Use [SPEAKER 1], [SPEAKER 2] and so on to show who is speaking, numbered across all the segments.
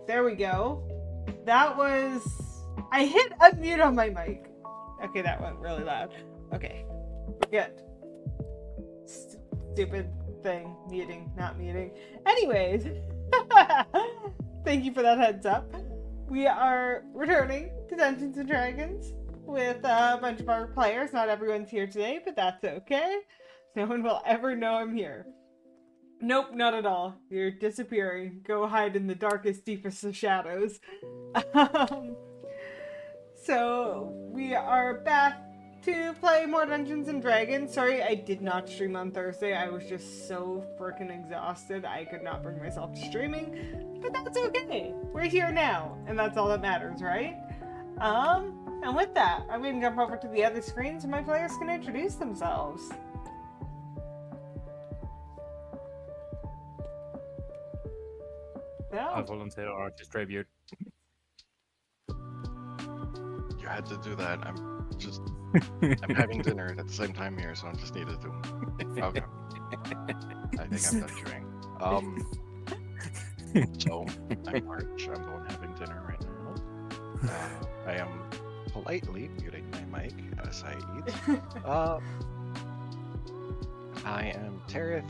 [SPEAKER 1] There we go. That was... I hit unmute on my mic. Okay, that went really loud. Okay, we're good. Stupid thing. Muting, not muting. Anyways, thank you for that heads up. We are returning to Dungeons & Dragons with a bunch of our players. Not everyone's here today, but that's okay. No one will ever know I'm here. Nope, not at all. You're disappearing. Go hide in the darkest, deepest of shadows. So, we are back to play more Dungeons & Dragons. Sorry, I did not stream on Thursday. I was just so freaking exhausted. I could not bring myself to streaming. But that's okay. We're here now, and that's all that matters, right? And with that, I'm going to jump over to the other screen so my players can introduce themselves.
[SPEAKER 2] I volunteer artist tribute.
[SPEAKER 3] You had to do that. I'm having dinner at the same time here, so I just needed to. Okay. I think I'm done chewing. So I'm Arch. I'm the one having dinner right now. I am politely muting my mic as I eat. I am Tareth,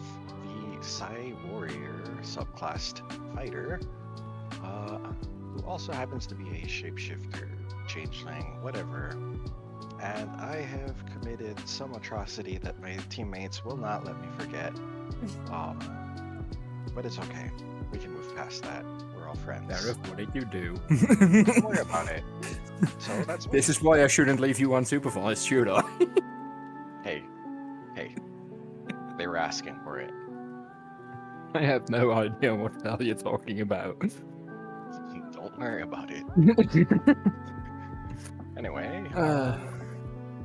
[SPEAKER 3] the Psy Warrior subclassed fighter, who also happens to be a shapeshifter, changeling, whatever. And I have committed some atrocity that my teammates will not let me forget. But it's okay. We can move past that. We're all friends.
[SPEAKER 2] Gareth, what did you do?
[SPEAKER 3] Don't worry about it. So that's
[SPEAKER 2] This is why I shouldn't leave you unsupervised, should I?
[SPEAKER 3] Hey. They were asking for it.
[SPEAKER 2] I have no idea what the hell you're talking about.
[SPEAKER 3] Don't worry about it. Anyway,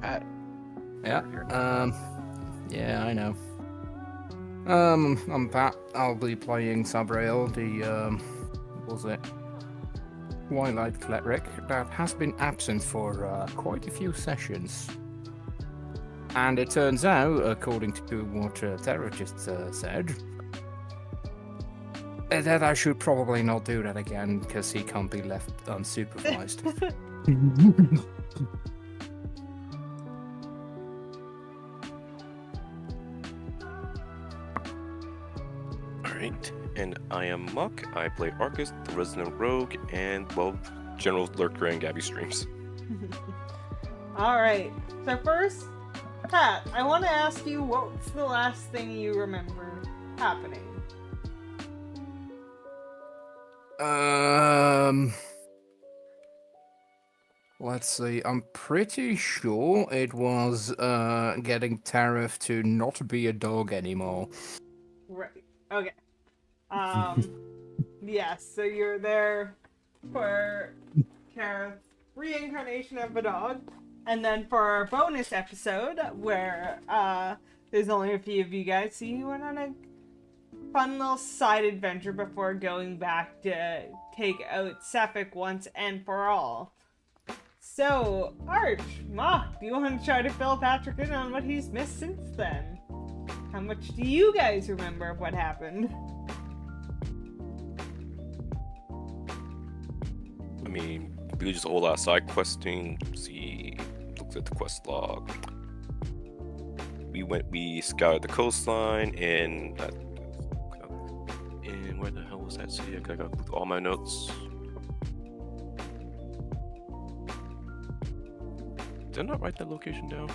[SPEAKER 3] Pat.
[SPEAKER 2] Yeah. Yeah, I know. I'm Pat. I'll be playing Sabrail, the what was it? Twilight Cleric that has been absent for quite a few sessions. And it turns out, according to what Tara just said, that I should probably not do that again because he can't be left unsupervised.
[SPEAKER 4] Alright, and I am Muck. I play Arcus, the resident rogue, and, well, General Lurker and Gabby streams.
[SPEAKER 1] Alright, so first, Pat, I want to ask you, what's the last thing you remember happening?
[SPEAKER 2] Let's see. I'm pretty sure it was getting Tariff to not be a dog anymore.
[SPEAKER 1] Right. Okay. Yes, so you're there for Kareth's reincarnation of a dog, and then for our bonus episode, where there's only a few of you guys, so you went on a fun little side adventure before going back to take out Sephic once and for all. So, Arch, Mock, do you want to try to fill Patrick in on what he's missed since then? How much do you guys remember of what happened?
[SPEAKER 4] I mean, we just all out side questing. See, looked at the quest log. We scoured the coastline, and where the hell was that city? I gotta go with all my notes. Did I not write that location down?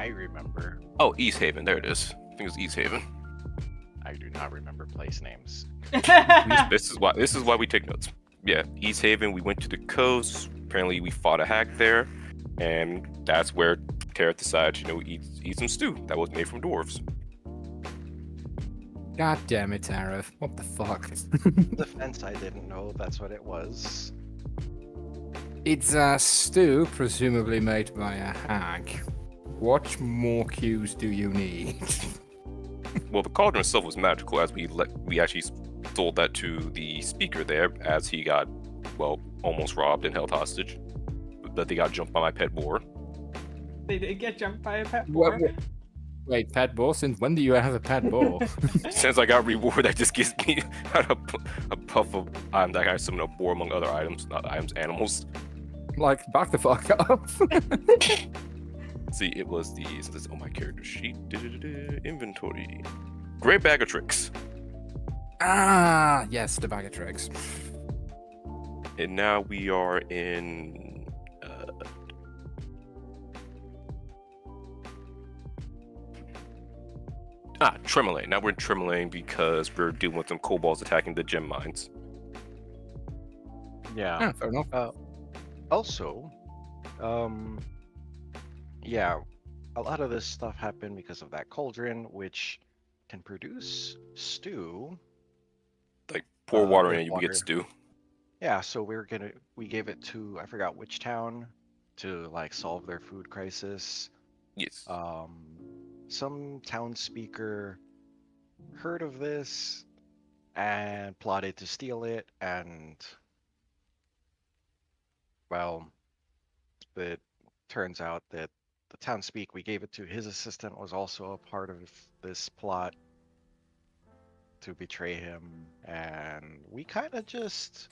[SPEAKER 3] I remember.
[SPEAKER 4] Oh, East Haven. There it is. I think it's East Haven.
[SPEAKER 3] I do not remember place names.
[SPEAKER 4] This is why we take notes. Yeah, East Haven. We went to the coast. Apparently, we fought a hack there, and that's where Tareth decided to eat some stew that was made from dwarves.
[SPEAKER 2] God damn it, Tareth. What the fuck?
[SPEAKER 3] Defense, I didn't know that's what it was.
[SPEAKER 2] It's a stew, presumably made by a hag. What more cues do you need?
[SPEAKER 4] Well, the cauldron itself was magical, as we actually sold that to the speaker there, as he got, well, almost robbed and held hostage. But they got jumped by my pet boar.
[SPEAKER 1] They did get jumped by a pet boar.
[SPEAKER 2] Wait, pet boar? Since when do you have a pet boar?
[SPEAKER 4] Since I got reward, that just gives me a puff of that I summon a boar among other items, not items, animals.
[SPEAKER 2] Like, back the fuck up.
[SPEAKER 4] See, it was this on my character sheet. Inventory. Great bag of tricks.
[SPEAKER 2] Ah, yes, the bag of tricks.
[SPEAKER 4] And now we are in. Tremolane. Now we're in Tremolane because we're dealing with some kobolds attacking the gem mines.
[SPEAKER 3] Yeah.
[SPEAKER 2] Ah, fair enough.
[SPEAKER 3] Also, yeah, a lot of this stuff happened because of that cauldron, which can produce stew.
[SPEAKER 4] Like pour water
[SPEAKER 3] with
[SPEAKER 4] in it, you get stew.
[SPEAKER 3] Yeah, so we gave it to, I forgot which town, to like solve their food crisis.
[SPEAKER 4] Yes.
[SPEAKER 3] Some townspeaker heard of this and plotted to steal it, and well, it turns out that the townspeak we gave it to, his assistant, was also a part of this plot to betray him, and we kind of just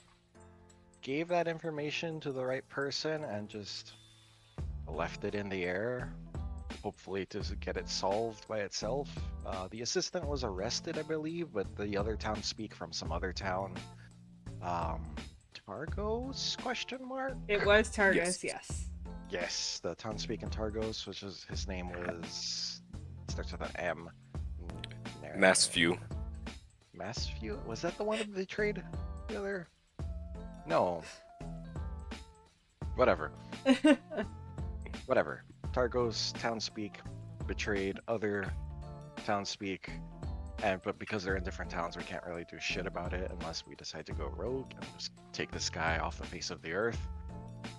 [SPEAKER 3] gave that information to the right person and just left it in the air, hopefully to get it solved by itself. The assistant was arrested, I believe, but the other townspeak from some other town, Targos, question mark?
[SPEAKER 1] It was Targus, yes.
[SPEAKER 3] Yes, the townspeak in Targos, which is, his name was, starts with an M.
[SPEAKER 4] Massview.
[SPEAKER 3] Massview? Was that the one that betrayed the other? No. Whatever. Whatever. Targos townspeak betrayed other townspeak, but because they're in different towns, we can't really do shit about it unless we decide to go rogue and just take this guy off the face of the earth.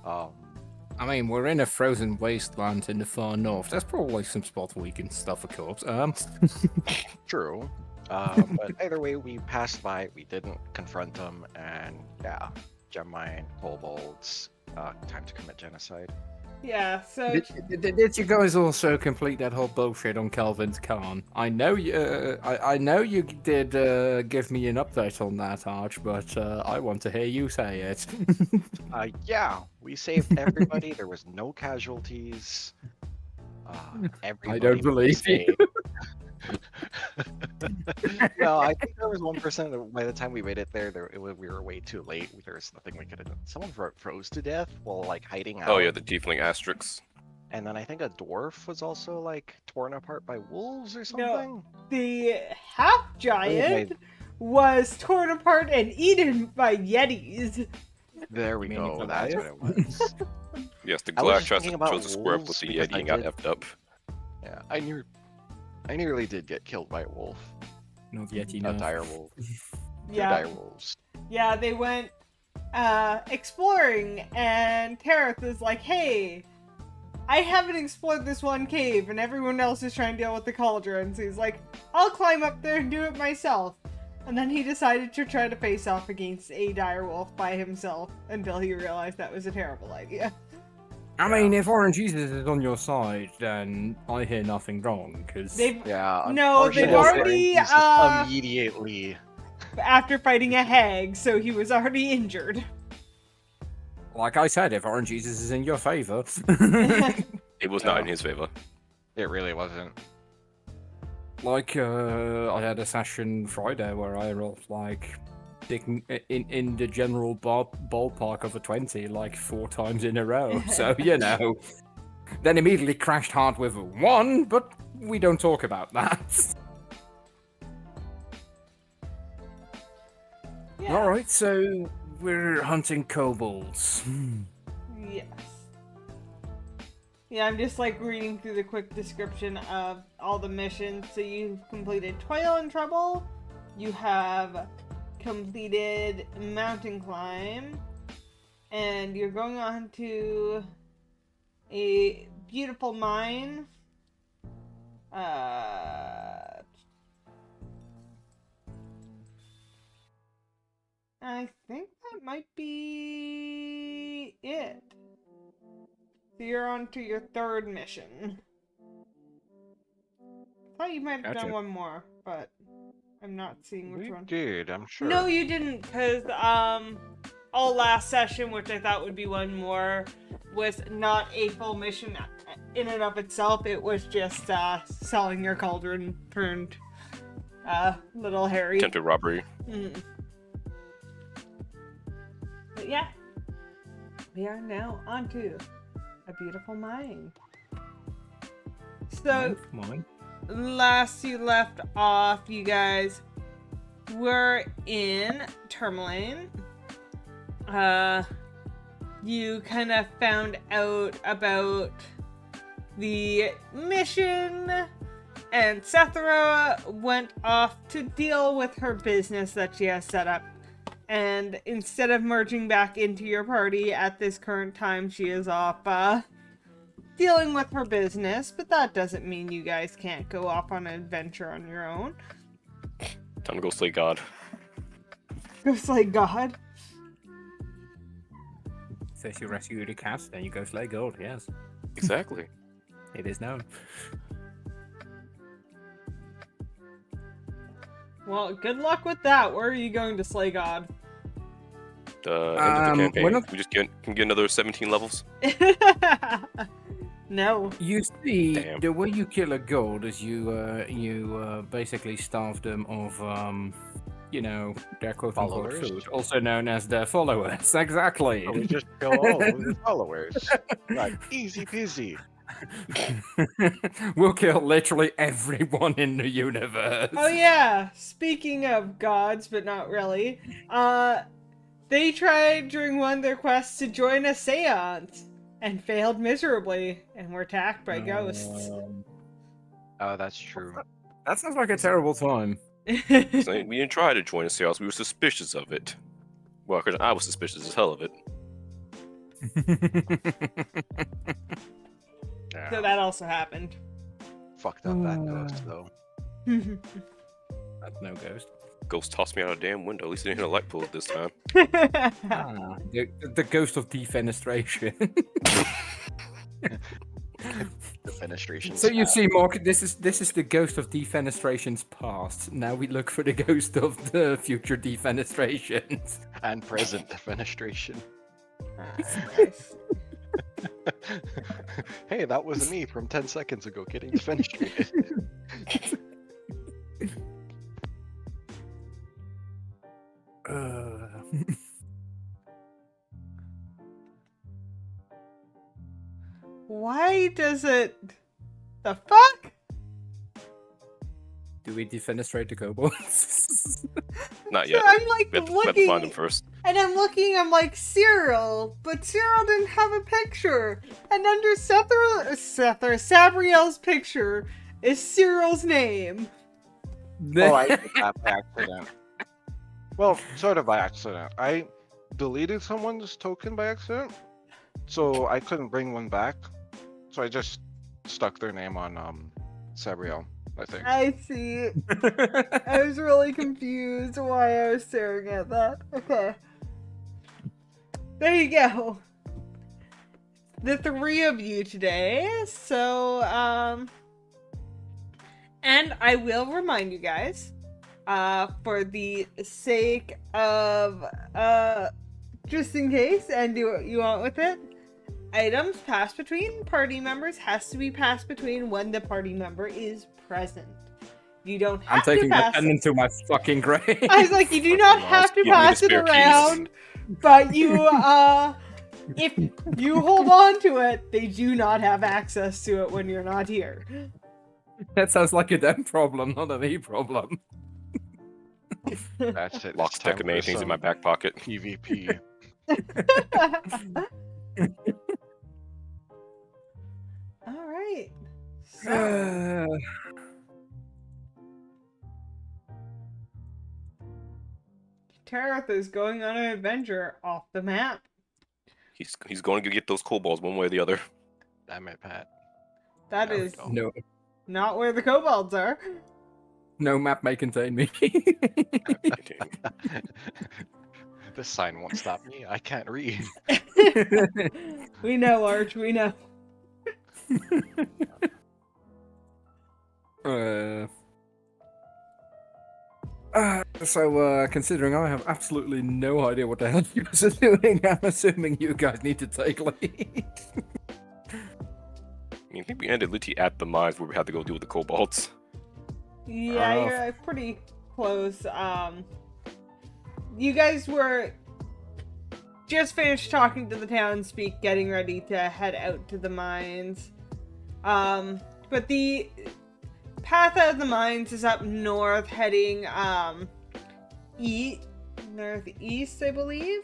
[SPEAKER 2] I mean, we're in a frozen wasteland in the far north. There's probably some spot where we can stuff a corpse.
[SPEAKER 3] True. But either way, we passed by, we didn't confront them, and yeah, gem mine, kobolds, time to commit genocide.
[SPEAKER 1] Yeah, so
[SPEAKER 2] Did you guys also complete that whole bullshit on Calvin's Khan? I know you. I know you did give me an update on that, Arch, but I want to hear you say it.
[SPEAKER 3] Yeah, we saved everybody. There was no casualties. Everybody
[SPEAKER 2] I don't believe you.
[SPEAKER 3] No, I think there was 1% that by the time we made it there, we were way too late. There was nothing we could have done. Someone froze to death while like hiding out.
[SPEAKER 4] Oh yeah, the tiefling asterix.
[SPEAKER 3] And then I think a dwarf was also like torn apart by wolves or something.
[SPEAKER 1] the half giant was torn apart and eaten by yetis.
[SPEAKER 3] There we
[SPEAKER 2] Meaning
[SPEAKER 3] go.
[SPEAKER 2] of
[SPEAKER 3] That's what
[SPEAKER 2] life?
[SPEAKER 3] it was.
[SPEAKER 4] Yes, the
[SPEAKER 3] I was
[SPEAKER 4] glass
[SPEAKER 3] just
[SPEAKER 4] chose
[SPEAKER 3] thinking about
[SPEAKER 4] to square up with
[SPEAKER 3] wolves
[SPEAKER 4] the
[SPEAKER 3] because
[SPEAKER 4] yeti
[SPEAKER 3] I
[SPEAKER 4] and got
[SPEAKER 3] did-
[SPEAKER 4] effed up.
[SPEAKER 3] Yeah, I nearly did get killed by a wolf.
[SPEAKER 2] Not yet,
[SPEAKER 3] A
[SPEAKER 2] enough.
[SPEAKER 3] dire wolf.
[SPEAKER 1] Yeah.
[SPEAKER 3] Dire wolves.
[SPEAKER 1] Yeah, they went exploring, and Tareth is like, hey, I haven't explored this one cave, and everyone else is trying to deal with the cauldron. So he's like, I'll climb up there and do it myself. And then he decided to try to face off against a direwolf by himself until he realized that was a terrible idea.
[SPEAKER 2] I mean, if Orange Jesus is on your side, then I hear nothing wrong, because...
[SPEAKER 3] Yeah.
[SPEAKER 1] No, they've
[SPEAKER 3] unfortunately,
[SPEAKER 1] already,
[SPEAKER 3] he's just immediately.
[SPEAKER 1] after fighting a hag, so he was already injured.
[SPEAKER 2] Like I said, if Orange Jesus is in your favor...
[SPEAKER 4] It was not in his favor.
[SPEAKER 3] It really wasn't.
[SPEAKER 2] Like, I had a session Friday where I rolled, like, in the general ballpark of a 20, like, 4 times in a row. So, you know, then immediately crashed hard with 1, but we don't talk about that.
[SPEAKER 1] Yeah.
[SPEAKER 2] Alright, so we're hunting kobolds.
[SPEAKER 1] Yes. Yeah, I'm just like reading through the quick description of all the missions. So you've completed Toil and Trouble. You have completed Mountain Climb. And you're going on to a beautiful mine. I think that might be it. So you're on to your 3rd mission. I thought you might have done
[SPEAKER 2] Gotcha.
[SPEAKER 1] one more, but I'm not seeing which
[SPEAKER 3] We
[SPEAKER 1] one.
[SPEAKER 3] did, I'm sure.
[SPEAKER 1] No, you didn't, because all last session, which I thought would be one more, was not a full mission in and of itself. It was just selling your cauldron turned little Harry.
[SPEAKER 4] Attempted robbery.
[SPEAKER 1] Mm. But yeah, we are now onto a beautiful mine. So,
[SPEAKER 2] Mine.
[SPEAKER 1] last you left off, you guys were in Tourmaline. You kind of found out about the mission, and Sethra went off to deal with her business that she has set up. And instead of merging back into your party at this current time, she is off dealing with her business. But that doesn't mean you guys can't go off on an adventure on your own.
[SPEAKER 4] Time to go slay God.
[SPEAKER 1] Go slay God.
[SPEAKER 2] So if you rescue the cat, then you go slay gold, yes.
[SPEAKER 4] Exactly.
[SPEAKER 2] It is known.
[SPEAKER 1] Well, good luck with that. Where are you going to slay God?
[SPEAKER 4] End of the campaign.
[SPEAKER 2] we're not-
[SPEAKER 4] We just can get another 17 levels.
[SPEAKER 1] No.
[SPEAKER 2] You see,
[SPEAKER 4] Damn.
[SPEAKER 2] the way you kill a gold is you basically starve them of their quote unquote
[SPEAKER 3] Followers?
[SPEAKER 2] food, also known as their followers. Exactly.
[SPEAKER 3] We just kill all of the followers. Like, easy peasy.
[SPEAKER 2] We'll kill literally everyone in the universe.
[SPEAKER 1] Oh yeah, speaking of gods, but not really, they tried during one of their quests to join a seance, and failed miserably, and were attacked by ghosts.
[SPEAKER 3] Oh, that's true.
[SPEAKER 2] That sounds like a terrible time.
[SPEAKER 4] So we didn't try to join a seance. We were suspicious of it. Well, 'cause I was suspicious as hell of it.
[SPEAKER 3] Yeah.
[SPEAKER 1] So that also happened.
[SPEAKER 3] Fucked up that ghost, though.
[SPEAKER 2] That's no ghost.
[SPEAKER 4] Ghost tossed me out a damn window. At least I didn't hit a light pole this time.
[SPEAKER 2] The ghost of defenestration.
[SPEAKER 3] Defenestration.
[SPEAKER 2] So you see, Mark, this is the ghost of defenestration's past. Now we look for the ghost of the future defenestrations.
[SPEAKER 3] And present defenestration.
[SPEAKER 1] Nice.
[SPEAKER 3] Hey, that was me from 10 seconds ago getting defenestrated.
[SPEAKER 1] Why does it... The fuck?
[SPEAKER 2] Do we defenestrate the kobolds?
[SPEAKER 4] Not
[SPEAKER 1] So
[SPEAKER 4] yet.
[SPEAKER 1] I'm like
[SPEAKER 4] We have to find
[SPEAKER 1] looking,
[SPEAKER 4] them first.
[SPEAKER 1] and I'm looking, I'm like, Cyril, but Cyril didn't have a picture. And under Sabriel's picture is Cyril's name.
[SPEAKER 3] Oh, I did that by accident. Well, sort of by accident. I deleted someone's token by accident, so I couldn't bring one back. So I just stuck their name on Sabriel, I think.
[SPEAKER 1] I see. I was really confused why I was staring at that. Okay. There you go. The 3 of you today. So, and I will remind you guys, for the sake of, just in case, and do what you want with it, items passed between party members has to be passed between when the party member is present. You don't have
[SPEAKER 2] I'm taking
[SPEAKER 1] to
[SPEAKER 2] my
[SPEAKER 1] pass
[SPEAKER 2] pen into my fucking grave.
[SPEAKER 1] I was like, you do not have to
[SPEAKER 4] Give me the
[SPEAKER 1] pass it
[SPEAKER 4] spare keys.
[SPEAKER 1] around, but you if you hold on to it, they do not have access to it when you're not here.
[SPEAKER 2] That sounds like a them problem, not a me problem.
[SPEAKER 3] That's it.
[SPEAKER 4] Lost deck of many things in my back pocket.
[SPEAKER 3] PvP.
[SPEAKER 1] All right. So, Tareth is going on an adventure off the map.
[SPEAKER 4] He's going to get those kobolds one way or the other.
[SPEAKER 3] Damn it, Pat.
[SPEAKER 1] That
[SPEAKER 3] There we
[SPEAKER 1] is
[SPEAKER 3] go.
[SPEAKER 2] no,
[SPEAKER 1] not where the kobolds are.
[SPEAKER 2] no map may contain me.
[SPEAKER 3] This sign won't stop me. I can't read.
[SPEAKER 1] We know, Arch. We know.
[SPEAKER 2] So, considering I have absolutely no idea what the hell you guys are doing, I'm assuming you guys need to take lead.
[SPEAKER 4] I think we ended literally at the mines where we had to go deal with the kobolds.
[SPEAKER 1] Yeah,
[SPEAKER 2] Oh.
[SPEAKER 1] you're pretty close. You guys were just finished talking to the townspeople, getting ready to head out to the mines. But the path out of the mines is up north, heading northeast, I believe.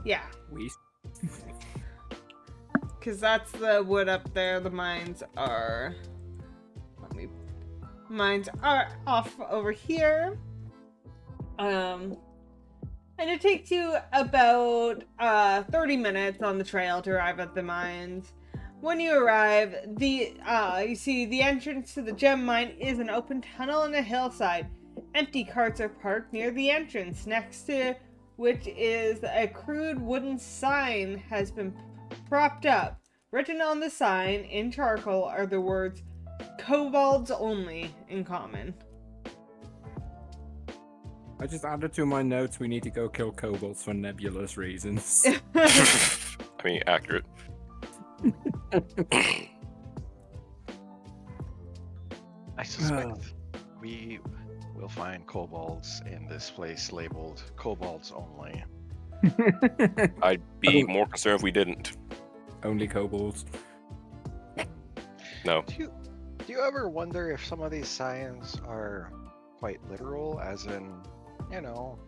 [SPEAKER 1] Yeah,
[SPEAKER 2] We
[SPEAKER 1] because that's the wood up there. The mines are. Mines are off over here. And it takes you about 30 minutes on the trail to arrive at the mines. When you arrive, you see the entrance to the gem mine is an open tunnel in a hillside. Empty carts are parked near the entrance, next to which is a crude wooden sign has been propped up. Written on the sign in charcoal are the words "Kobolds only" in common.
[SPEAKER 2] I just added to my notes we need to go kill kobolds for nebulous reasons.
[SPEAKER 4] I mean, accurate.
[SPEAKER 3] I suspect we will find kobolds in this place labeled kobolds only.
[SPEAKER 4] I'd be more concerned if we didn't.
[SPEAKER 2] Only kobolds.
[SPEAKER 4] No.
[SPEAKER 3] Do you ever wonder if some of these signs are quite literal, as in, you know,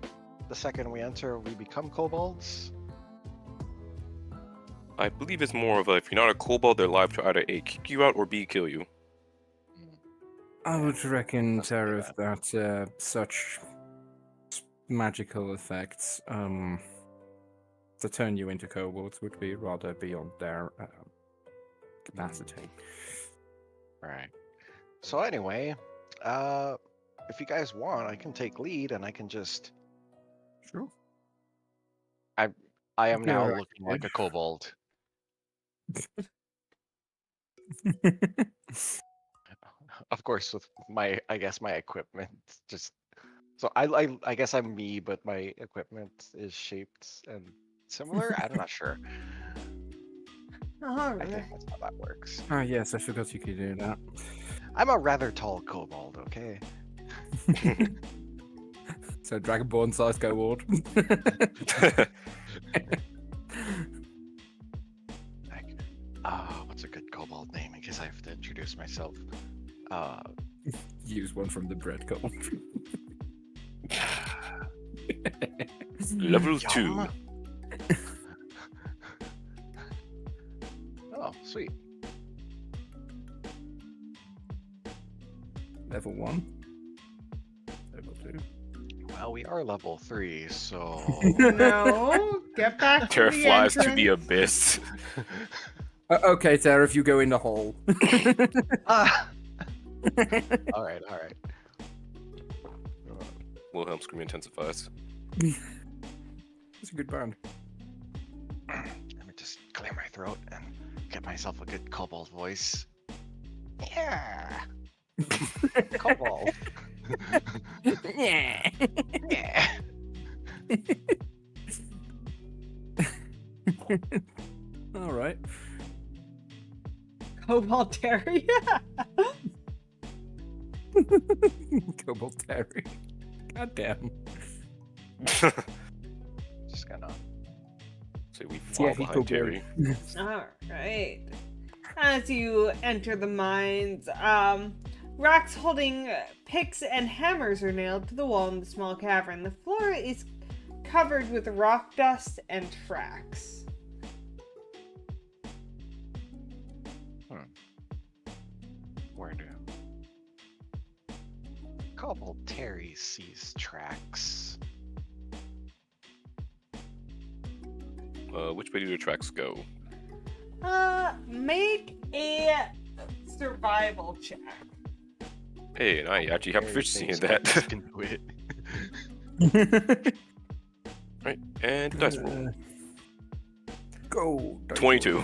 [SPEAKER 3] the second we enter, we become kobolds?
[SPEAKER 4] I believe it's more of a, if you're not a kobold, they're liable to either A, kick you out, or B, kill you.
[SPEAKER 2] I would reckon,
[SPEAKER 3] Must be
[SPEAKER 2] Tareth, that such magical effects to turn you into kobolds would be rather beyond their capacity.
[SPEAKER 3] Right. So anyway, if you guys want, I can take lead and I can just...
[SPEAKER 2] Sure.
[SPEAKER 3] I am
[SPEAKER 2] Yeah,
[SPEAKER 3] now
[SPEAKER 2] right.
[SPEAKER 3] looking like a kobold. Of course, with my, I guess my equipment just... So I guess I'm me, but my equipment is shaped and similar? I'm not sure. I
[SPEAKER 1] Alright.
[SPEAKER 3] think that's how that works.
[SPEAKER 2] Ah, yes, I forgot you could do that.
[SPEAKER 3] I'm a rather tall kobold, okay?
[SPEAKER 2] So, Dragonborn size kobold.
[SPEAKER 3] Like, what's a good kobold name in case I have to introduce myself?
[SPEAKER 2] Use one from the bread cult.
[SPEAKER 4] Level 2.
[SPEAKER 3] Yum. Oh, sweet.
[SPEAKER 2] Level 1. Level 2.
[SPEAKER 3] Well, we are level 3, so...
[SPEAKER 1] No, get back to
[SPEAKER 4] Terra
[SPEAKER 1] the
[SPEAKER 4] flies to
[SPEAKER 1] entrance.
[SPEAKER 4] the abyss.
[SPEAKER 2] Okay, Tara, if you go in the hole.
[SPEAKER 3] Ah! Alright, alright.
[SPEAKER 4] Wilhelm scream intensifies.
[SPEAKER 2] It's a good band.
[SPEAKER 3] Let me just clear my throat and get myself a good kobold voice. Yeah! Kobold!
[SPEAKER 2] Yeah.
[SPEAKER 3] Yeah!
[SPEAKER 2] All right.
[SPEAKER 1] Cobalt Terry.
[SPEAKER 2] Kobold Terry. God damn.
[SPEAKER 3] Just gonna...
[SPEAKER 4] So we
[SPEAKER 2] Yeah,
[SPEAKER 4] fall
[SPEAKER 2] he
[SPEAKER 4] behind
[SPEAKER 2] could be.
[SPEAKER 4] Terry.
[SPEAKER 1] All right. As you enter the mines, racks holding picks and hammers are nailed to the wall in the small cavern. The floor is covered with rock dust and tracks.
[SPEAKER 3] Where do Cobalt Terry sees tracks?
[SPEAKER 4] Which way do the tracks go?
[SPEAKER 1] Make a survival check.
[SPEAKER 4] Hey, and I actually have
[SPEAKER 3] Terry
[SPEAKER 4] proficiency in
[SPEAKER 3] thinks
[SPEAKER 4] that.
[SPEAKER 3] he can do it.
[SPEAKER 4] Right, and dice roll.
[SPEAKER 2] Go.
[SPEAKER 4] 22.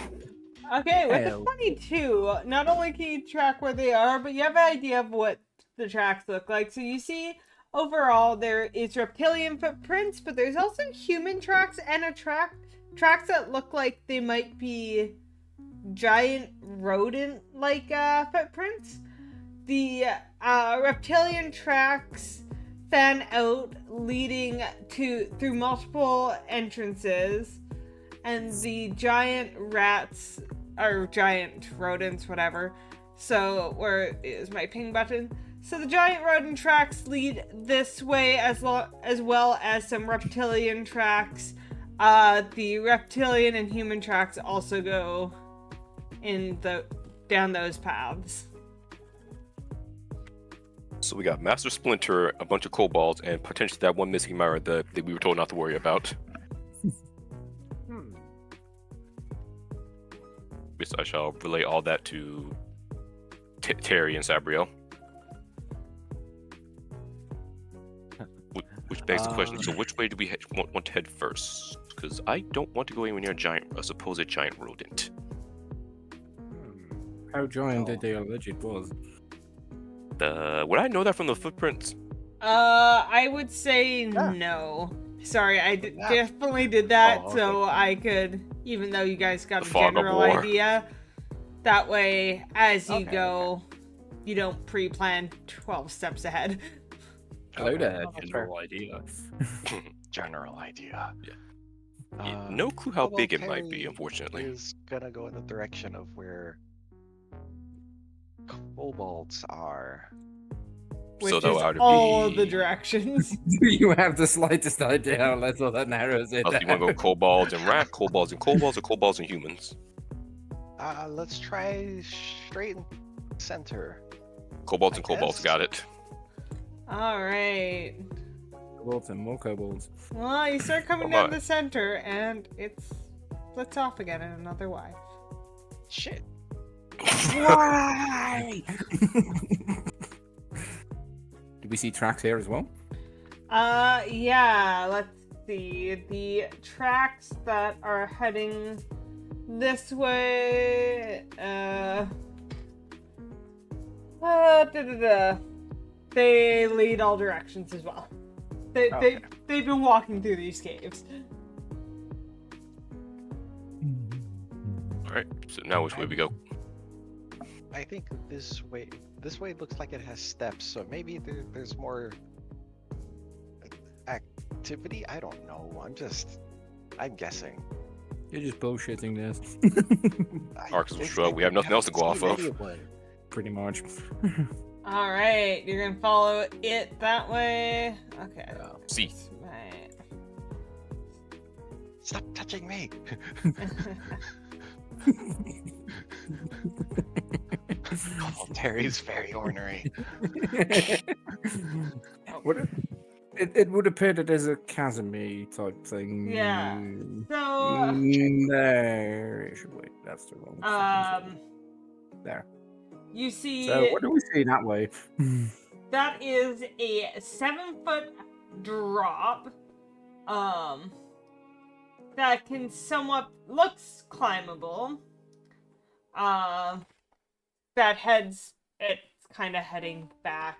[SPEAKER 1] Okay, with
[SPEAKER 2] Hell.
[SPEAKER 1] the 22, not only can you track where they are, but you have an idea of what the tracks look like. So you see, overall, there is reptilian footprints, but there's also human tracks and tracks that look like they might be giant rodent-like footprints. The reptilian tracks fan out, leading through multiple entrances, and the giant rats, or giant rodents, whatever. So, where is my ping button? So the giant rodent tracks lead this way, as well as some reptilian tracks. The reptilian and human tracks also go down those paths.
[SPEAKER 4] So we got Master Splinter, a bunch of kobolds, and potentially that one missing mirror that we were told not to worry about. Yes, I shall relay all that to Terry and Sabriel. Which begs the question, so which way do we want to head first? Because I don't want to go anywhere near a supposed giant rodent.
[SPEAKER 2] How giant did they allege it was?
[SPEAKER 4] Would I know that from the footprints?
[SPEAKER 1] I would say no. Sorry, I definitely did that,
[SPEAKER 3] Oh, okay.
[SPEAKER 1] so I could, even though you guys got
[SPEAKER 4] The
[SPEAKER 1] a
[SPEAKER 4] fog of
[SPEAKER 1] general
[SPEAKER 4] war.
[SPEAKER 1] idea, that way, as you
[SPEAKER 3] Okay,
[SPEAKER 1] go, you don't pre-plan 12 steps ahead.
[SPEAKER 2] Hello there,
[SPEAKER 3] Oh, that's
[SPEAKER 2] general idea.
[SPEAKER 3] General idea.
[SPEAKER 4] Yeah, no clue how
[SPEAKER 3] Cobalt
[SPEAKER 4] big it might be,
[SPEAKER 3] Terry
[SPEAKER 4] unfortunately.
[SPEAKER 3] Is gonna go in the direction of where kobolds are.
[SPEAKER 1] Which
[SPEAKER 4] So that
[SPEAKER 1] is
[SPEAKER 4] would
[SPEAKER 1] all
[SPEAKER 4] be-
[SPEAKER 1] the directions.
[SPEAKER 2] Do you have the slightest idea how that's all that narrows it
[SPEAKER 4] Oh, so you want to go kobolds and rat, kobolds and kobolds, or kobolds and humans?
[SPEAKER 3] Let's try straight in center.
[SPEAKER 4] Kobolds
[SPEAKER 3] I
[SPEAKER 4] and kobolds,
[SPEAKER 3] guess.
[SPEAKER 4] got it.
[SPEAKER 1] Alright.
[SPEAKER 2] Kobolds and more kobolds.
[SPEAKER 1] Well, you start coming
[SPEAKER 4] Oh
[SPEAKER 1] down
[SPEAKER 4] my.
[SPEAKER 1] the center, and it's splits off again in another way.
[SPEAKER 3] Shit.
[SPEAKER 2] Why? Do we see tracks here as well?
[SPEAKER 1] Yeah, let's see. The tracks that are heading this way, they lead all directions as well.
[SPEAKER 3] Okay.
[SPEAKER 1] They've been walking through these caves.
[SPEAKER 4] Alright, so now which way we go?
[SPEAKER 3] I think this way. This way looks like it has steps, so maybe there's more activity. I don't know. I'm guessing.
[SPEAKER 2] You're just bullshitting this.
[SPEAKER 4] Arcs will show we have nothing else to go off of.
[SPEAKER 2] Pretty much.
[SPEAKER 1] Alright, you're gonna follow it that way. Okay.
[SPEAKER 4] See.
[SPEAKER 1] this might-
[SPEAKER 3] Stop touching me. Oh, Terry's very ornery.
[SPEAKER 2] What? It would appear that there's a chasm-y type thing.
[SPEAKER 1] Yeah. So,
[SPEAKER 2] There. Wait, that's the wrong. fucking thing. There.
[SPEAKER 1] you see.
[SPEAKER 2] So what do we see that way?
[SPEAKER 1] That is a 7-foot drop. That can somewhat looks climbable. That it's kind of heading back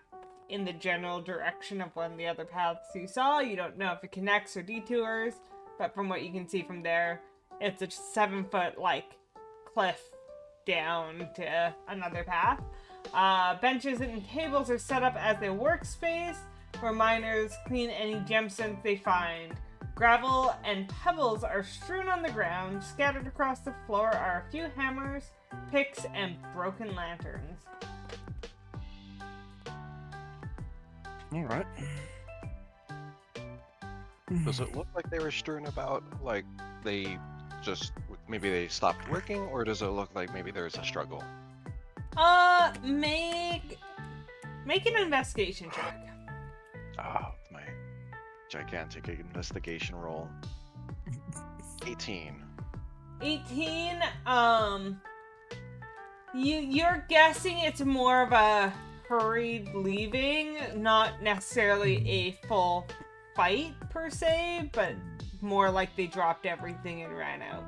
[SPEAKER 1] in the general direction of one of the other paths you saw. You don't know if it connects or detours, but from what you can see from there, it's a 7-foot cliff down to another path. Benches and tables are set up as a workspace where miners clean any gemstones they find. Gravel and pebbles are strewn on the ground. Scattered across the floor are a few hammers, picks, and broken lanterns.
[SPEAKER 2] Alright.
[SPEAKER 3] Does it look like they were strewn about, like they just maybe they stopped working, or does it look like maybe there's a struggle?
[SPEAKER 1] Make an investigation check.
[SPEAKER 3] Ah, my gigantic investigation roll. 18.
[SPEAKER 1] 18. You're guessing it's more of a hurried leaving, not necessarily a full fight per se, but more like they dropped everything and ran out.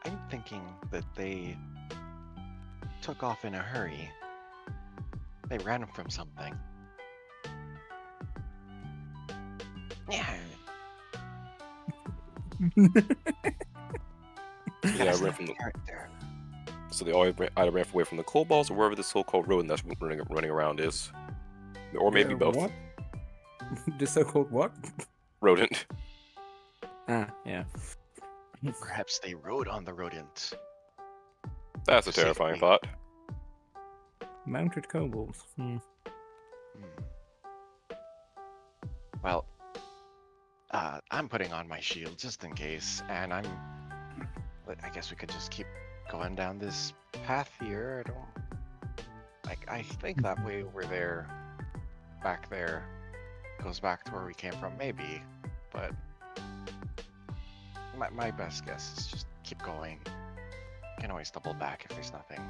[SPEAKER 3] I'm thinking that they took off in a hurry. They ran from something. Yeah.
[SPEAKER 4] Yeah, I ran from the. So they always either ran away from the kobolds or wherever the so-called rodent that's running around is, or maybe both.
[SPEAKER 2] What? The so-called what?
[SPEAKER 4] Rodent.
[SPEAKER 2] Ah, yeah.
[SPEAKER 3] Perhaps they rode on the rodent.
[SPEAKER 4] That's a terrifying thought.
[SPEAKER 2] Mounted kobolds.
[SPEAKER 3] Well, I'm putting on my shield just in case, and I guess we could just keep going down this path here. I think that way over there, back there, goes back to where we came from, maybe, but my best guess is just keep going. Can always double back if there's nothing.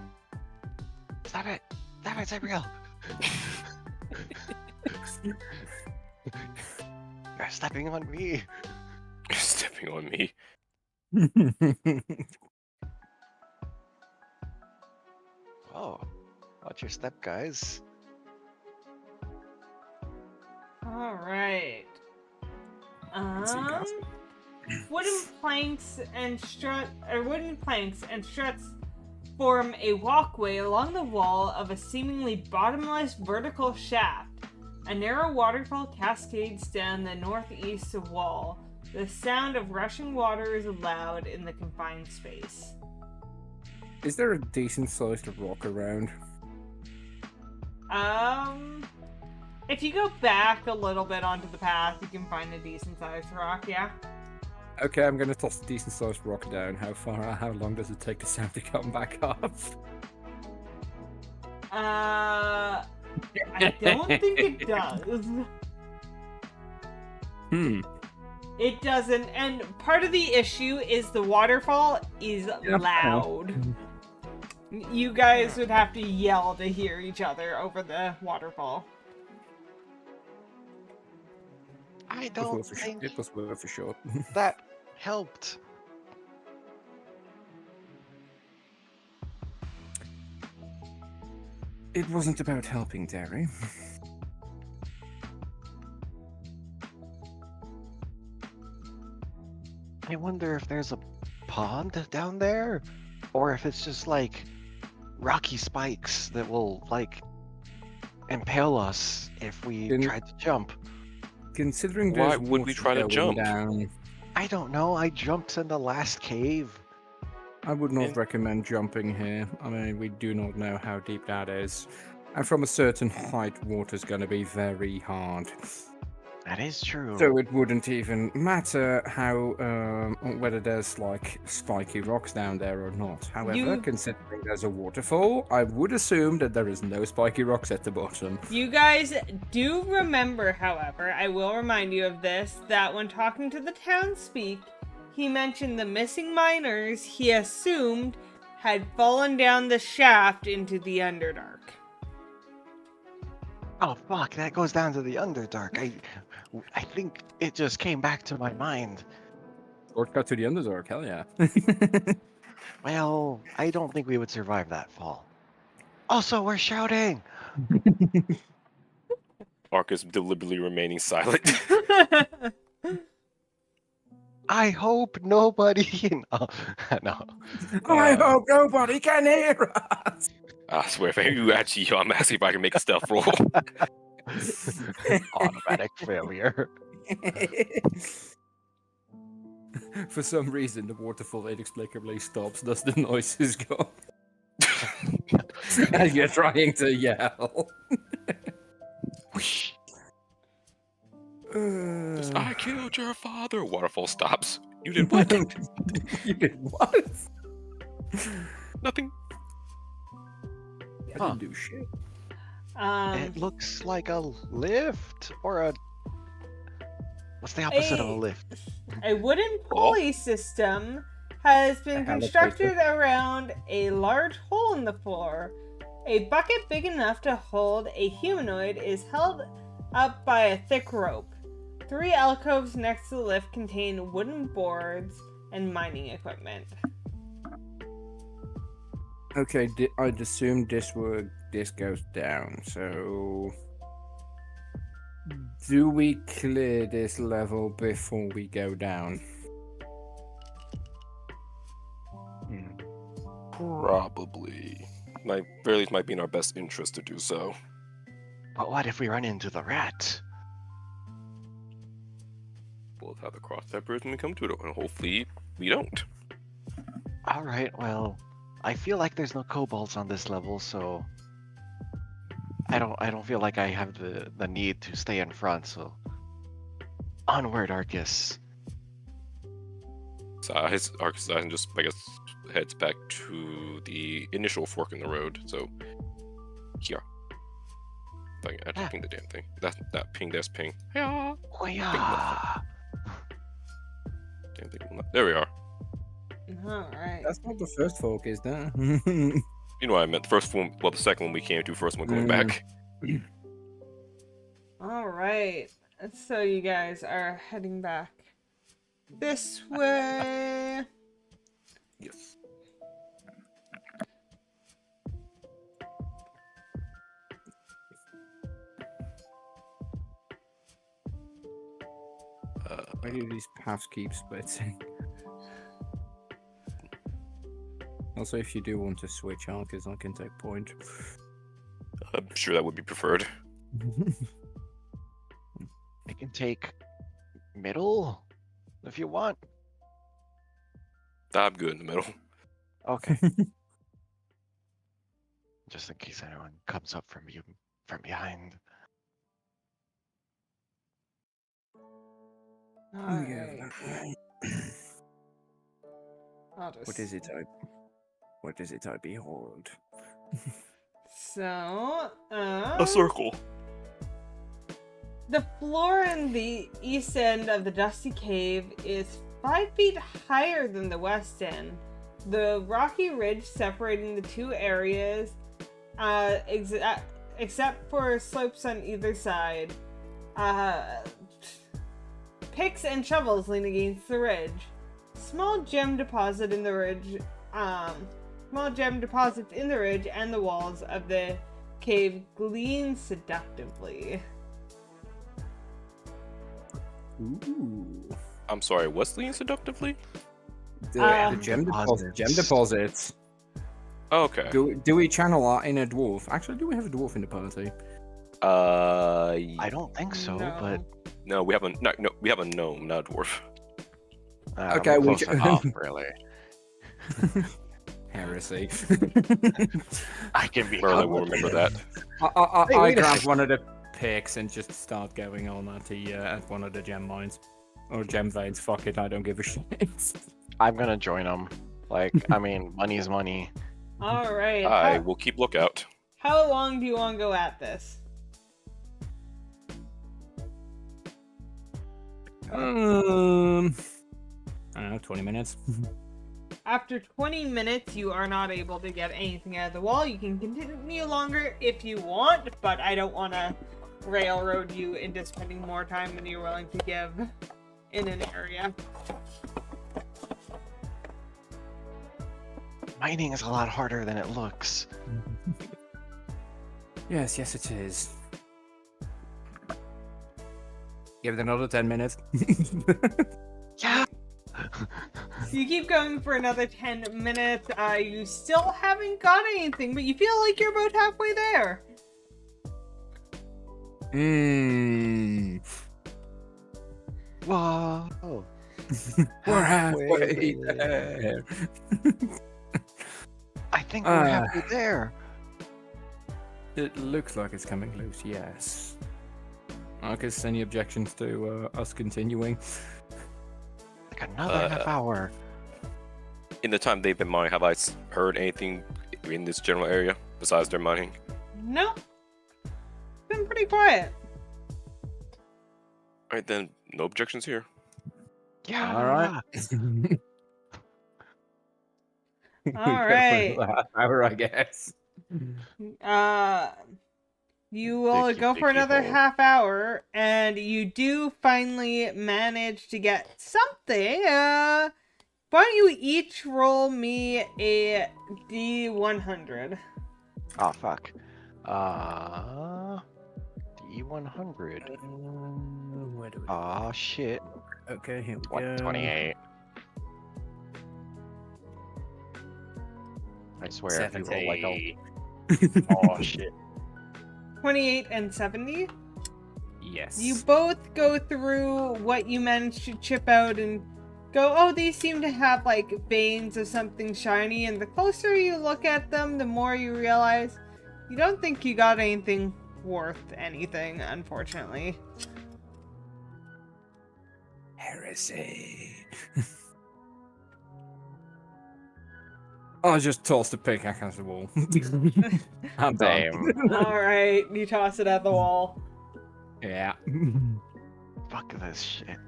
[SPEAKER 3] Stop it! Stop it, Cypriel! You're stepping on me!
[SPEAKER 4] You're stepping on me.
[SPEAKER 3] Oh, watch your step, guys.
[SPEAKER 1] All right. Wooden planks and struts form a walkway along the wall of a seemingly bottomless vertical shaft. A narrow waterfall cascades down the northeast wall. The sound of rushing water is loud in the confined space.
[SPEAKER 2] Is there a decent-sized rock around?
[SPEAKER 1] If you go back a little bit onto the path, you can find a decent-sized rock, yeah?
[SPEAKER 2] Okay, I'm gonna toss a decent-sized rock down. How long does it take the sound to come back up?
[SPEAKER 1] I don't think it does. It doesn't, and part of the issue is the waterfall is loud. You guys would have to yell to hear each other over the waterfall.
[SPEAKER 3] I don't think
[SPEAKER 2] it was worth a shot.
[SPEAKER 3] that helped.
[SPEAKER 2] It wasn't about helping, Derry.
[SPEAKER 3] I wonder if there's a pond down there, or if it's just like rocky spikes that will like impale us if we tried to jump.
[SPEAKER 2] Considering
[SPEAKER 4] why would we try to jump?
[SPEAKER 2] Down,
[SPEAKER 3] I don't know. I jumped in the last cave.
[SPEAKER 2] I would not recommend jumping here. I mean, we do not know how deep that is. And from a certain height, water's going to be very hard.
[SPEAKER 3] That is true.
[SPEAKER 2] So it wouldn't even matter how whether there's like spiky rocks down there or not. However, considering there's a waterfall, I would assume that there is no spiky rocks at the bottom.
[SPEAKER 1] You guys do remember, however, I will remind you of this, that when talking to the townspeak, he mentioned the missing miners he assumed had fallen down the shaft into the Underdark.
[SPEAKER 3] Oh fuck, that goes down to the Underdark. I think it just came back to my mind.
[SPEAKER 2] Shortcut to the Underdark, hell yeah.
[SPEAKER 3] Well, I don't think we would survive that fall. Also, we're shouting!
[SPEAKER 4] Arcus deliberately remaining silent.
[SPEAKER 3] I hope nobody... No.
[SPEAKER 2] I hope nobody can hear us!
[SPEAKER 4] I swear, if you actually, I'm asking if I can make a stealth roll.
[SPEAKER 3] Automatic failure.
[SPEAKER 2] For some reason, the waterfall inexplicably stops. Does the noises go? As you're trying to yell.
[SPEAKER 4] I killed your father. Waterfall stops. You did what?
[SPEAKER 2] You did what?
[SPEAKER 4] Nothing.
[SPEAKER 2] I didn't do shit.
[SPEAKER 3] It looks like a lift or a. What's the opposite of a lift?
[SPEAKER 1] A wooden pulley system has been
[SPEAKER 2] A
[SPEAKER 1] constructed around a large hole in the floor. A bucket big enough to hold a humanoid is held up by a thick rope. 3 alcoves next to the lift contain wooden boards and mining equipment.
[SPEAKER 2] Okay, I'd assume this goes down. So, do we clear this level before we go down?
[SPEAKER 4] Probably. Very least might be in our best interest to do so.
[SPEAKER 3] But what if we run into the rat?
[SPEAKER 4] We'll have to cross that bridge when we come to it, and hopefully we don't.
[SPEAKER 3] Alright, well, I feel like there's no kobolds on this level, so I don't feel like I have the need to stay in front, so onward, Arcus.
[SPEAKER 4] So Arcus just, I guess, heads back to the initial fork in the road. So here. I just pinged the damn thing. That ping, that's ping. Yeah.
[SPEAKER 3] Oh yeah.
[SPEAKER 4] Damn thing. There we are.
[SPEAKER 1] Alright.
[SPEAKER 2] That's not the first fork, is that?
[SPEAKER 4] You know what I meant. The first one, well, the second one we came to, first one going back.
[SPEAKER 1] Alright. So you guys are heading back this way.
[SPEAKER 4] Yes.
[SPEAKER 2] Why do these paths keep splitting? Also, if you do want to switch Arcus, I can take point.
[SPEAKER 4] I'm sure that would be preferred.
[SPEAKER 3] I can take middle if you want.
[SPEAKER 4] I'm good in the middle.
[SPEAKER 3] Okay. Just in case anyone comes up from behind.
[SPEAKER 1] Alright. I'll just...
[SPEAKER 2] What is it? What is it? I behold.
[SPEAKER 1] So,
[SPEAKER 4] A circle.
[SPEAKER 1] the floor in the east end of the Dusty Cave is 5 feet higher than the west end. The rocky ridge separating the two areas, except for slopes on either side. Picks and shovels lean against the ridge. Small gem deposits in the ridge and the walls of the cave gleam seductively.
[SPEAKER 2] Ooh.
[SPEAKER 4] I'm sorry, what's leaning seductively?
[SPEAKER 2] The gem deposits.
[SPEAKER 4] Oh, okay.
[SPEAKER 2] Do we channel our inner dwarf? Actually, do we have a dwarf in the party?
[SPEAKER 3] I don't think so,
[SPEAKER 1] No.
[SPEAKER 3] but
[SPEAKER 4] No, we have we have a gnome, not a dwarf.
[SPEAKER 2] Okay,
[SPEAKER 3] we're
[SPEAKER 2] we
[SPEAKER 3] close enough, really.
[SPEAKER 2] Heresy.
[SPEAKER 3] I can be.
[SPEAKER 4] Merlin will remember that.
[SPEAKER 2] I
[SPEAKER 3] wait a
[SPEAKER 2] grab
[SPEAKER 3] second.
[SPEAKER 2] one of the picks and just start going on at one of the gem mines. Or gem veins, fuck it, I don't give a shit.
[SPEAKER 3] I'm gonna join them. Like, I mean, money is money.
[SPEAKER 1] Alright.
[SPEAKER 4] I will keep lookout.
[SPEAKER 1] How long do you want to go at this?
[SPEAKER 2] I don't know, 20 minutes.
[SPEAKER 1] After 20 minutes, you are not able to get anything out of the wall. You can continue longer if you want, but I don't want to railroad you into spending more time than you're willing to give in an area.
[SPEAKER 3] Mining is a lot harder than it looks.
[SPEAKER 2] Yes, it is. Give it another 10 minutes.
[SPEAKER 3] Yeah.
[SPEAKER 1] You keep going for another 10 minutes. You still haven't got anything, but you feel like you're about halfway there.
[SPEAKER 3] Whoa!
[SPEAKER 2] We're halfway
[SPEAKER 3] Halfway
[SPEAKER 2] there.
[SPEAKER 3] I think we're halfway there.
[SPEAKER 2] It looks like it's coming loose, yes. Marcus, any objections to us continuing?
[SPEAKER 3] Like another half hour.
[SPEAKER 4] In the time they've been mining, have I heard anything in this general area besides their mining?
[SPEAKER 1] Nope. Been pretty quiet.
[SPEAKER 4] Alright then, no objections here.
[SPEAKER 3] Yeah.
[SPEAKER 2] All right.
[SPEAKER 1] All right.
[SPEAKER 2] Half hour, I guess.
[SPEAKER 1] You will
[SPEAKER 3] Dicky,
[SPEAKER 1] go for
[SPEAKER 3] dicky
[SPEAKER 1] another
[SPEAKER 3] hole.
[SPEAKER 1] half hour, and you do finally manage to get something. Why don't you each roll me a D100?
[SPEAKER 3] Oh fuck. D100.
[SPEAKER 2] Where do we...
[SPEAKER 3] Oh shit.
[SPEAKER 2] Okay, here we go.
[SPEAKER 3] 28. I swear, if you roll like a... Oh shit.
[SPEAKER 1] 28 and 70.
[SPEAKER 2] Yes.
[SPEAKER 1] You both go through what you managed to chip out and go, oh, these seem to have like veins of something shiny, and the closer you look at them, the more you realize you don't think you got anything worth anything, unfortunately.
[SPEAKER 2] Heresy. I'll just toss the pickaxe at the wall. I'm done.
[SPEAKER 1] Alright, you toss it at the wall.
[SPEAKER 2] Yeah.
[SPEAKER 3] Fuck this shit.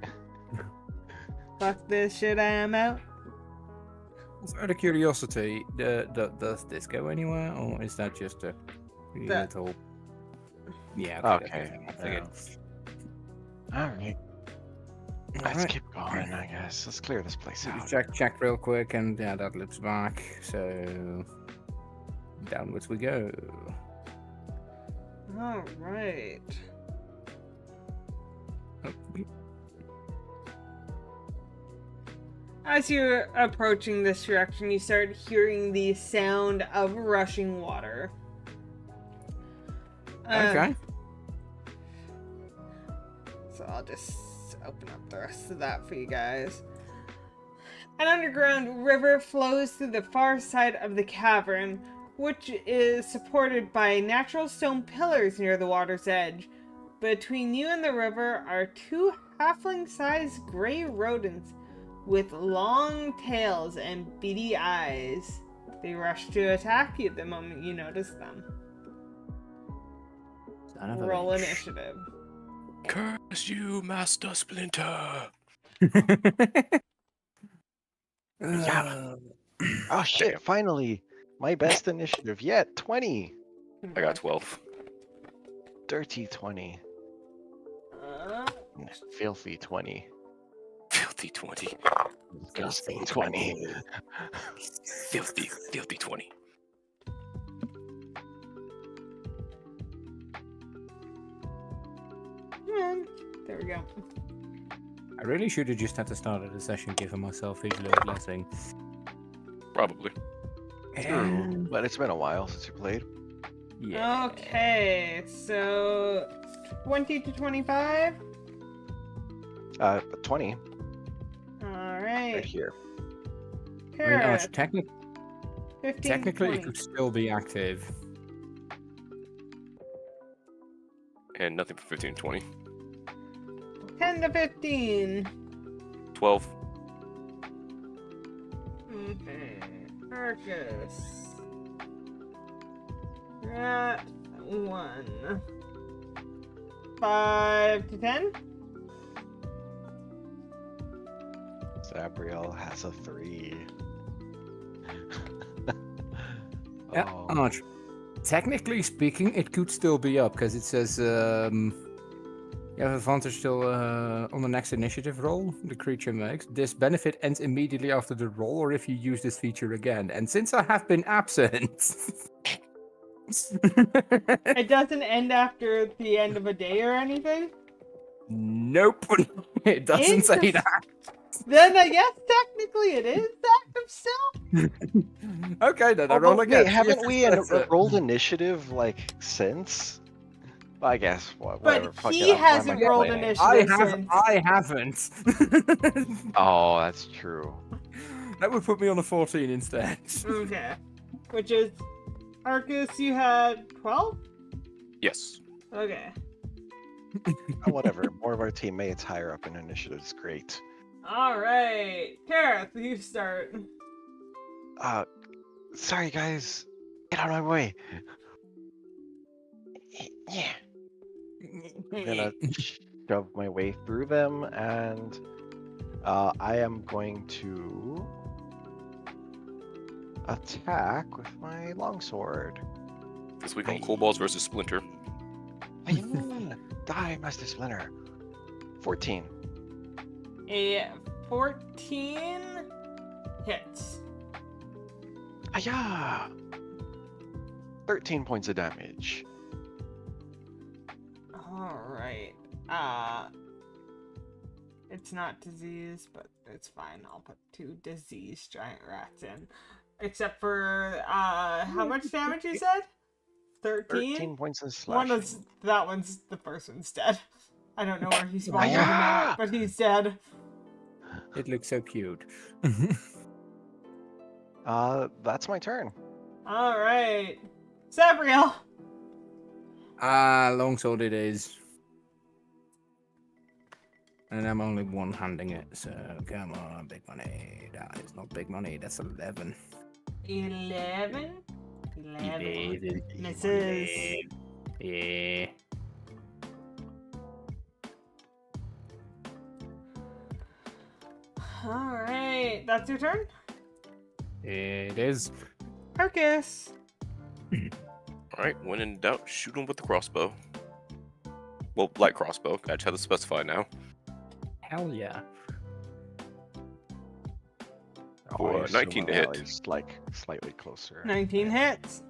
[SPEAKER 1] Fuck this shit, I am out.
[SPEAKER 2] Out of curiosity, does this go anywhere, or is that just a little? Yeah.
[SPEAKER 3] Okay.
[SPEAKER 2] I figured.
[SPEAKER 3] Alright. Let's
[SPEAKER 2] Alright.
[SPEAKER 3] keep going, I guess. Let's clear this place out.
[SPEAKER 2] Check real quick, and yeah, that loops back. So downwards we go.
[SPEAKER 1] Alright.
[SPEAKER 2] Oh,
[SPEAKER 1] As you're approaching this direction, you start hearing the sound of rushing water.
[SPEAKER 2] Okay.
[SPEAKER 1] So I'll just open up the rest of that for you guys. An underground river flows through the far side of the cavern, which is supported by natural stone pillars near the water's edge. Between you and the river are two halfling-sized gray rodents with long tails and beady eyes. They rush to attack you the moment you notice them.
[SPEAKER 2] Son of a
[SPEAKER 1] Roll
[SPEAKER 2] bitch.
[SPEAKER 1] initiative.
[SPEAKER 4] Curse you, Master Splinter!
[SPEAKER 3] Yeah. Oh shit, finally! My best initiative yet! 20!
[SPEAKER 4] I got 12.
[SPEAKER 3] Dirty 20. Filthy 20.
[SPEAKER 4] Filthy 20.
[SPEAKER 3] Disgusting 20.
[SPEAKER 4] Filthy 20.
[SPEAKER 1] There we go.
[SPEAKER 2] I really should have just at the start of the session given myself his little blessing.
[SPEAKER 4] Probably.
[SPEAKER 3] True, but it's been a while since you played.
[SPEAKER 2] Yeah.
[SPEAKER 1] Okay, so 20 to 25.
[SPEAKER 3] 20
[SPEAKER 1] All
[SPEAKER 3] right
[SPEAKER 1] right.
[SPEAKER 3] here.
[SPEAKER 2] I mean,
[SPEAKER 1] Paris, 15
[SPEAKER 2] technically,
[SPEAKER 1] to
[SPEAKER 2] it could still be active.
[SPEAKER 4] And nothing for 15 and 20.
[SPEAKER 1] 10 to 15.
[SPEAKER 4] 12.
[SPEAKER 1] Okay. Marcus. At 1. 5 to 10.
[SPEAKER 3] Sabriel has a 3.
[SPEAKER 2] Yeah,
[SPEAKER 3] Oh.
[SPEAKER 2] Arch. Technically speaking, it could still be up because it says you have advantage still on the next initiative roll the creature makes. This benefit ends immediately after the roll, or if you use this feature again. And since I have been absent,
[SPEAKER 1] It doesn't end after the end of a day or anything.
[SPEAKER 2] nope, it doesn't say that.
[SPEAKER 1] Then I guess technically it is active still.
[SPEAKER 2] Okay, then I
[SPEAKER 3] Oh,
[SPEAKER 2] roll
[SPEAKER 3] but
[SPEAKER 2] again.
[SPEAKER 3] wait, haven't we
[SPEAKER 2] That's it.
[SPEAKER 3] rolled initiative like since? I guess
[SPEAKER 1] But
[SPEAKER 3] whatever. Fuck
[SPEAKER 1] he
[SPEAKER 3] it, why am
[SPEAKER 1] hasn't
[SPEAKER 3] I
[SPEAKER 1] rolled
[SPEAKER 3] complaining?
[SPEAKER 1] initiative.
[SPEAKER 2] I haven't.
[SPEAKER 3] Oh, that's true.
[SPEAKER 2] That would put me on a 14 instead.
[SPEAKER 1] Okay. Which is, Arcus, you had 12?
[SPEAKER 4] Yes.
[SPEAKER 1] Okay.
[SPEAKER 3] Oh, whatever. More of our teammates higher up in initiative is great.
[SPEAKER 1] Alright. Kareth, you start.
[SPEAKER 3] Sorry guys. Get out of my way. Yeah. I'm gonna shove my way through them, and I am going to attack with my longsword.
[SPEAKER 4] This week on Kobolds versus Splinter.
[SPEAKER 3] Die, Master Splinter. 14.
[SPEAKER 1] A 14 hits.
[SPEAKER 3] Aya! 13 points of damage.
[SPEAKER 1] Alright. It's not disease, but it's fine. I'll put 2 diseased giant rats in. Except for, how much damage you said? 13?
[SPEAKER 3] 13 points of
[SPEAKER 1] One
[SPEAKER 3] slashing.
[SPEAKER 1] is, that one's, the first one's dead. I don't know where he spawned in the
[SPEAKER 3] Aya!
[SPEAKER 1] map, but he's dead.
[SPEAKER 2] It looks so cute.
[SPEAKER 3] That's my turn.
[SPEAKER 1] Alright. Sabriel!
[SPEAKER 2] Longsword it is. And I'm only one-handing it, so come on, big money. That is not big money, that's 11.
[SPEAKER 1] 11? 11. Misses.
[SPEAKER 2] Yeah.
[SPEAKER 1] Alright, that's your turn?
[SPEAKER 2] It is.
[SPEAKER 1] Arcus!
[SPEAKER 4] Alright, when in doubt, shoot him with the crossbow. Well, light crossbow. I just have to specify now.
[SPEAKER 2] Hell yeah.
[SPEAKER 4] For
[SPEAKER 3] I assume
[SPEAKER 4] 19 to
[SPEAKER 3] I'm
[SPEAKER 4] hit.
[SPEAKER 3] at least, like, slightly closer.
[SPEAKER 1] 19 hits.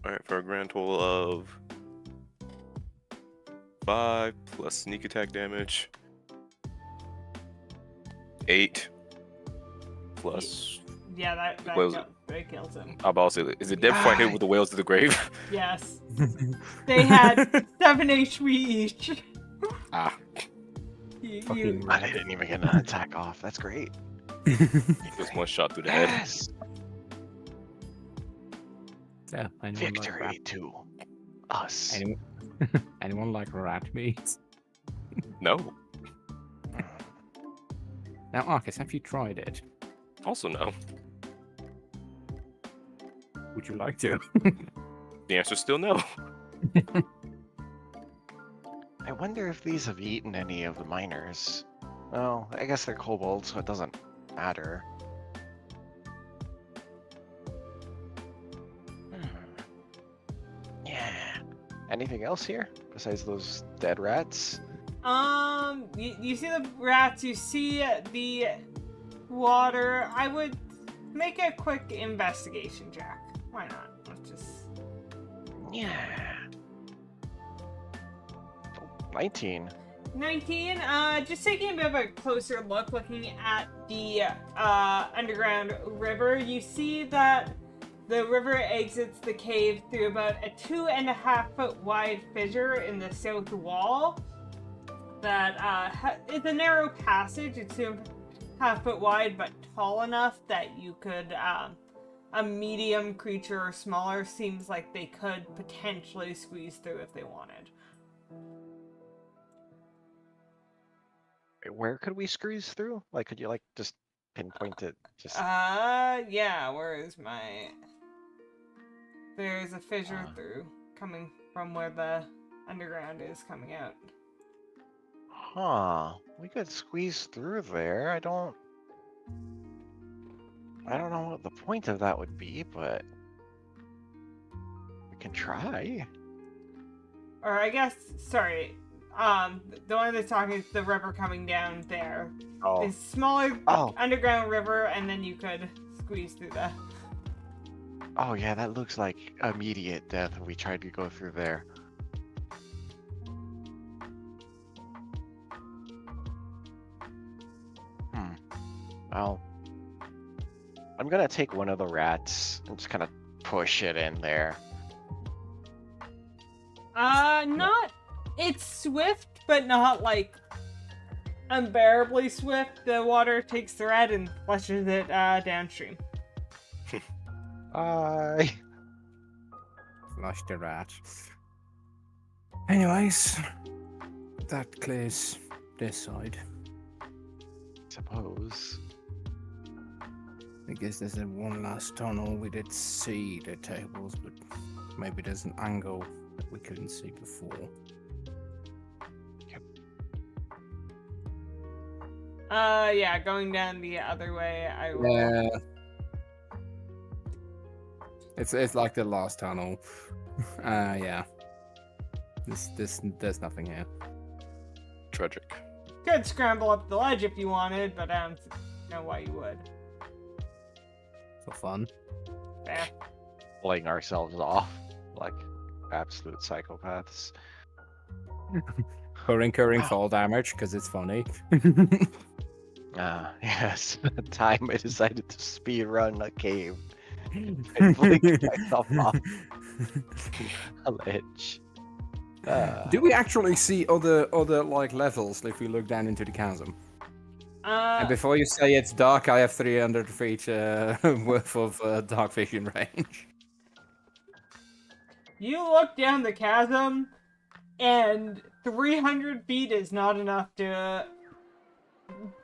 [SPEAKER 4] Alright, for a grand total of 5 plus sneak attack damage. 8 plus.
[SPEAKER 1] Yeah, that
[SPEAKER 4] Whales-
[SPEAKER 1] kills him.
[SPEAKER 4] I'm about to say, is it dead before I hit with the whales to the grave?
[SPEAKER 1] Yes. They had 7 HP each.
[SPEAKER 4] Ah.
[SPEAKER 1] You,
[SPEAKER 3] I didn't even get an attack off. That's great.
[SPEAKER 4] Just one shot through the head.
[SPEAKER 3] Yes!
[SPEAKER 2] Yeah, anyone like
[SPEAKER 3] Victory
[SPEAKER 2] rat?
[SPEAKER 3] to us.
[SPEAKER 2] Anyone, anyone like rat meat?
[SPEAKER 4] No.
[SPEAKER 2] Now, Arcus, have you tried it?
[SPEAKER 4] Also no.
[SPEAKER 2] Would you like to?
[SPEAKER 4] The answer's still no.
[SPEAKER 3] I wonder if these have eaten any of the miners. Well, I guess they're kobolds, so it doesn't matter. Yeah. Anything else here besides those dead rats?
[SPEAKER 1] you see the rats, you see the water. I would make a quick investigation check. Why not? Let's just...
[SPEAKER 3] Yeah. Oh, 19.
[SPEAKER 1] 19, just taking a bit of a closer look, looking at the underground river, you see that the river exits the cave through about a 2.5 foot wide fissure in the south wall that is a narrow passage. It's 2.5 foot wide, but tall enough that you could, a medium creature or smaller seems like they could potentially squeeze through if they wanted.
[SPEAKER 3] Where could we squeeze through? Like, could you, like, just pinpoint it? Just...
[SPEAKER 1] Yeah, where is my... There's a fissure through, coming from where the underground is coming out.
[SPEAKER 3] Huh. We could squeeze through there. I don't know what the point of that would be, but... we can try.
[SPEAKER 1] Or I guess, sorry, the one that's talking is the river coming down there.
[SPEAKER 3] Oh.
[SPEAKER 1] It's smaller
[SPEAKER 3] Oh.
[SPEAKER 1] underground river, and then you could squeeze through the...
[SPEAKER 3] Oh yeah, that looks like immediate death if we tried to go through there. Well, I'm gonna take one of the rats and just kind of push it in there.
[SPEAKER 1] Not. It's swift, but not like unbearably swift. The water takes the rat and flushes it downstream.
[SPEAKER 3] Bye.
[SPEAKER 2] Flush the rat. Anyways, that clears this side.
[SPEAKER 3] Suppose.
[SPEAKER 2] I guess there's a one last tunnel. We did see the tables, but maybe there's an angle that we couldn't see before.
[SPEAKER 1] Yeah, going down the other way, I will.
[SPEAKER 2] Yeah. It's like the last tunnel. Yeah. There's nothing here.
[SPEAKER 4] Tragic.
[SPEAKER 1] Could scramble up the ledge if you wanted, but I don't know why you would.
[SPEAKER 2] For fun.
[SPEAKER 1] Fair.
[SPEAKER 3] Pulling ourselves off like absolute psychopaths.
[SPEAKER 2] Incurring fall damage because it's funny.
[SPEAKER 3] Yes. The time I decided to speed run a cave. I flicked myself off a ledge.
[SPEAKER 2] Do we actually see other like levels if we look down into the chasm? And before you say it's dark, I have 300 feet worth of dark vision range.
[SPEAKER 1] You look down the chasm, and 300 feet is not enough to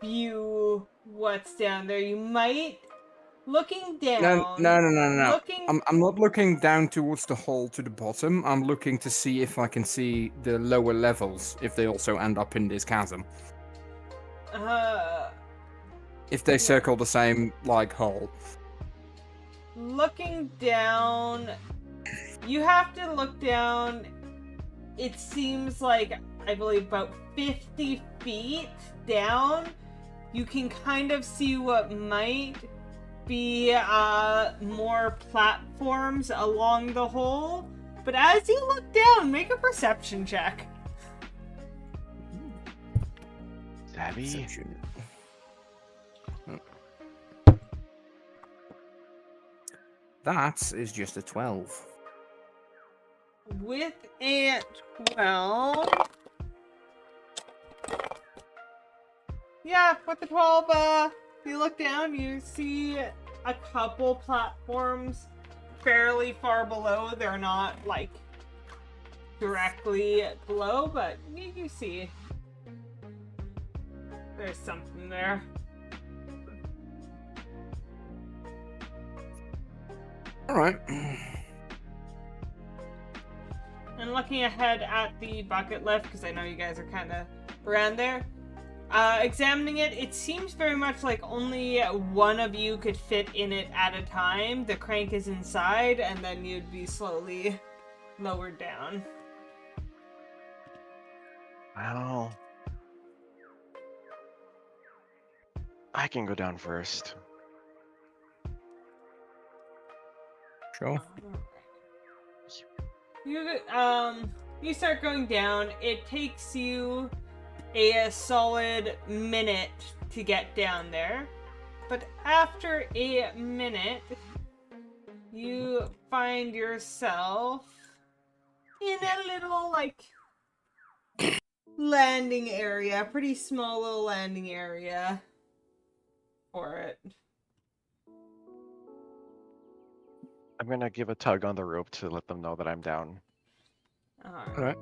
[SPEAKER 1] view what's down there. You might, looking down.
[SPEAKER 2] No.
[SPEAKER 1] Looking,
[SPEAKER 2] I'm not looking down towards the hole to the bottom. I'm looking to see if I can see the lower levels, if they also end up in this chasm. If they circle the same, like, hole.
[SPEAKER 1] looking down, you have to look down. It seems like, I believe, about 50 feet down. You can kind of see what might be more platforms along the hole. But as you look down, make a perception check.
[SPEAKER 3] Savvy.
[SPEAKER 2] Perception. That is just a 12.
[SPEAKER 1] With a 12. Yeah, with the 12, you look down, you see a couple platforms fairly far below. They're not, like, directly below, but you see there's something there.
[SPEAKER 2] Alright.
[SPEAKER 1] And looking ahead at the bucket lift, because I know you guys are kind of around there, examining it, it seems very much like only one of you could fit in it at a time. The crank is inside, and then you'd be slowly lowered down.
[SPEAKER 3] Well, I can go down first.
[SPEAKER 2] Sure.
[SPEAKER 1] You start going down. It takes you a solid minute to get down there. But after a minute, you find yourself in a little, like, landing area. Pretty small little landing area for it.
[SPEAKER 3] I'm gonna give a tug on the rope to let them know that I'm down.
[SPEAKER 2] Alright.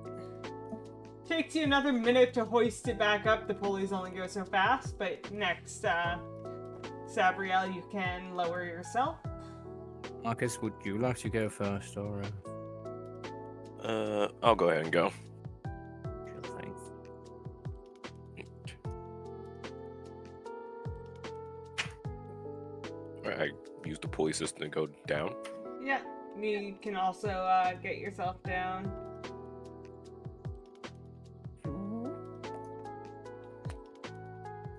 [SPEAKER 1] Takes you another minute to hoist it back up. The pulleys only go so fast, but next, Sabriel, you can lower yourself.
[SPEAKER 2] Marcus, would you like to go first, or?
[SPEAKER 4] I'll go ahead and go.
[SPEAKER 2] Sure thing.
[SPEAKER 4] Alright, I use the pulley system to go down.
[SPEAKER 1] Yeah, you can also get yourself down.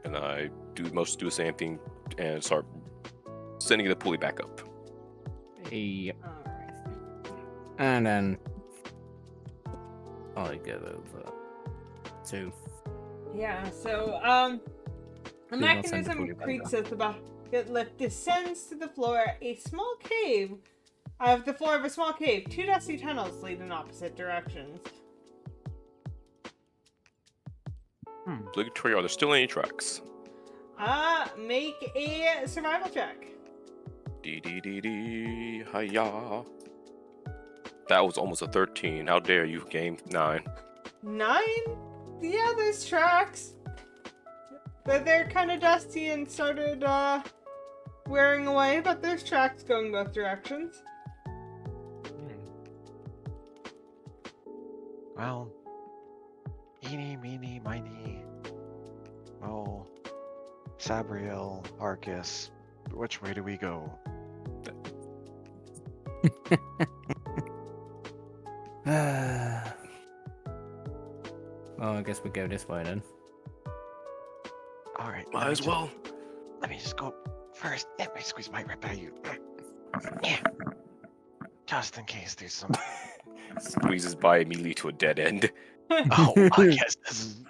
[SPEAKER 4] And I do the same thing and start sending the pulley back up.
[SPEAKER 2] Yep.
[SPEAKER 1] Alright.
[SPEAKER 2] And then I go over to.
[SPEAKER 1] Yeah, so, the
[SPEAKER 2] Do not send the
[SPEAKER 1] mechanism
[SPEAKER 2] pulley back
[SPEAKER 1] creaks
[SPEAKER 2] up.
[SPEAKER 1] as the bucket lift descends to the floor. A small cave Of the floor of a small cave, 2 dusty tunnels lead in opposite directions.
[SPEAKER 4] Obligatory, are there still any tracks?
[SPEAKER 1] Make a survival check.
[SPEAKER 4] Dee, hiya. That was almost a 13. How dare you, game 9.
[SPEAKER 1] 9? Yeah, there's tracks. But they're kind of dusty and started, wearing away, but there's tracks going both directions.
[SPEAKER 3] Well, eeny, meeny, miny. Oh, Sabriel, Arcus, which way do we go?
[SPEAKER 2] Well, I guess we go this way then.
[SPEAKER 3] All right,
[SPEAKER 4] Might as well.
[SPEAKER 3] Let me just go first. Let me squeeze my right by you. Yeah. Just in case there's some.
[SPEAKER 4] Squeezes by immediately to a dead end.
[SPEAKER 3] Oh, I guess this is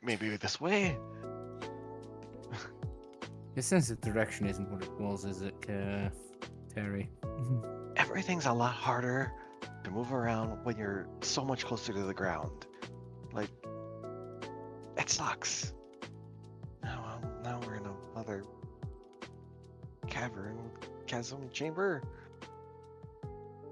[SPEAKER 3] maybe this way.
[SPEAKER 2] Your sense of direction isn't what it was, is it, Terry?
[SPEAKER 3] Everything's a lot harder to move around when you're so much closer to the ground. Like, it sucks. Now we're in another chasm chamber.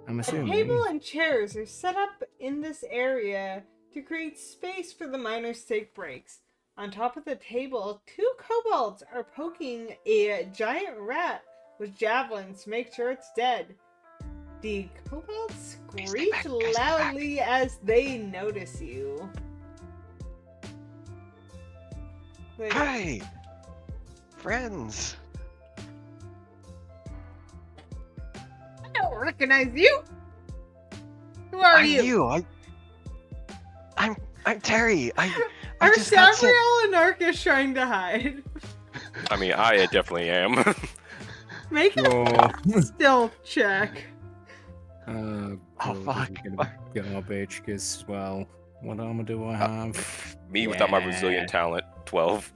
[SPEAKER 2] I'm
[SPEAKER 1] A
[SPEAKER 2] assuming.
[SPEAKER 1] table and chairs are set up in this area to create space for the miners to take breaks. On top of the table, 2 kobolds are poking a giant rat with javelins to make sure it's dead. The kobolds screech
[SPEAKER 3] Guys, stay back.
[SPEAKER 1] loudly as they notice you. Wait,
[SPEAKER 3] Hi, friends.
[SPEAKER 1] I don't recognize you! Who are
[SPEAKER 3] I'm
[SPEAKER 1] you?
[SPEAKER 3] you. I'm Terry. I
[SPEAKER 1] Are
[SPEAKER 3] just got sent.
[SPEAKER 1] Sabriel and Arcus trying to hide?
[SPEAKER 4] I mean, I definitely am.
[SPEAKER 1] Make a stealth check.
[SPEAKER 2] Oh,
[SPEAKER 3] Oh,
[SPEAKER 2] God, this is
[SPEAKER 3] fuck.
[SPEAKER 2] gonna be garbage, because, well, what armor do I have?
[SPEAKER 4] Me without my
[SPEAKER 2] Yeah.
[SPEAKER 4] resilient talent, 12.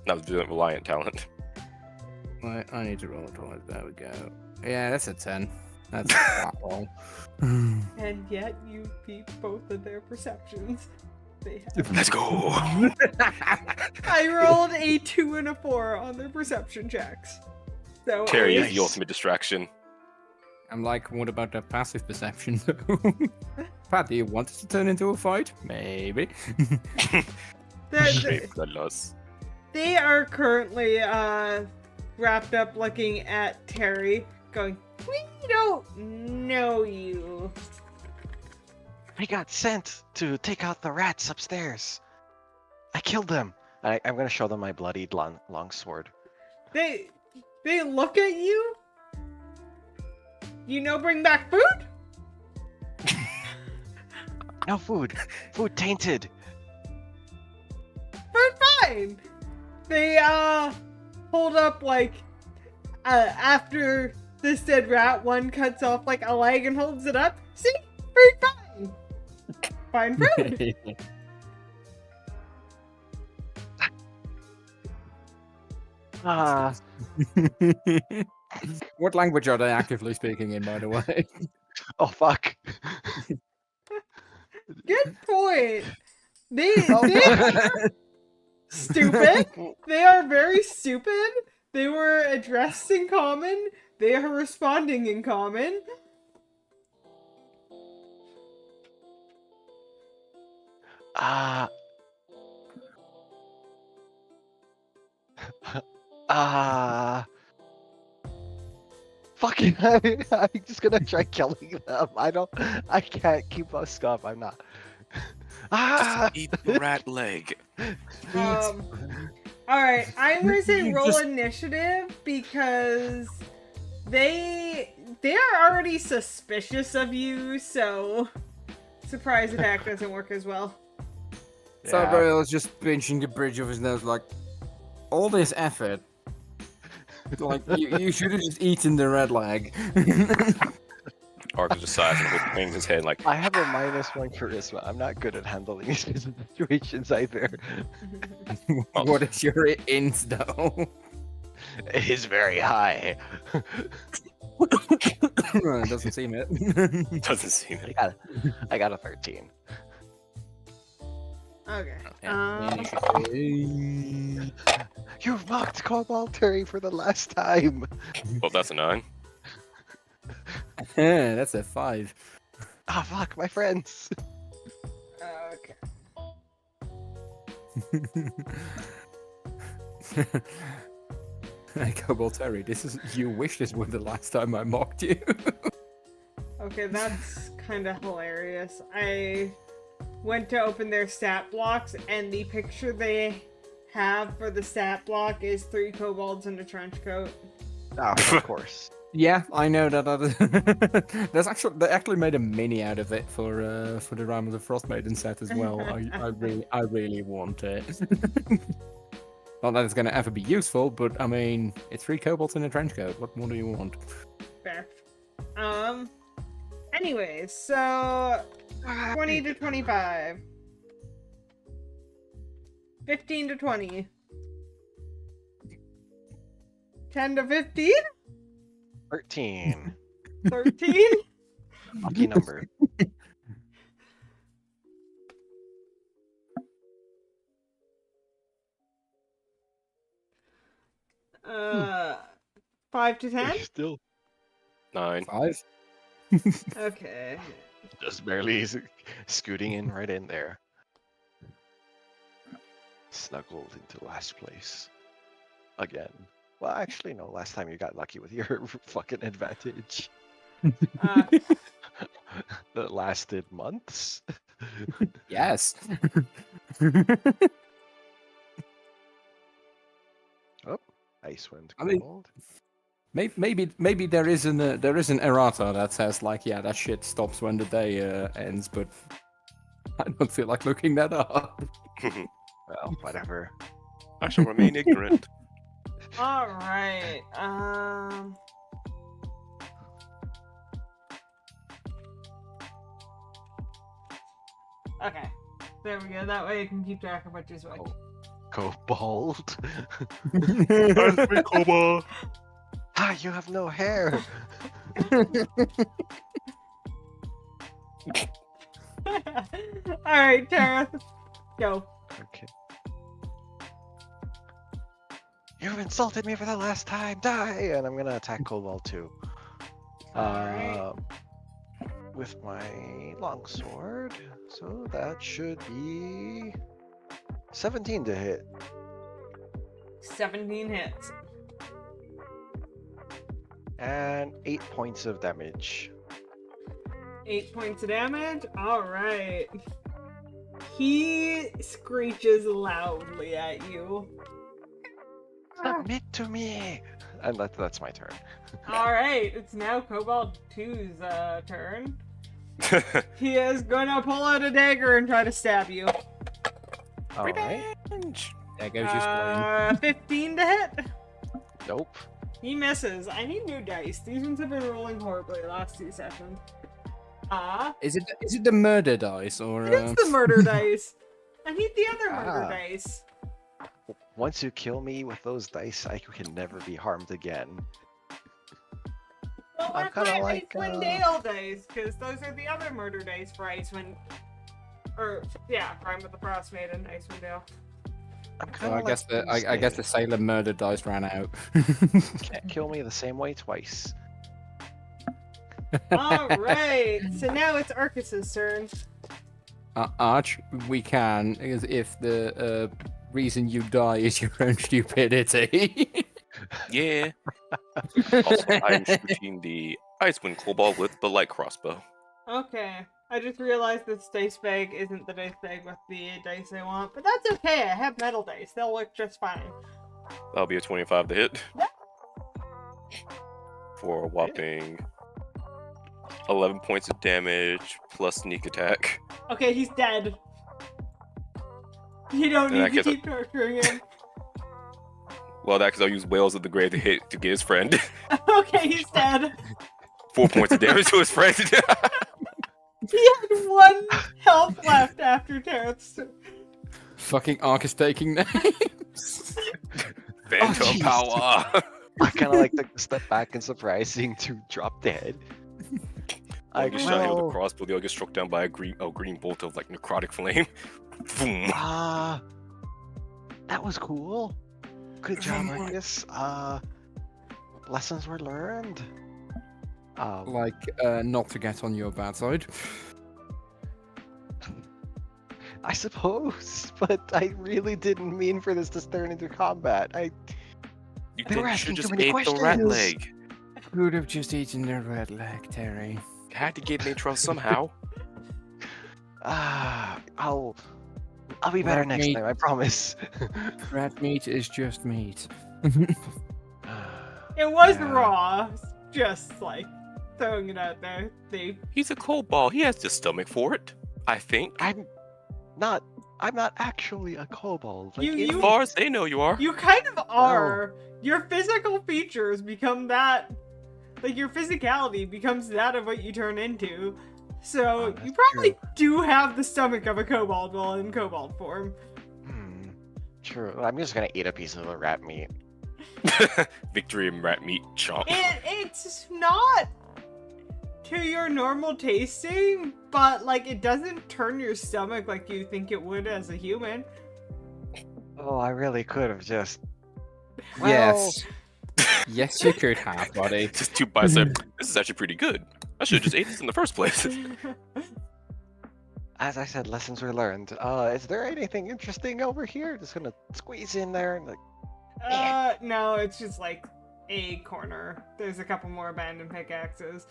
[SPEAKER 4] Not resilient, reliant talent.
[SPEAKER 2] Right, I need to roll a twice. There we go. Yeah, that's a 10. That's a flat roll.
[SPEAKER 1] And yet you beat both of their perceptions. They have...
[SPEAKER 4] Let's go!
[SPEAKER 1] I rolled a 2 and a 4 on their perception checks. So
[SPEAKER 4] Terry is
[SPEAKER 3] Nice.
[SPEAKER 4] the ultimate distraction.
[SPEAKER 2] I'm like, what about that passive perception, though? Pat, do you want it to turn into a fight? Maybe.
[SPEAKER 4] Straight bloodlust.
[SPEAKER 1] they are currently wrapped up looking at Terry, going, "We don't know you."
[SPEAKER 3] I got sent to take out the rats upstairs. I killed them. I'm gonna show them my bloodied long sword.
[SPEAKER 1] They look at you. You know, bring back food?
[SPEAKER 3] No food. Food tainted.
[SPEAKER 1] Food fine. They hold up like after this dead rat, one cuts off like a leg and holds it up. See? Food fine. Fine food.
[SPEAKER 3] Ah,
[SPEAKER 2] What language are they actively speaking in, by the way?
[SPEAKER 3] oh fuck.
[SPEAKER 1] Good point. They
[SPEAKER 3] Oh,
[SPEAKER 1] stupid. They are very stupid. They were addressed in common. They are responding in common.
[SPEAKER 3] Ah. Fucking, I'm just gonna try killing them. I can't keep us up. I'm not. Ah!
[SPEAKER 4] Just eat the rat leg.
[SPEAKER 1] All right, I'm gonna say
[SPEAKER 2] You
[SPEAKER 1] roll
[SPEAKER 2] just-
[SPEAKER 1] initiative because they are already suspicious of you. So surprise attack doesn't work as well.
[SPEAKER 2] Sabriel is just pinching the bridge of his nose, like, all this effort. Like, you should have just eaten the red leg.
[SPEAKER 4] Argus just sighs and hangs his head like,
[SPEAKER 3] I have a -1 charisma. I'm not good at handling these situations either.
[SPEAKER 2] What is your int, though?
[SPEAKER 3] It is very high.
[SPEAKER 2] It doesn't seem it.
[SPEAKER 4] Doesn't seem it.
[SPEAKER 3] I got a 13.
[SPEAKER 1] Okay.
[SPEAKER 3] You mocked Cobalt Terry for the last time.
[SPEAKER 4] Well, that's a 9.
[SPEAKER 2] That's a 5.
[SPEAKER 3] Ah, fuck, my friends.
[SPEAKER 1] Okay.
[SPEAKER 2] Hey, Cobalt Terry, this is. You wish this was the last time I mocked you.
[SPEAKER 1] Okay, that's kind of hilarious. I went to open their stat blocks, and the picture they have for the stat block is 3 kobolds in a trench coat.
[SPEAKER 3] Oh, of course.
[SPEAKER 2] Yeah, I know that. They actually made a mini out of it for the Rime of the Frost Maiden set as well. I really want it. Not that it's going to ever be useful, but I mean, it's 3 kobolds in a trench coat. What more do you want?
[SPEAKER 1] Fair. Anyways, so 20 to 25. 15 to 20. 10 to 15?
[SPEAKER 3] 13.
[SPEAKER 1] 13?
[SPEAKER 3] Lucky number.
[SPEAKER 1] 5 to 10?
[SPEAKER 3] Still
[SPEAKER 4] 9.
[SPEAKER 2] 5?
[SPEAKER 1] Okay.
[SPEAKER 3] just barely scooting in right in there. Snuggled into last place. Again. Well, actually, no. Last time you got lucky with your fucking advantage. That lasted months.
[SPEAKER 2] Yes.
[SPEAKER 3] Oh, Icewind
[SPEAKER 2] I mean-
[SPEAKER 3] Gold.
[SPEAKER 2] Maybe there is an errata that says like, yeah, that shit stops when the day ends, but I don't feel like looking that up.
[SPEAKER 3] Well, whatever.
[SPEAKER 4] I shall remain ignorant.
[SPEAKER 1] Alright, okay. There we go. That way you can keep track of what you switch.
[SPEAKER 3] Go bald.
[SPEAKER 4] Icewind Cobalt.
[SPEAKER 3] Ah, you have no hair.
[SPEAKER 1] Alright, Tara. Go.
[SPEAKER 3] Okay. You've insulted me for the last time. Die! And I'm gonna attack Cobalt too.
[SPEAKER 1] Alright.
[SPEAKER 3] With my longsword. So that should be 17 to hit.
[SPEAKER 1] 17 hits.
[SPEAKER 3] And 8 points of damage.
[SPEAKER 1] 8 points of damage? Alright. He screeches loudly at you.
[SPEAKER 3] Submit to me! And that's my turn.
[SPEAKER 1] Alright, it's now Cobalt 2's turn. He is gonna pull out a dagger and try to stab you.
[SPEAKER 3] Alright.
[SPEAKER 2] There goes your spleen.
[SPEAKER 1] 15 to hit?
[SPEAKER 3] Nope.
[SPEAKER 1] He misses. I need new dice. These ones have been rolling horribly the last 2 sessions.
[SPEAKER 2] Is it the murder dice or?
[SPEAKER 1] It's the murder dice. I need the other murder dice.
[SPEAKER 3] Once you kill me with those dice, I can never be harmed again.
[SPEAKER 1] Well,
[SPEAKER 3] I'm
[SPEAKER 1] we're
[SPEAKER 3] kinda
[SPEAKER 1] not
[SPEAKER 3] like,
[SPEAKER 1] Icewind Dale dice, because those are the other murder dice for Icewind. Or, yeah, Rime with the Frost Maiden, Icewind Dale.
[SPEAKER 3] I'm
[SPEAKER 2] So
[SPEAKER 3] kind of
[SPEAKER 2] I guess the Sailor murder dice ran out.
[SPEAKER 3] can't kill me the same way twice.
[SPEAKER 1] Alright, so now it's Arcus's turn.
[SPEAKER 2] Arch, we can, if the reason you die is your own stupidity.
[SPEAKER 4] Yeah. Also, I'm shooting the Icewind Cobalt with the light crossbow.
[SPEAKER 1] Okay, I just realized this dice bag isn't the dice bag with the dice I want, but that's okay, I have metal dice, they'll work just fine.
[SPEAKER 4] That'll be a 25 to hit. For a whopping 11 points of damage plus sneak attack.
[SPEAKER 1] Okay, he's dead. You don't
[SPEAKER 4] And I
[SPEAKER 1] need to
[SPEAKER 4] guess
[SPEAKER 1] keep torturing him.
[SPEAKER 4] Well, that because I'll use Whales of the Grave to hit to get his friend.
[SPEAKER 1] Okay, he's dead.
[SPEAKER 4] 4 points of damage to his friend.
[SPEAKER 1] He had 1 health left after Terrath's.
[SPEAKER 2] Fucking Arc is taking names.
[SPEAKER 4] Phantom
[SPEAKER 3] jeez.
[SPEAKER 4] power.
[SPEAKER 3] I kind of like took a step back in surprising to drop dead.
[SPEAKER 4] I get shot hit with a
[SPEAKER 3] well,
[SPEAKER 4] crossbow. They all get struck down by a green bolt of like necrotic flame. Boom.
[SPEAKER 3] that was cool. Good job, Marcus. Lessons were learned.
[SPEAKER 2] Like, not to get on your bad side.
[SPEAKER 3] I suppose, but I really didn't mean for this to turn into combat.
[SPEAKER 4] You
[SPEAKER 3] They were
[SPEAKER 4] think you
[SPEAKER 3] asking
[SPEAKER 4] should
[SPEAKER 3] too
[SPEAKER 4] just
[SPEAKER 3] many
[SPEAKER 4] ate the rat
[SPEAKER 3] questions.
[SPEAKER 4] leg?
[SPEAKER 2] Could have just eaten the red leg, Terry.
[SPEAKER 4] Had to get neutral somehow.
[SPEAKER 3] I'll be better
[SPEAKER 2] Rat
[SPEAKER 3] next
[SPEAKER 2] meat.
[SPEAKER 3] time, I promise.
[SPEAKER 2] Rat meat is just meat.
[SPEAKER 1] It was
[SPEAKER 3] Yeah.
[SPEAKER 1] raw. Just like throwing it out there. They
[SPEAKER 4] He's a kobold. He has the stomach for it. I think.
[SPEAKER 3] I'm not actually a kobold. Like,
[SPEAKER 1] You-
[SPEAKER 4] As far as they know, you are.
[SPEAKER 1] You kind of are. Your physical features become that. Like, your physicality becomes that of what you turn into. So,
[SPEAKER 3] Oh,
[SPEAKER 1] you
[SPEAKER 3] that's
[SPEAKER 1] probably do have the stomach of a kobold while in kobold form.
[SPEAKER 3] True. I'm just gonna eat a piece of the rat meat.
[SPEAKER 4] Victory and rat meat chomp.
[SPEAKER 1] It's not to your normal tasting, but, like, it doesn't turn your stomach like you think it would as a human.
[SPEAKER 3] Oh, I really could have just.
[SPEAKER 2] Yes. Yes, you could have, buddy.
[SPEAKER 4] Just two bites. Like, this is actually pretty good. I should have just ate this in the first place.
[SPEAKER 3] As I said, lessons were learned. Is there anything interesting over here? Just gonna squeeze in there and like.
[SPEAKER 1] No, it's just like a corner. There's a couple more abandoned pickaxes.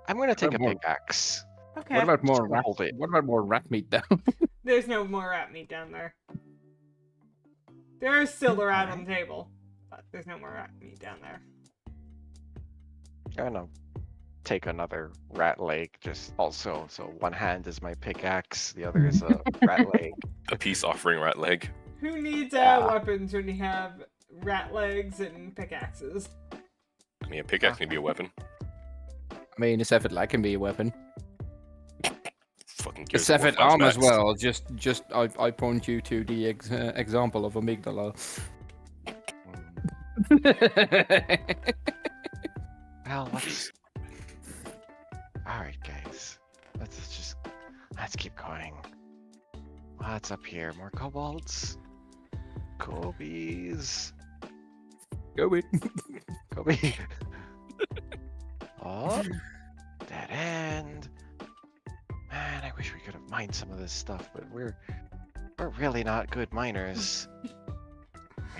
[SPEAKER 3] I'm gonna take a
[SPEAKER 2] more-
[SPEAKER 3] pickaxe.
[SPEAKER 1] Okay.
[SPEAKER 2] What about more
[SPEAKER 3] Just
[SPEAKER 2] rat?
[SPEAKER 3] hold it.
[SPEAKER 2] What about more rat meat, though?
[SPEAKER 1] There's no more rat meat down there. There is still the rat on the table, but there's no more rat meat down there.
[SPEAKER 3] I'm gonna take another rat leg. Just also, so one hand is my pickaxe, the other is a rat leg.
[SPEAKER 4] A peace offering rat leg.
[SPEAKER 1] Who needs
[SPEAKER 3] Yeah.
[SPEAKER 1] weapons when you have rat legs and pickaxes?
[SPEAKER 4] I mean, a pickaxe can be a weapon.
[SPEAKER 2] I mean, a severed leg can be a weapon.
[SPEAKER 4] Fucking
[SPEAKER 2] A
[SPEAKER 4] Gears of War
[SPEAKER 2] severed arm as
[SPEAKER 4] flashbacks.
[SPEAKER 2] well. Just I point you to the example of amygdala.
[SPEAKER 3] Well, let's. All right, guys. Let's keep going. What's up here? More kobolds. Kobees.
[SPEAKER 2] Go in.
[SPEAKER 3] Kobe. Oh, dead end. Man, I wish we could have mined some of this stuff, but we're really not good miners.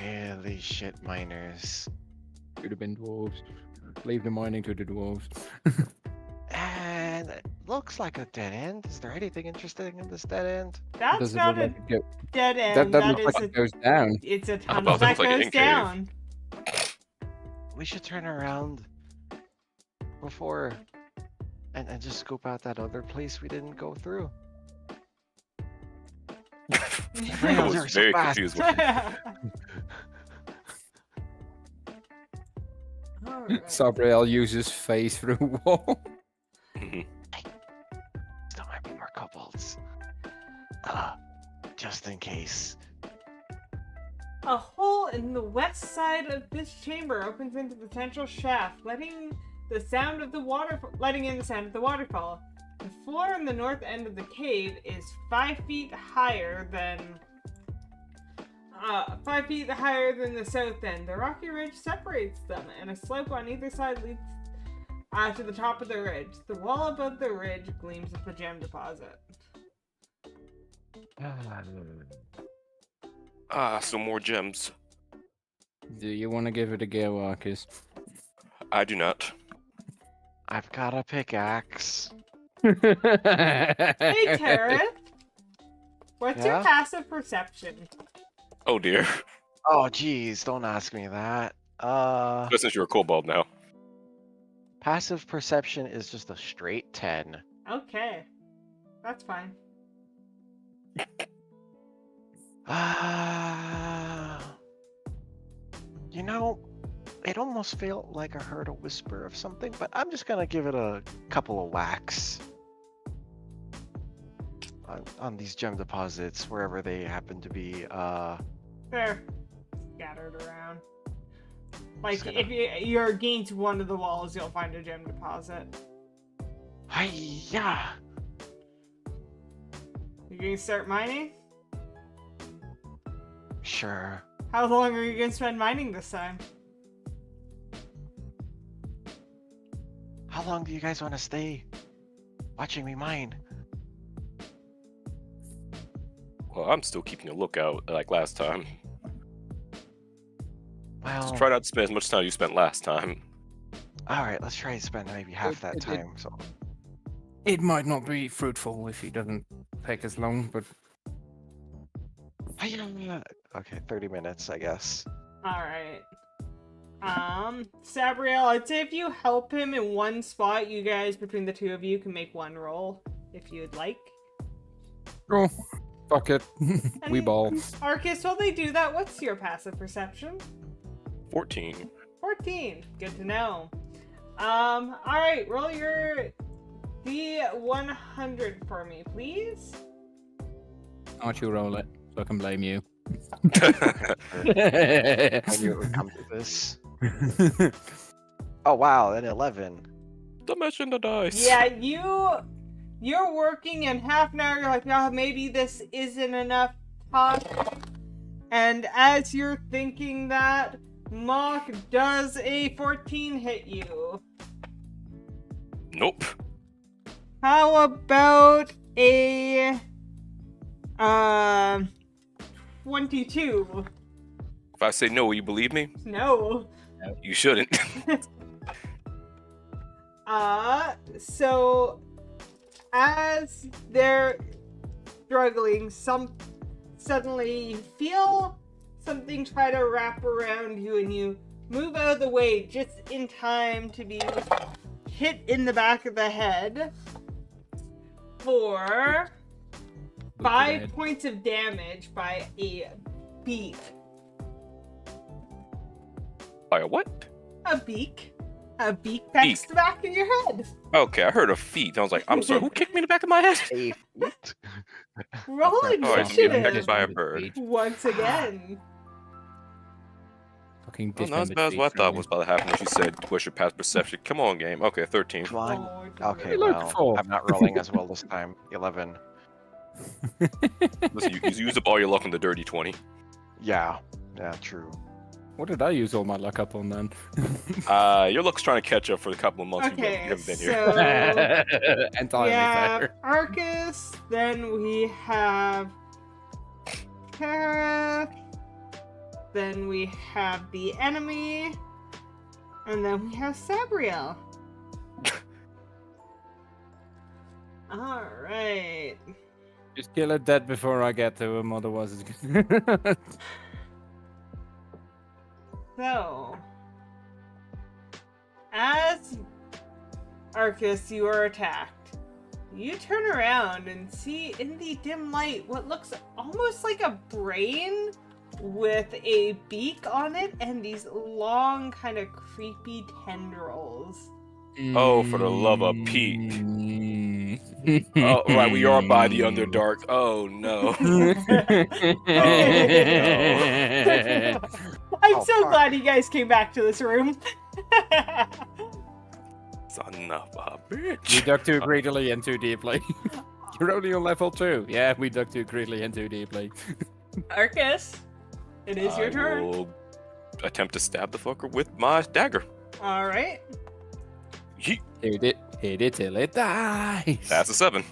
[SPEAKER 3] Really shit miners.
[SPEAKER 2] Could have been dwarves. Leave the mining to the dwarves.
[SPEAKER 3] And it looks like a dead end. Is there anything interesting in this dead end?
[SPEAKER 1] That's
[SPEAKER 2] Does it
[SPEAKER 1] not
[SPEAKER 2] look
[SPEAKER 1] a
[SPEAKER 2] like it go-
[SPEAKER 1] dead end.
[SPEAKER 2] that
[SPEAKER 1] That
[SPEAKER 2] looks
[SPEAKER 1] is
[SPEAKER 2] like it goes down.
[SPEAKER 1] it's a
[SPEAKER 4] How
[SPEAKER 1] tunnel
[SPEAKER 4] about it
[SPEAKER 1] that
[SPEAKER 4] looks like an
[SPEAKER 1] goes
[SPEAKER 4] ink cave?
[SPEAKER 1] down.
[SPEAKER 3] We should turn around before and just scope out that other place we didn't go through.
[SPEAKER 4] I
[SPEAKER 3] Rails are
[SPEAKER 4] was
[SPEAKER 3] so
[SPEAKER 4] very
[SPEAKER 3] fast.
[SPEAKER 4] confused.
[SPEAKER 1] Alright.
[SPEAKER 2] Sabriel uses face through wall.
[SPEAKER 3] Still might be more kobolds. Just in case.
[SPEAKER 1] A hole in the west side of this chamber opens into the central shaft, letting in the sound of the waterfall. The floor in the north end of the cave is 5 feet higher than 5 feet higher than the south end. The rocky ridge separates them, and a slope on either side leads to the top of the ridge. The wall above the ridge gleams with the gem deposit.
[SPEAKER 4] Some more gems.
[SPEAKER 2] Do you want to give it a go, Arcus?
[SPEAKER 4] I do not.
[SPEAKER 3] I've got a pickaxe.
[SPEAKER 1] Hey, Tareth! What's your
[SPEAKER 3] Yeah?
[SPEAKER 1] passive perception?
[SPEAKER 4] Oh dear.
[SPEAKER 3] Oh geez, don't ask me that.
[SPEAKER 4] Just since you're a kobold now.
[SPEAKER 3] Passive perception is just a straight 10.
[SPEAKER 1] Okay. That's fine.
[SPEAKER 3] You know, it almost felt like I heard a whisper of something, but I'm just gonna give it a couple of whacks on these gem deposits wherever they happen to be.
[SPEAKER 1] Fair. scattered around. Like,
[SPEAKER 3] gonna-
[SPEAKER 1] if you're against one of the walls, you'll find a gem deposit.
[SPEAKER 3] Hi-ya!
[SPEAKER 1] You gonna start mining?
[SPEAKER 3] Sure.
[SPEAKER 1] How long are you gonna spend mining this time?
[SPEAKER 3] How long do you guys want to stay watching me mine?
[SPEAKER 4] Well, I'm still keeping a lookout like last time.
[SPEAKER 3] Well,
[SPEAKER 4] Just try not to spend as much time you spent last time.
[SPEAKER 3] alright, let's try to spend maybe half that time. So,
[SPEAKER 2] It might not be fruitful if he doesn't take as long, but
[SPEAKER 3] Hi-ya! Okay, 30 minutes, I guess.
[SPEAKER 1] Alright. Sabriel, I'd say if you help him in one spot, you guys, between the two of you, can make one roll, if you'd like.
[SPEAKER 2] oh, fuck it. We
[SPEAKER 1] And-
[SPEAKER 2] ball.
[SPEAKER 1] Arcus, while they do that, what's your passive perception?
[SPEAKER 4] 14.
[SPEAKER 1] 14. Good to know. Alright, roll your D100 for me, please.
[SPEAKER 2] Why don't you roll it so I can blame you?
[SPEAKER 3] I knew it would come to this. Oh wow, an 11.
[SPEAKER 4] Dimension the dice.
[SPEAKER 1] Yeah, you're working in half an hour, you're like, oh, maybe this isn't enough time. And as you're thinking that, Mock does a 14 hit you.
[SPEAKER 4] Nope.
[SPEAKER 1] How about a 22?
[SPEAKER 4] If I say no, will you believe me?
[SPEAKER 1] No.
[SPEAKER 4] You shouldn't.
[SPEAKER 1] So as they're struggling, suddenly you feel something try to wrap around you and you move out of the way just in time to be hit in the back of the head for 5 points of damage by a beak.
[SPEAKER 4] By a what?
[SPEAKER 1] A beak. A beak pecks
[SPEAKER 4] Beak.
[SPEAKER 1] the back of your head.
[SPEAKER 4] Okay, I heard a feet. I was like, I'm sorry, who kicked me in the back of my head?
[SPEAKER 3] A feet?
[SPEAKER 1] Roll
[SPEAKER 2] Oh,
[SPEAKER 4] Oh, I see.
[SPEAKER 1] initiative.
[SPEAKER 4] Attacked by a bird.
[SPEAKER 1] Once again.
[SPEAKER 2] Fucking
[SPEAKER 4] Well, not as bad as what I thought was about to happen when she said, what's your past perception? Come on, game. Okay, 13.
[SPEAKER 3] Come on.
[SPEAKER 1] Oh,
[SPEAKER 3] Okay,
[SPEAKER 2] you look
[SPEAKER 3] well,
[SPEAKER 2] full.
[SPEAKER 3] I'm not rolling as well this time. 11.
[SPEAKER 4] Listen, you used up all your luck on the dirty 20.
[SPEAKER 3] Yeah, true.
[SPEAKER 2] What did I use all my luck up on then?
[SPEAKER 4] Your luck's trying to catch up for the couple of months you
[SPEAKER 1] Okay,
[SPEAKER 4] haven't been here.
[SPEAKER 1] so
[SPEAKER 2] Entirely
[SPEAKER 1] we have
[SPEAKER 2] fair.
[SPEAKER 1] Arcus, then we have Kareth, then we have the enemy, and then we have Sabriel. Alright.
[SPEAKER 2] Just kill it dead before I get to him, otherwise it's
[SPEAKER 1] So, as Arcus, you are attacked. You turn around and see in the dim light what looks almost like a brain with a beak on it and these long, kind of creepy tendrils.
[SPEAKER 4] Oh, for the love of Pete.
[SPEAKER 2] Mm.
[SPEAKER 4] Oh, right, we are by the Underdark. Oh, no.
[SPEAKER 1] I'm
[SPEAKER 3] Oh,
[SPEAKER 1] so
[SPEAKER 3] fuck.
[SPEAKER 1] glad you guys came back to this room.
[SPEAKER 4] Son of a
[SPEAKER 2] We
[SPEAKER 4] bitch.
[SPEAKER 2] dug too greedily and too deeply. You're only on level 2. Yeah, we dug too greedily and too deeply.
[SPEAKER 1] Arcus, it is your
[SPEAKER 4] I
[SPEAKER 1] turn.
[SPEAKER 4] will attempt to stab the fucker with my dagger.
[SPEAKER 1] Alright.
[SPEAKER 4] Yeet.
[SPEAKER 2] Hit it till it dies.
[SPEAKER 4] That's a 7.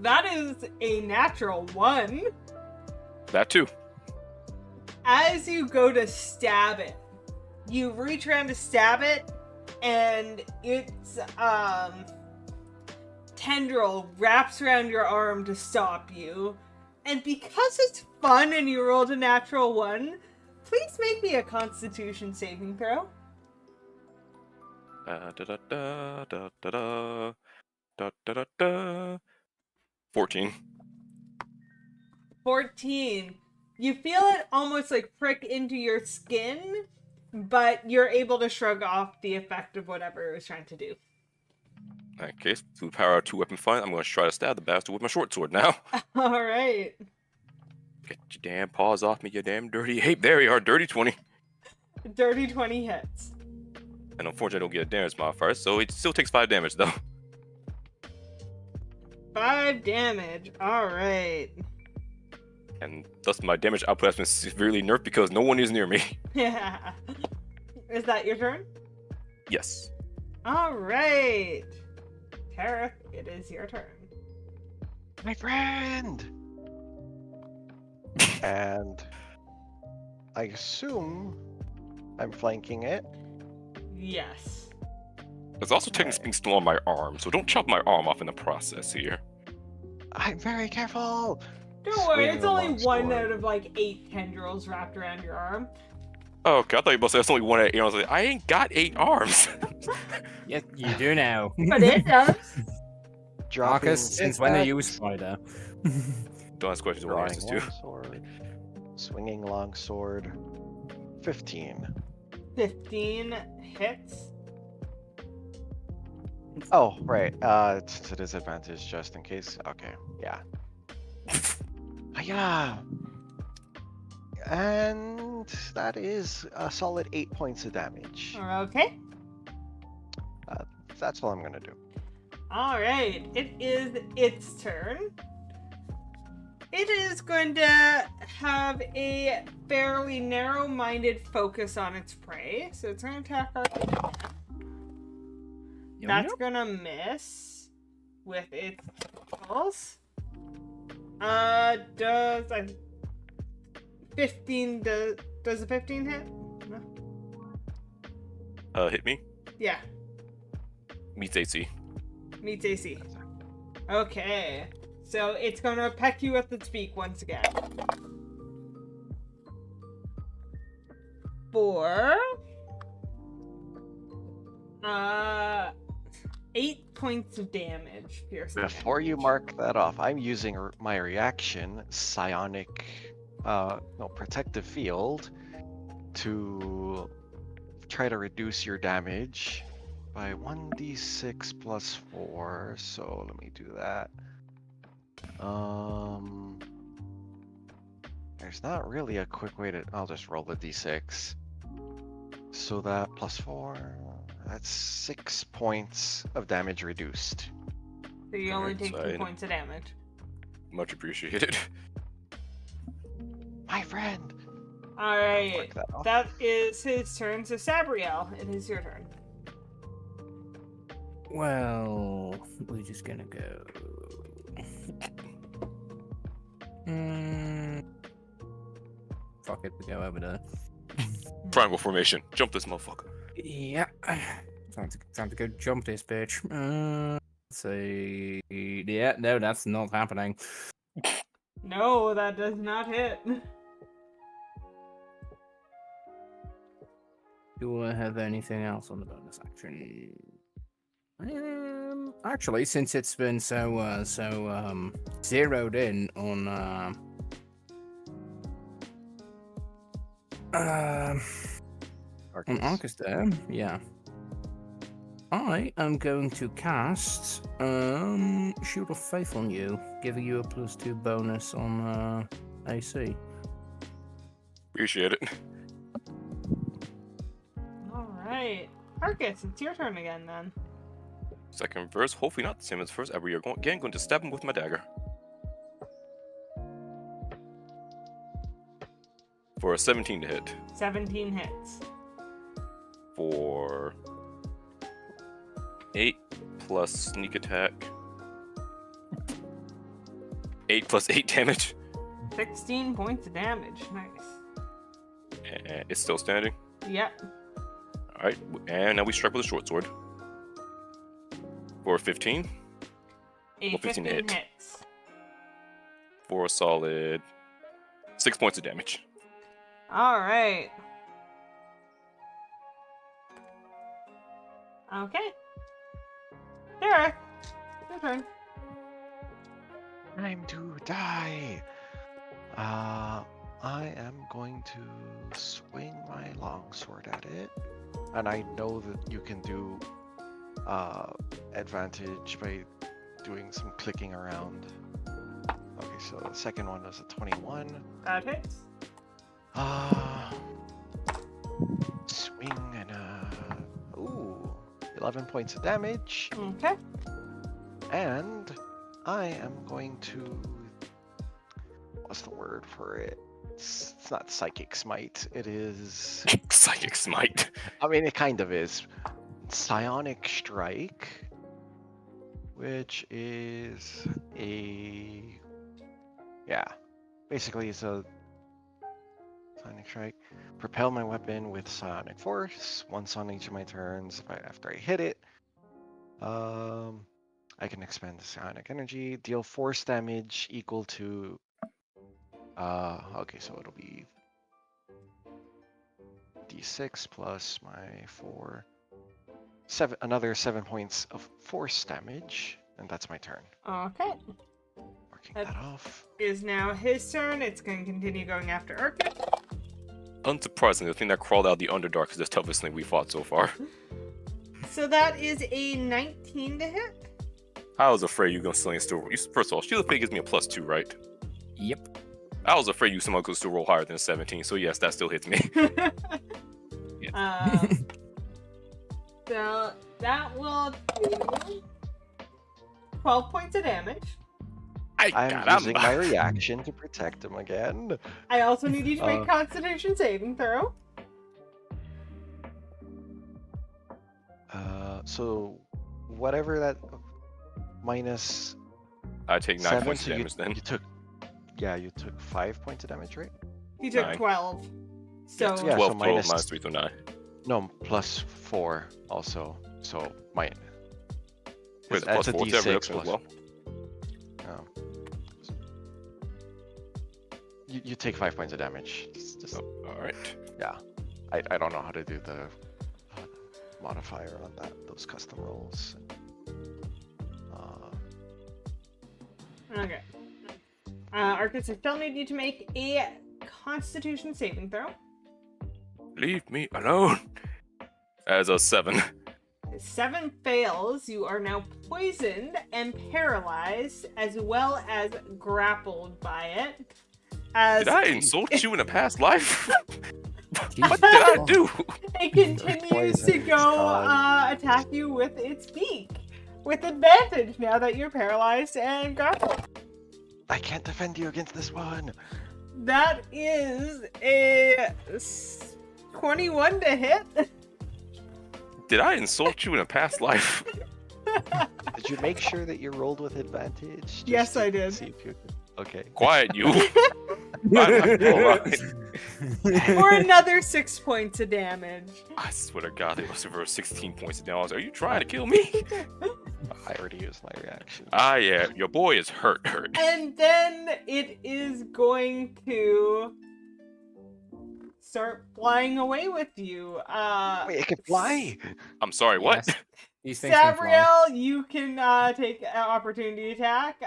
[SPEAKER 1] That is a natural 1.
[SPEAKER 4] That too.
[SPEAKER 1] As you go to stab it, you reach around to stab it, and its tendril wraps around your arm to stop you. And because it's fun and you rolled a natural 1, please make me a Constitution saving throw.
[SPEAKER 4] Da, da, da, da, da, da, da, da, da, da. 14.
[SPEAKER 1] 14. You feel it almost like prick into your skin, but you're able to shrug off the effect of whatever it was trying to do.
[SPEAKER 4] In that case, through the power of 2 weapon fight, I'm going to try to stab the bastard with my short sword now.
[SPEAKER 1] Alright.
[SPEAKER 4] Get your damn paws off me, you damn dirty ape. There you are, dirty 20.
[SPEAKER 1] Dirty 20 hits.
[SPEAKER 4] And unfortunately, I don't get a damage modifier, so it still takes 5 damage, though.
[SPEAKER 1] 5 damage. Alright.
[SPEAKER 4] And thus, my damage output has been severely nerfed because no one is near me.
[SPEAKER 1] Yeah. Is that your turn?
[SPEAKER 4] Yes.
[SPEAKER 1] Alright. Tarek, it is your turn.
[SPEAKER 3] My friend! And I assume I'm flanking it.
[SPEAKER 1] Yes.
[SPEAKER 4] There's also technically being still on my arm, so don't chop my arm off in the process here.
[SPEAKER 3] I'm very careful!
[SPEAKER 1] Don't worry,
[SPEAKER 3] Swing
[SPEAKER 1] it's
[SPEAKER 3] the
[SPEAKER 1] only
[SPEAKER 3] long
[SPEAKER 1] one
[SPEAKER 3] sword.
[SPEAKER 1] out of like 8 tendrils wrapped around your arm.
[SPEAKER 4] Oh, okay, I thought you both said that's only one at 8 arms. I was like, I ain't got 8 arms.
[SPEAKER 2] Yes, you do now.
[SPEAKER 1] But it does.
[SPEAKER 3] Dropping
[SPEAKER 2] Marcus, since when are you a
[SPEAKER 3] pickaxe,
[SPEAKER 2] spider?
[SPEAKER 4] Don't ask questions, only
[SPEAKER 3] drawing
[SPEAKER 4] answers to.
[SPEAKER 3] longsword, swinging longsword. 15.
[SPEAKER 1] 15 hits.
[SPEAKER 3] Oh, right. It's a disadvantage just in case. Okay, yeah. Yeah. And that is a solid 8 points of damage.
[SPEAKER 1] Okay.
[SPEAKER 3] That's all I'm gonna do.
[SPEAKER 1] Alright, it is its turn. It is going to have a fairly narrow-minded focus on its prey, so it's going to attack our That's going to miss with its pulse. Does a 15 does a 15 hit? No.
[SPEAKER 4] Hit me.
[SPEAKER 1] Yeah,
[SPEAKER 4] Meets AC.
[SPEAKER 1] meets AC. Okay. So it's gonna peck you at the beak once again. For 8 points of damage. Piercing
[SPEAKER 3] Before you
[SPEAKER 1] damage.
[SPEAKER 3] mark that off, I'm using my reaction, psionic, protective field, to try to reduce your damage by 1d6 plus 4. So let me do that. There's not really a quick way to. I'll just roll the d6. So that plus 4. That's 6 points of damage reduced.
[SPEAKER 1] So you only
[SPEAKER 4] Alright,
[SPEAKER 1] take
[SPEAKER 4] so
[SPEAKER 1] 2 points of damage.
[SPEAKER 4] Much appreciated.
[SPEAKER 3] My friend.
[SPEAKER 1] Alright.
[SPEAKER 3] Mark that off.
[SPEAKER 1] That is his turn. So Sabriel, it is your turn.
[SPEAKER 2] Well, we're just gonna go. Fuck it, we go over there.
[SPEAKER 4] Triangle formation. Jump this motherfucker.
[SPEAKER 2] Yeah. Time to go jump this bitch. Let's see. Yeah, no, that's not happening.
[SPEAKER 1] No, that does not hit.
[SPEAKER 2] Do I have anything else on the bonus action? Actually, since it's been so zeroed in on Arcus there, yeah. I am going to cast Shield of Faith on you, giving you a +2 bonus on AC.
[SPEAKER 4] Appreciate it.
[SPEAKER 1] Alright. Arcus, it's your turn again then.
[SPEAKER 4] Second verse, hopefully not the same as first. We are going to stab him with my dagger. For a 17 to hit.
[SPEAKER 1] 17 hits.
[SPEAKER 4] For 8 plus sneak attack. 8 plus 8 damage.
[SPEAKER 1] 16 points of damage. Nice.
[SPEAKER 4] And it's still standing.
[SPEAKER 1] Yep.
[SPEAKER 4] Alright, and now we strike with a short sword. For 15.
[SPEAKER 1] A
[SPEAKER 4] Well, 15
[SPEAKER 1] 15
[SPEAKER 4] hit.
[SPEAKER 1] hits.
[SPEAKER 4] For a solid 6 points of damage.
[SPEAKER 1] Alright. Okay. Derek, your turn.
[SPEAKER 3] Time to die. I am going to swing my longsword at it, and I know that you can do advantage by doing some clicking around. Okay, so the second one was a 21.
[SPEAKER 1] That hits.
[SPEAKER 3] Swing and ooh, 11 points of damage.
[SPEAKER 1] Okay.
[SPEAKER 3] And I am going to, what's the word for it? It's not Psychic Smite, it is,
[SPEAKER 4] Psychic Smite.
[SPEAKER 3] I mean, it kind of is. Psionic Strike, which is basically it's a Psionic Strike. Propel my weapon with Psionic Force once on each of my turns after I hit it. I can expend the Psionic Energy, deal force damage equal to, okay, so it'll be D6 plus my 4, 7, another 7 points of force damage, and that's my turn.
[SPEAKER 1] Okay.
[SPEAKER 3] Marking that off.
[SPEAKER 1] Is now his turn. It's going to continue going after Arcus.
[SPEAKER 4] Unsurprisingly, the thing that crawled out of the Underdark is the toughest thing we fought so far.
[SPEAKER 1] So that is a 19 to hit.
[SPEAKER 4] I was afraid you were gonna still. First of all, Shield of Fate gives me a +2, right?
[SPEAKER 2] Yep.
[SPEAKER 4] I was afraid you somehow could still roll higher than 17, so yes, that still hits me.
[SPEAKER 1] So that will do 12 points of damage.
[SPEAKER 3] I'm using my reaction to protect him again.
[SPEAKER 1] I also need you to make Constitution saving throw.
[SPEAKER 3] So whatever that minus
[SPEAKER 4] I take 9
[SPEAKER 3] 7,
[SPEAKER 4] points
[SPEAKER 3] so
[SPEAKER 4] of damage then.
[SPEAKER 3] you took 5 points of damage, right?
[SPEAKER 1] He took
[SPEAKER 4] 9.
[SPEAKER 1] 12. So
[SPEAKER 3] Yeah,
[SPEAKER 4] 12
[SPEAKER 3] so
[SPEAKER 4] total
[SPEAKER 3] minus-
[SPEAKER 4] minus 3 to 9.
[SPEAKER 3] No, plus 4 also. So
[SPEAKER 4] Wait,
[SPEAKER 3] that's
[SPEAKER 4] plus
[SPEAKER 3] a
[SPEAKER 4] 4 to every
[SPEAKER 3] D6
[SPEAKER 4] action as
[SPEAKER 3] plus.
[SPEAKER 4] well.
[SPEAKER 3] Oh. You take 5 points of damage. Just,
[SPEAKER 4] Alright.
[SPEAKER 3] yeah. I don't know how to do the modifier on those custom rolls.
[SPEAKER 1] okay. Arcus, I still need you to make a Constitution saving throw.
[SPEAKER 4] Leave me alone. As a 7.
[SPEAKER 1] 7 fails. You are now poisoned and paralyzed, as well as grappled by it. As
[SPEAKER 4] Did I insult you in a past life?
[SPEAKER 2] Jesus
[SPEAKER 4] What did I
[SPEAKER 2] fuck.
[SPEAKER 4] do?
[SPEAKER 1] it continues to
[SPEAKER 3] Poison
[SPEAKER 1] go
[SPEAKER 3] is
[SPEAKER 1] attack you with its beak. With advantage now that you're paralyzed and grappled.
[SPEAKER 3] I can't defend you against this one.
[SPEAKER 1] That is a 21 to hit.
[SPEAKER 4] Did I insult you in a past life?
[SPEAKER 3] Did you make sure that you rolled with advantage? just
[SPEAKER 1] Yes,
[SPEAKER 3] to
[SPEAKER 1] I did.
[SPEAKER 3] See if you could... Okay.
[SPEAKER 4] Quiet you. Alright.
[SPEAKER 1] For another 6 points of damage.
[SPEAKER 4] I swear to God, they must have rolled 16 points of damage. Are you trying to kill me?
[SPEAKER 3] I already used my reaction.
[SPEAKER 4] Ah, yeah. Your boy is hurt.
[SPEAKER 1] And then it is going to start flying away with you.
[SPEAKER 3] Wait, it can fly.
[SPEAKER 4] I'm sorry, what?
[SPEAKER 2] Yes. These things can fly.
[SPEAKER 1] Sabriel, you can take an opportunity attack.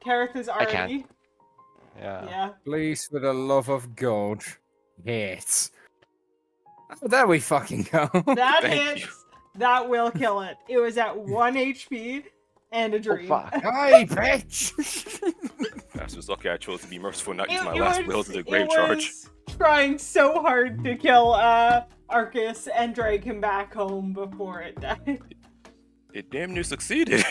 [SPEAKER 1] Kareth is
[SPEAKER 3] I can't.
[SPEAKER 1] already.
[SPEAKER 3] Yeah.
[SPEAKER 1] Yeah.
[SPEAKER 2] Please, for the love of God, hit. Oh, there we fucking go.
[SPEAKER 1] That
[SPEAKER 4] Thank
[SPEAKER 1] hits.
[SPEAKER 4] you.
[SPEAKER 1] That will kill it. It was at 1 HP and a
[SPEAKER 3] Oh,
[SPEAKER 1] dream.
[SPEAKER 3] fuck.
[SPEAKER 2] Hey, bitch!
[SPEAKER 4] That's just lucky I chose to be merciful, not use
[SPEAKER 1] It-
[SPEAKER 4] my
[SPEAKER 1] it
[SPEAKER 4] last
[SPEAKER 1] was-
[SPEAKER 4] will to the
[SPEAKER 1] it
[SPEAKER 4] grave charge.
[SPEAKER 1] was trying so hard to kill Arcus and drag him back home before it died.
[SPEAKER 4] It damn near succeeded.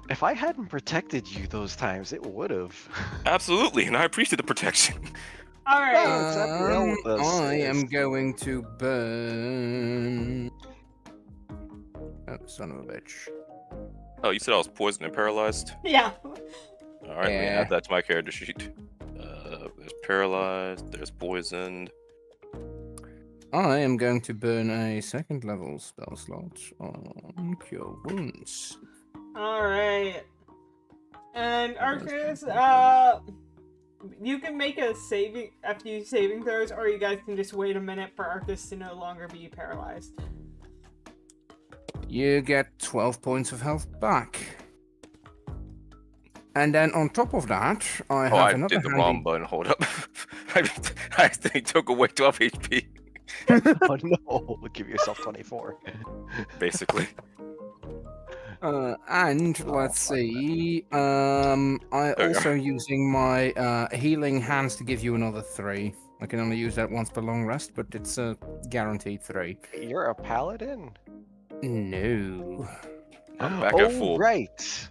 [SPEAKER 3] If I hadn't protected you those times, it would have.
[SPEAKER 4] Absolutely, and I appreciate the protection.
[SPEAKER 1] All right.
[SPEAKER 3] Well, Sabriel with us
[SPEAKER 2] I am
[SPEAKER 3] is-
[SPEAKER 2] going to burn. Oh, son of a bitch.
[SPEAKER 4] Oh, you said I was poisoned and paralyzed?
[SPEAKER 1] Yeah.
[SPEAKER 4] Alright, let me
[SPEAKER 2] Yeah.
[SPEAKER 4] add that to my character sheet. There's paralyzed, there's poisoned.
[SPEAKER 2] I am going to burn a second level spell slot on Cure Wounds.
[SPEAKER 1] All right. And Arcus, you can make a few saving throws, or you guys can just wait a minute for Arcus to no longer be paralyzed.
[SPEAKER 2] You get 12 points of health back. And then on top of that, I have
[SPEAKER 4] Oh, I
[SPEAKER 2] another
[SPEAKER 4] did the
[SPEAKER 2] handy...
[SPEAKER 4] wrong button, hold up. I accidentally took away 12 HP,
[SPEAKER 3] Oh no! Give yourself 24.
[SPEAKER 4] basically.
[SPEAKER 2] And let's see. I
[SPEAKER 4] There we
[SPEAKER 2] also
[SPEAKER 4] are.
[SPEAKER 2] using my healing hands to give you another 3. I can only use that once per long rest, but it's a guaranteed 3.
[SPEAKER 3] You're a paladin?
[SPEAKER 2] No.
[SPEAKER 4] I'm back at
[SPEAKER 3] Oh,
[SPEAKER 4] full.
[SPEAKER 3] right.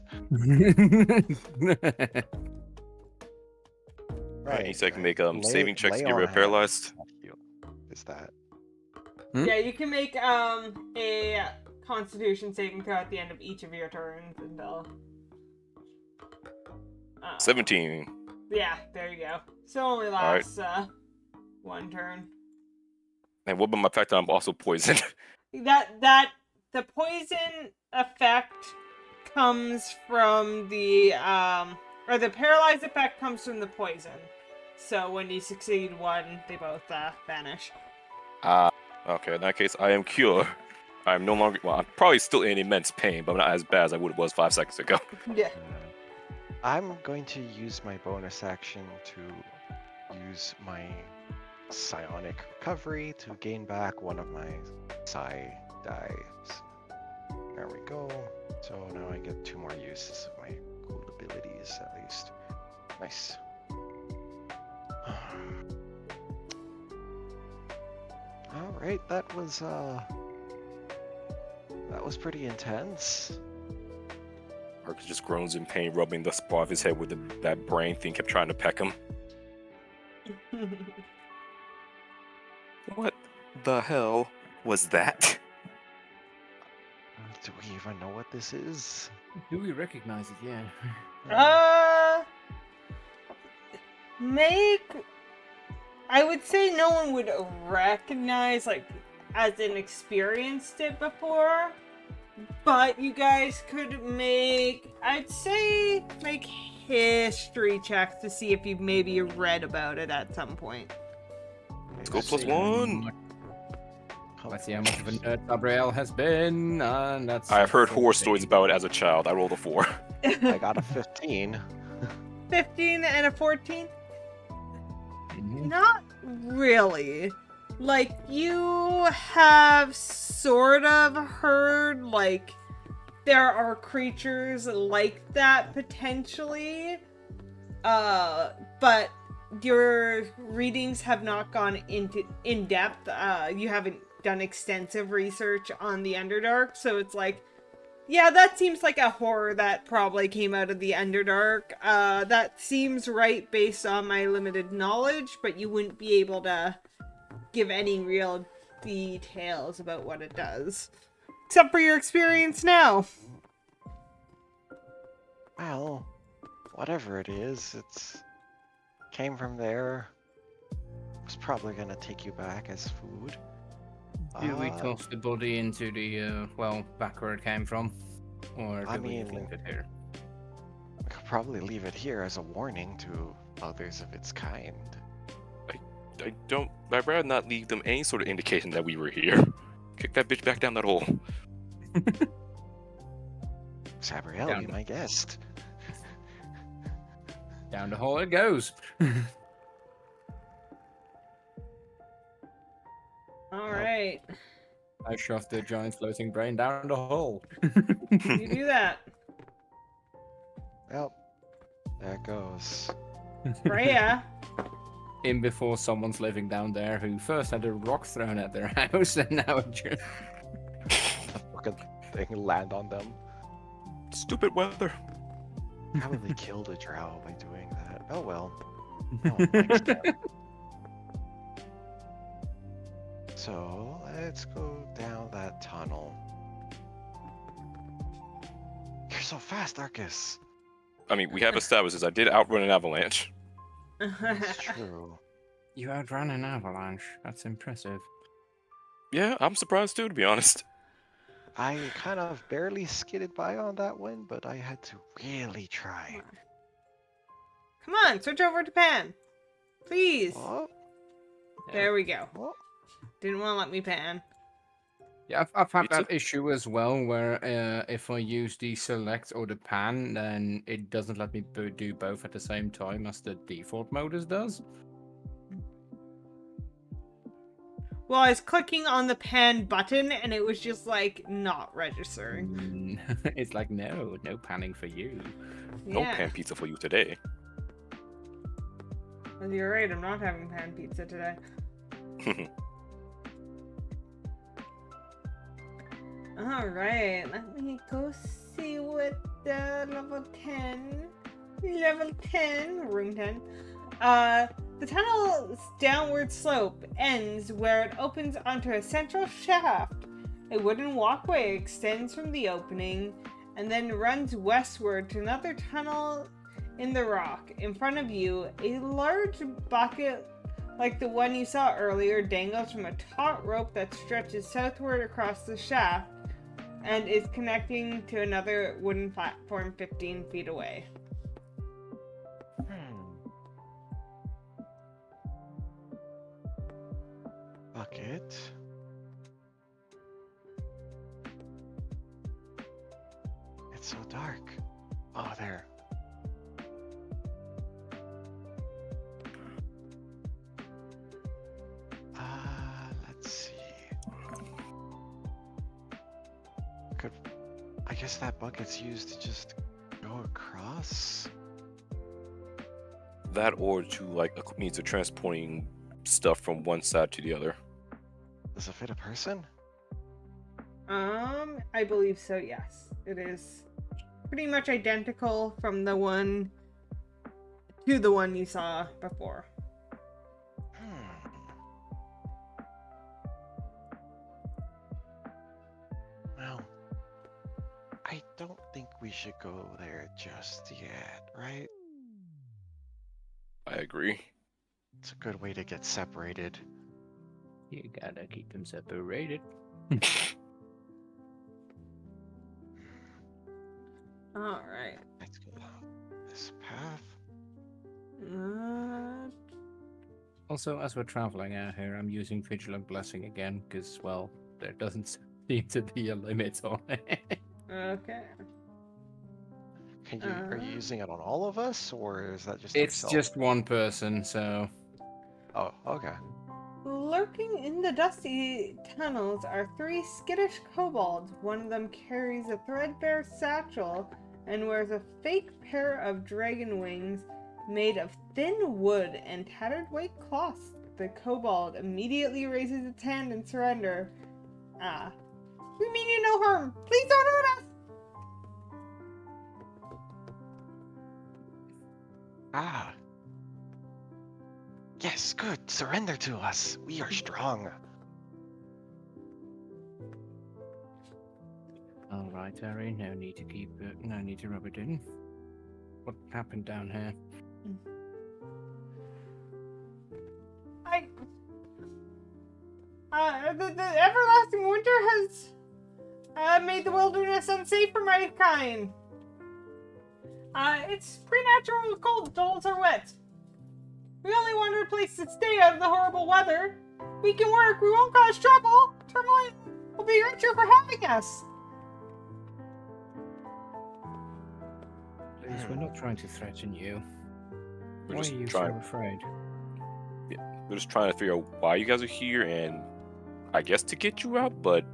[SPEAKER 4] Right,
[SPEAKER 3] Right.
[SPEAKER 4] so I can make saving checks to get
[SPEAKER 3] Lay
[SPEAKER 4] rid
[SPEAKER 3] on
[SPEAKER 4] of paralyzed.
[SPEAKER 3] hands. Is that?
[SPEAKER 1] Yeah, you can make a Constitution saving throw at the end of each of your turns until.
[SPEAKER 4] 17.
[SPEAKER 1] Yeah, there you go. So only lasts one turn.
[SPEAKER 4] And what about my fact that I'm also poisoned?
[SPEAKER 1] The poison effect comes from the or the paralyzed effect comes from the poison. So when you succeed one, they both vanish.
[SPEAKER 4] Okay, in that case, I am cured. I'm no longer. Well, I'm probably still in immense pain, but I'm not as bad as I would have was 5 seconds ago.
[SPEAKER 1] Yeah.
[SPEAKER 3] I'm going to use my bonus action to use my psionic recovery to gain back one of my psi dice. There we go. So now I get 2 more uses of my cool abilities at least. Nice. All right, that was pretty intense.
[SPEAKER 4] Marcus just groans in pain, rubbing the spot of his head with that brain thing kept trying to peck him. What the hell was that?
[SPEAKER 3] Do we even know what this is?
[SPEAKER 2] Do we recognize it? Yeah.
[SPEAKER 1] I would say no one would recognize, like, as in experienced it before, but you guys could make history checks to see if you've maybe read about it at some point.
[SPEAKER 4] Let's go +1.
[SPEAKER 2] Let's see how much of a nerd Gabriel has been. That's.
[SPEAKER 4] I've heard horror stories about it as a child. I rolled a 4.
[SPEAKER 3] I got a 15.
[SPEAKER 1] 15 and a 14?
[SPEAKER 2] Mhm.
[SPEAKER 1] Not really. Like, you have sort of heard, like, there are creatures like that potentially, but your readings have not gone in depth. You haven't done extensive research on the Underdark, so it's like, yeah, that seems like a horror that probably came out of the Underdark. That seems right based on my limited knowledge, but you wouldn't be able to give any real details about what it does. Except for your experience now.
[SPEAKER 3] Well, whatever it is, it's came from there. It's probably gonna take you back as food.
[SPEAKER 2] Do we toss the body into the, back where it came from? Or do we leave it here?
[SPEAKER 3] We could probably leave it here as a warning to others of its kind.
[SPEAKER 4] I'd rather not leave them any sort of indication that we were here. Kick that bitch back down that hole.
[SPEAKER 3] Sabriel, be my guest.
[SPEAKER 2] Down the hole it goes.
[SPEAKER 1] Alright.
[SPEAKER 2] I shoved the giant floating brain down the hole.
[SPEAKER 1] You do that.
[SPEAKER 3] Well, there it goes.
[SPEAKER 1] Freya.
[SPEAKER 2] In before someone's living down there who first had a rock thrown at their house and now it just...
[SPEAKER 3] Fucking thing land on them.
[SPEAKER 4] Stupid weather.
[SPEAKER 3] How would they kill the drow by doing that? Oh well. No one likes them. So let's go down that tunnel. You're so fast, Arcus.
[SPEAKER 4] I mean, we have established this. I did outrun an avalanche.
[SPEAKER 3] It's true.
[SPEAKER 2] You outran an avalanche. That's impressive.
[SPEAKER 4] Yeah, I'm surprised too, to be honest.
[SPEAKER 3] I kind of barely skidded by on that one, but I had to really try.
[SPEAKER 1] Come on, switch over to Pan. Please.
[SPEAKER 3] Oh,
[SPEAKER 1] There we go.
[SPEAKER 3] oh.
[SPEAKER 1] Didn't want to let me pan.
[SPEAKER 2] Yeah, I've had
[SPEAKER 4] It's
[SPEAKER 2] that issue as well, where if I use the select or the pan, then it doesn't let me do both at the same time as the default modus does.
[SPEAKER 1] Well, I was clicking on the pan button and it was just like not registering.
[SPEAKER 2] It's like, no panning for you.
[SPEAKER 4] No
[SPEAKER 1] Yeah.
[SPEAKER 4] pan pizza for you today.
[SPEAKER 1] Well, you're right, I'm not having pan pizza today. Alright, let me go see what level 10, room 10. The tunnel's downward slope ends where it opens onto a central shaft. A wooden walkway extends from the opening and then runs westward to another tunnel in the rock. In front of you, a large bucket like the one you saw earlier dangles from a taut rope that stretches southward across the shaft and is connecting to another wooden platform 15 feet away.
[SPEAKER 3] Bucket. It's so dark. Oh, there. Let's see. I guess that bucket's used to just go across.
[SPEAKER 4] That or to like a means of transporting stuff from one side to the other.
[SPEAKER 3] Does it fit a person?
[SPEAKER 1] I believe so, yes. It is pretty much identical from the one to the one you saw before.
[SPEAKER 3] Well, I don't think we should go there just yet, right?
[SPEAKER 4] I agree.
[SPEAKER 3] It's a good way to get separated.
[SPEAKER 2] You gotta keep them separated.
[SPEAKER 1] Alright.
[SPEAKER 3] Let's go down this path.
[SPEAKER 2] Also, as we're traveling out here, I'm using Vigilant Blessing again, because, well, there doesn't seem to be a limit on it.
[SPEAKER 1] Okay.
[SPEAKER 3] Are you using it on all of us, or is that just
[SPEAKER 2] It's
[SPEAKER 3] yourself?
[SPEAKER 2] just one person, so...
[SPEAKER 3] Oh, okay.
[SPEAKER 1] Lurking in the dusty tunnels are 3 skittish kobolds. One of them carries a threadbare satchel and wears a fake pair of dragon wings made of thin wood and tattered white cloths. The kobold immediately raises its hand in surrender. We mean you no harm. Please don't hurt us.
[SPEAKER 3] Ah. Yes, good. Surrender to us. We are strong.
[SPEAKER 2] Alright, Harry, no need to rub it in. What happened down here?
[SPEAKER 1] The everlasting winter has made the wilderness unsafe for my kind. It's preternatural cold, dolls are wet. We only wanted a place to stay out of the horrible weather. We can work, we won't cause trouble. Tourmaline will be richer for having us.
[SPEAKER 2] Please, we're not trying to threaten you.
[SPEAKER 4] We're
[SPEAKER 2] Why
[SPEAKER 4] just
[SPEAKER 2] are you
[SPEAKER 4] trying.
[SPEAKER 2] so afraid?
[SPEAKER 4] We're just trying to figure out why you guys are here, and I guess to get you out. But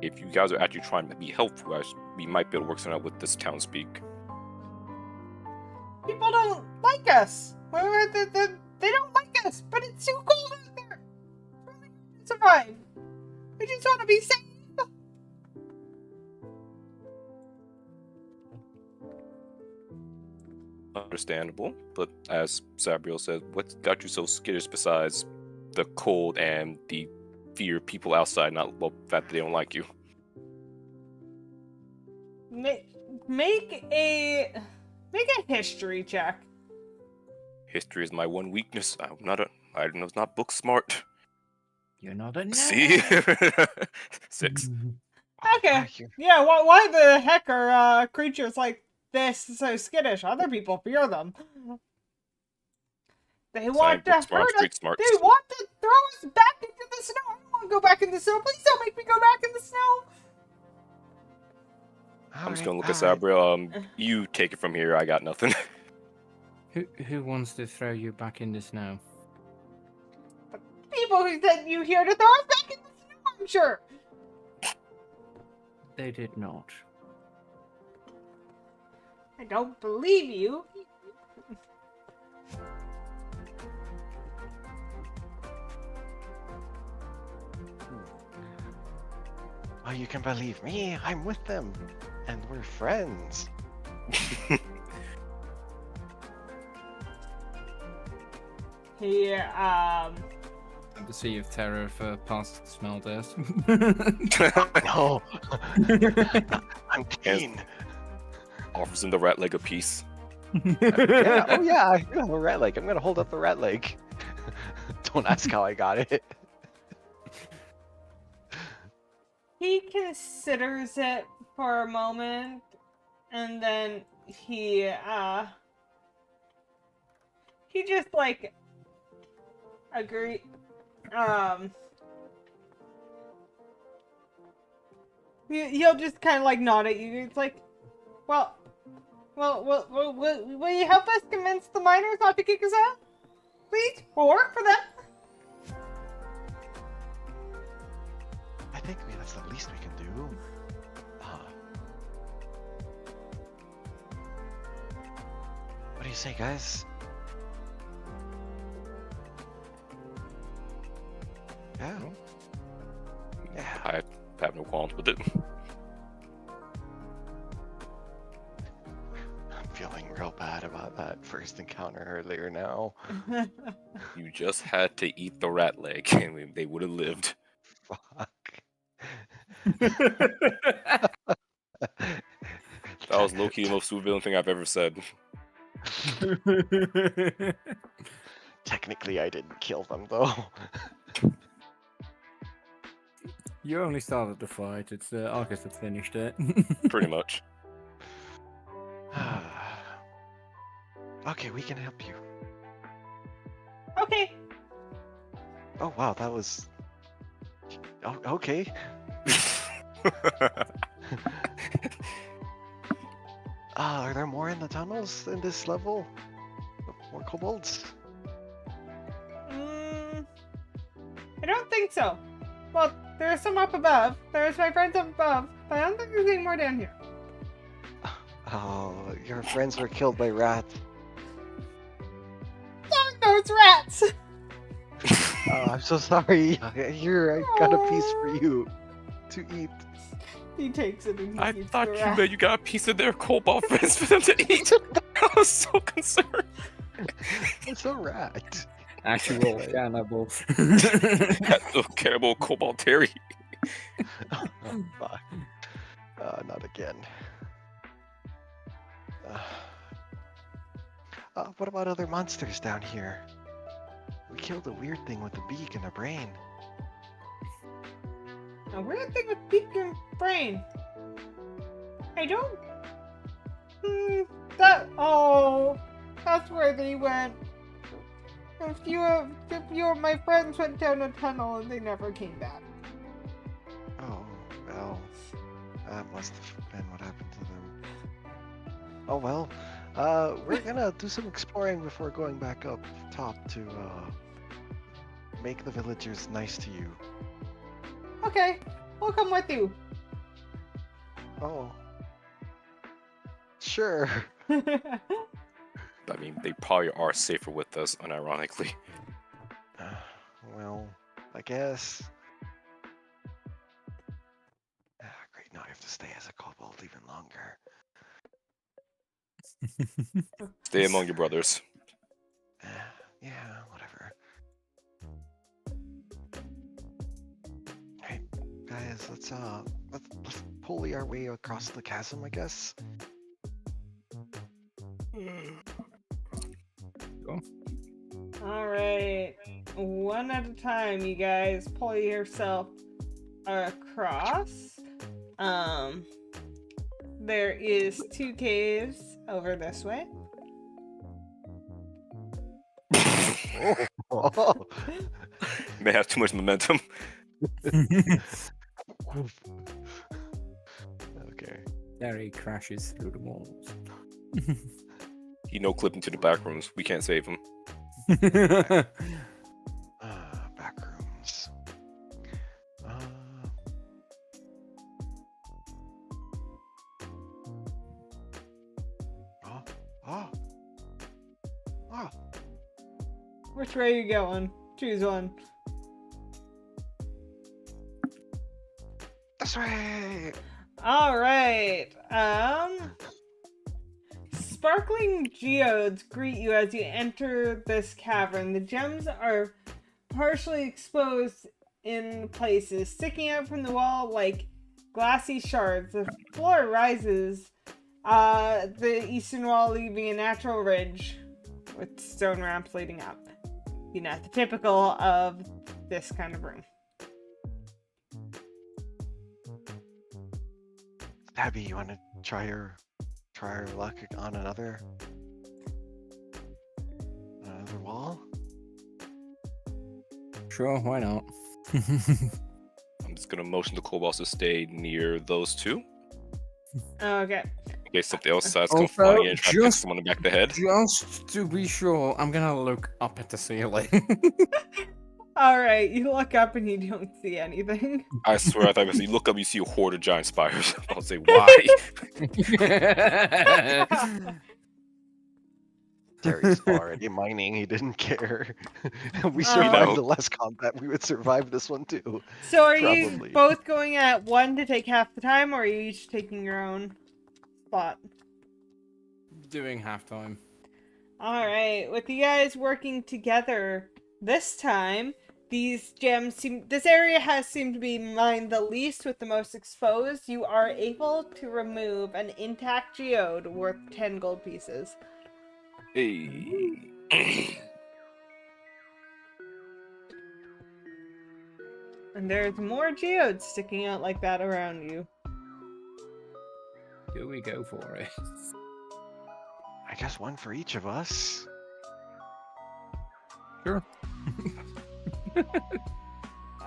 [SPEAKER 4] if you guys are actually trying to be helpful, we might be able to work something out with this townspeak.
[SPEAKER 1] People don't like us. They don't like us, but it's too cold out there. We're only trying to survive. We just want to be safe.
[SPEAKER 4] Understandable, but as Sabriel said, what's got you so skittish besides the cold and the fear of people outside, not well, the fact that they don't like you?
[SPEAKER 1] Make a history check.
[SPEAKER 4] History is my one weakness. I'm not book smart.
[SPEAKER 2] You're not a nerd.
[SPEAKER 4] See? 6.
[SPEAKER 1] Okay. Yeah, why the heck are creatures like this so skittish? Other people fear them. They want to hurt us.
[SPEAKER 4] Street smart.
[SPEAKER 1] They want to throw us back into the snow. I don't want to go back in the snow. Please don't make me go back in the snow.
[SPEAKER 4] I'm just gonna look at Sabriel. You take it from here. I got nothing.
[SPEAKER 2] Who wants to throw you back in the snow?
[SPEAKER 1] Be people who sent you here to throw us back in the snow, I'm sure.
[SPEAKER 2] They did not.
[SPEAKER 1] I don't believe you.
[SPEAKER 3] Oh, you can believe me. I'm with them, and we're friends.
[SPEAKER 1] He,
[SPEAKER 2] And to see if Terra passed the smell test.
[SPEAKER 3] No, I'm keen.
[SPEAKER 4] Offers him the rat leg a piece.
[SPEAKER 3] Yeah. Oh yeah, I do have a rat leg. I'm gonna hold up the rat leg. Don't ask how I got it.
[SPEAKER 1] he considers it for a moment, and then he just, like, agree, he'll just kind of, like, nod at you. It's like, well, will you help us convince the miners not to kick us out? Please, we'll work for them.
[SPEAKER 3] I think that's the least we can do. What do you say, guys? Yeah. Yeah.
[SPEAKER 4] I have no qualms with it.
[SPEAKER 3] I'm feeling real bad about that first encounter earlier now.
[SPEAKER 4] You just had to eat the rat leg, and they would have lived.
[SPEAKER 3] Fuck.
[SPEAKER 4] That was low-key the most villain thing I've ever said.
[SPEAKER 3] Technically, I didn't kill them, though.
[SPEAKER 2] You only started the fight. It's Arcus that finished it.
[SPEAKER 4] Pretty much.
[SPEAKER 3] Okay, we can help you.
[SPEAKER 1] Okay.
[SPEAKER 3] Oh, wow, that was... Oh, okay. Are there more in the tunnels in this level? More kobolds?
[SPEAKER 1] I don't think so. Well, there's some up above. There's my friends up above, but I don't think there's any more down here.
[SPEAKER 3] Oh, your friends were killed by rats.
[SPEAKER 1] Darn those rats!
[SPEAKER 3] Oh, I'm so sorry. Here, I got a piece for you to eat.
[SPEAKER 1] He takes it and he
[SPEAKER 4] I
[SPEAKER 1] eats
[SPEAKER 4] thought
[SPEAKER 1] the
[SPEAKER 4] you
[SPEAKER 1] rat.
[SPEAKER 4] meant you got a piece of their cobalt friends for them to eat. I was so concerned.
[SPEAKER 3] It's a rat.
[SPEAKER 2] Actual cannibal.
[SPEAKER 4] That's the cannibal cobalt Terry.
[SPEAKER 3] Oh, fuck. Not again. What about other monsters down here? We killed a weird thing with a beak and a brain.
[SPEAKER 1] A weird thing with beak and brain. I don't... that's where they went. A few of my friends went down a tunnel and they never came back.
[SPEAKER 3] Oh, well, that must have been what happened to them. Oh well, we're gonna do some exploring before going back up top to make the villagers nice to you.
[SPEAKER 1] Okay, we'll come with you.
[SPEAKER 3] Oh, sure.
[SPEAKER 4] I mean, they probably are safer with us, unironically.
[SPEAKER 3] Well, I guess. Great, now I have to stay as a kobold even longer.
[SPEAKER 4] Stay among your brothers.
[SPEAKER 3] Yeah, whatever. Hey, guys, let's pulley our way across the chasm, I guess.
[SPEAKER 1] Alright, one at a time, you guys. Pull yourself across. There is 2 caves over this way.
[SPEAKER 4] May have too much momentum.
[SPEAKER 3] Okay.
[SPEAKER 2] Terry crashes through the walls.
[SPEAKER 4] He no-clipped into the back rooms. We can't save him.
[SPEAKER 3] Back rooms. Oh. Oh.
[SPEAKER 1] Which way are you going? Choose one.
[SPEAKER 3] That's right.
[SPEAKER 1] All right. Sparkling geodes greet you as you enter this cavern. The gems are partially exposed in places, sticking out from the wall like glassy shards. The floor rises, the eastern wall leaving a natural ridge with stone ramps leading up. You know, the typical of this kind of room.
[SPEAKER 3] Abby, you want to try your luck on another wall?
[SPEAKER 2] Sure, why not?
[SPEAKER 4] I'm just gonna motion the kobolds to stay near those two.
[SPEAKER 1] Okay.
[SPEAKER 4] In case something else decides to come
[SPEAKER 2] Also,
[SPEAKER 4] flying in and try to hit
[SPEAKER 2] just-
[SPEAKER 4] someone in the back of the head.
[SPEAKER 2] Just to be sure, I'm gonna look up at the ceiling.
[SPEAKER 1] All right. You look up and you don't see anything.
[SPEAKER 4] I swear, I thought you look up, you see a horde of giant spiders. I'll say, why?
[SPEAKER 3] Terry's already mining. He didn't care. We
[SPEAKER 1] Oh.
[SPEAKER 3] survived
[SPEAKER 4] No.
[SPEAKER 3] the last combat. We would survive this one too.
[SPEAKER 1] So are
[SPEAKER 3] Probably.
[SPEAKER 1] you both going at one to take half the time, or are you each taking your own spot?
[SPEAKER 2] Doing halftime.
[SPEAKER 1] All right. With you guys working together this time, these gems this area has seemed to be mined the least with the most exposed. You are able to remove an intact geode worth 10 gold pieces.
[SPEAKER 4] Hey.
[SPEAKER 1] And there's more geodes sticking out like that around you.
[SPEAKER 2] Do we go for it?
[SPEAKER 3] I guess one for each of us.
[SPEAKER 2] Sure.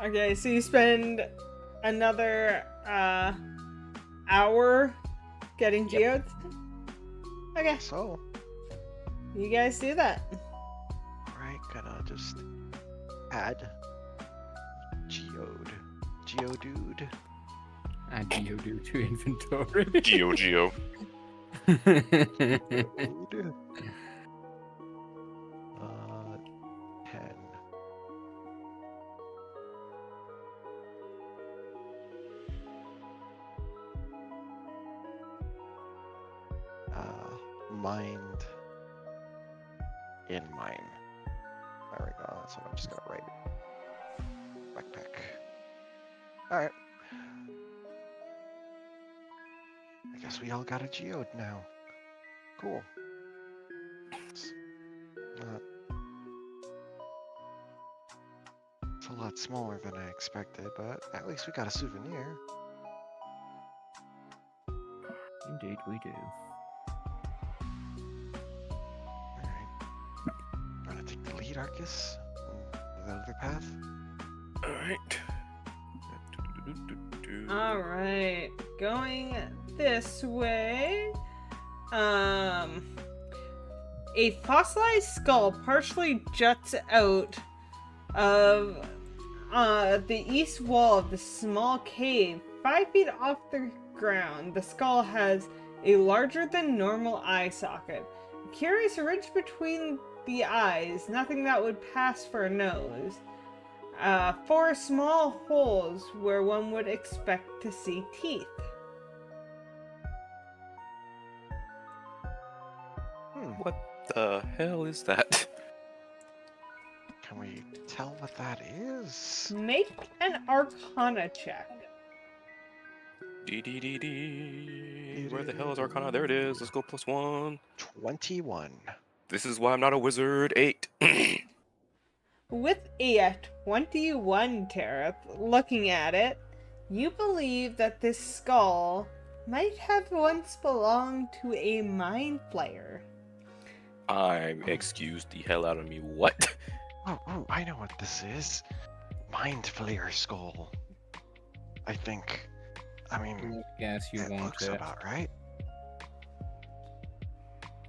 [SPEAKER 1] Okay, so you spend another hour getting geodes? Okay,
[SPEAKER 3] So,
[SPEAKER 1] you guys do that.
[SPEAKER 3] alright, gonna just add Geodude.
[SPEAKER 2] Add Geodude to inventory.
[SPEAKER 4] Geo.
[SPEAKER 3] Geode. Uh, 10. Mind in mine. There we go. That's what I'm just gonna write. Backpack. Alright. I guess we all got a geode now. Cool. It's a lot smaller than I expected, but at least we got a souvenir.
[SPEAKER 2] Indeed, we do.
[SPEAKER 3] Alright. Wanna take the lead, Arcus? The other path?
[SPEAKER 4] Alright.
[SPEAKER 1] Alright, going this way. A fossilized skull partially juts out of the east wall of the small cave, 5 feet off the ground. The skull has a larger than normal eye socket. A curious ridge between the eyes, nothing that would pass for a nose. 4 small holes where one would expect to see teeth.
[SPEAKER 4] What the hell is that?
[SPEAKER 3] Can we tell what that is?
[SPEAKER 1] Make an Arcana check.
[SPEAKER 4] D. Where the hell is Arcana? There it is. Let's go +1.
[SPEAKER 3] 21.
[SPEAKER 4] This is why I'm not a wizard. 8.
[SPEAKER 1] With a 21, Tareth, looking at it, you believe that this skull might have once belonged to a mind flayer.
[SPEAKER 4] I'm excuse the hell out of me. What?
[SPEAKER 3] Oh, I know what this is. Mind Flayer Skull. I think. I mean,
[SPEAKER 2] Yes, you
[SPEAKER 3] it
[SPEAKER 2] want
[SPEAKER 3] looks
[SPEAKER 2] it.
[SPEAKER 3] about right.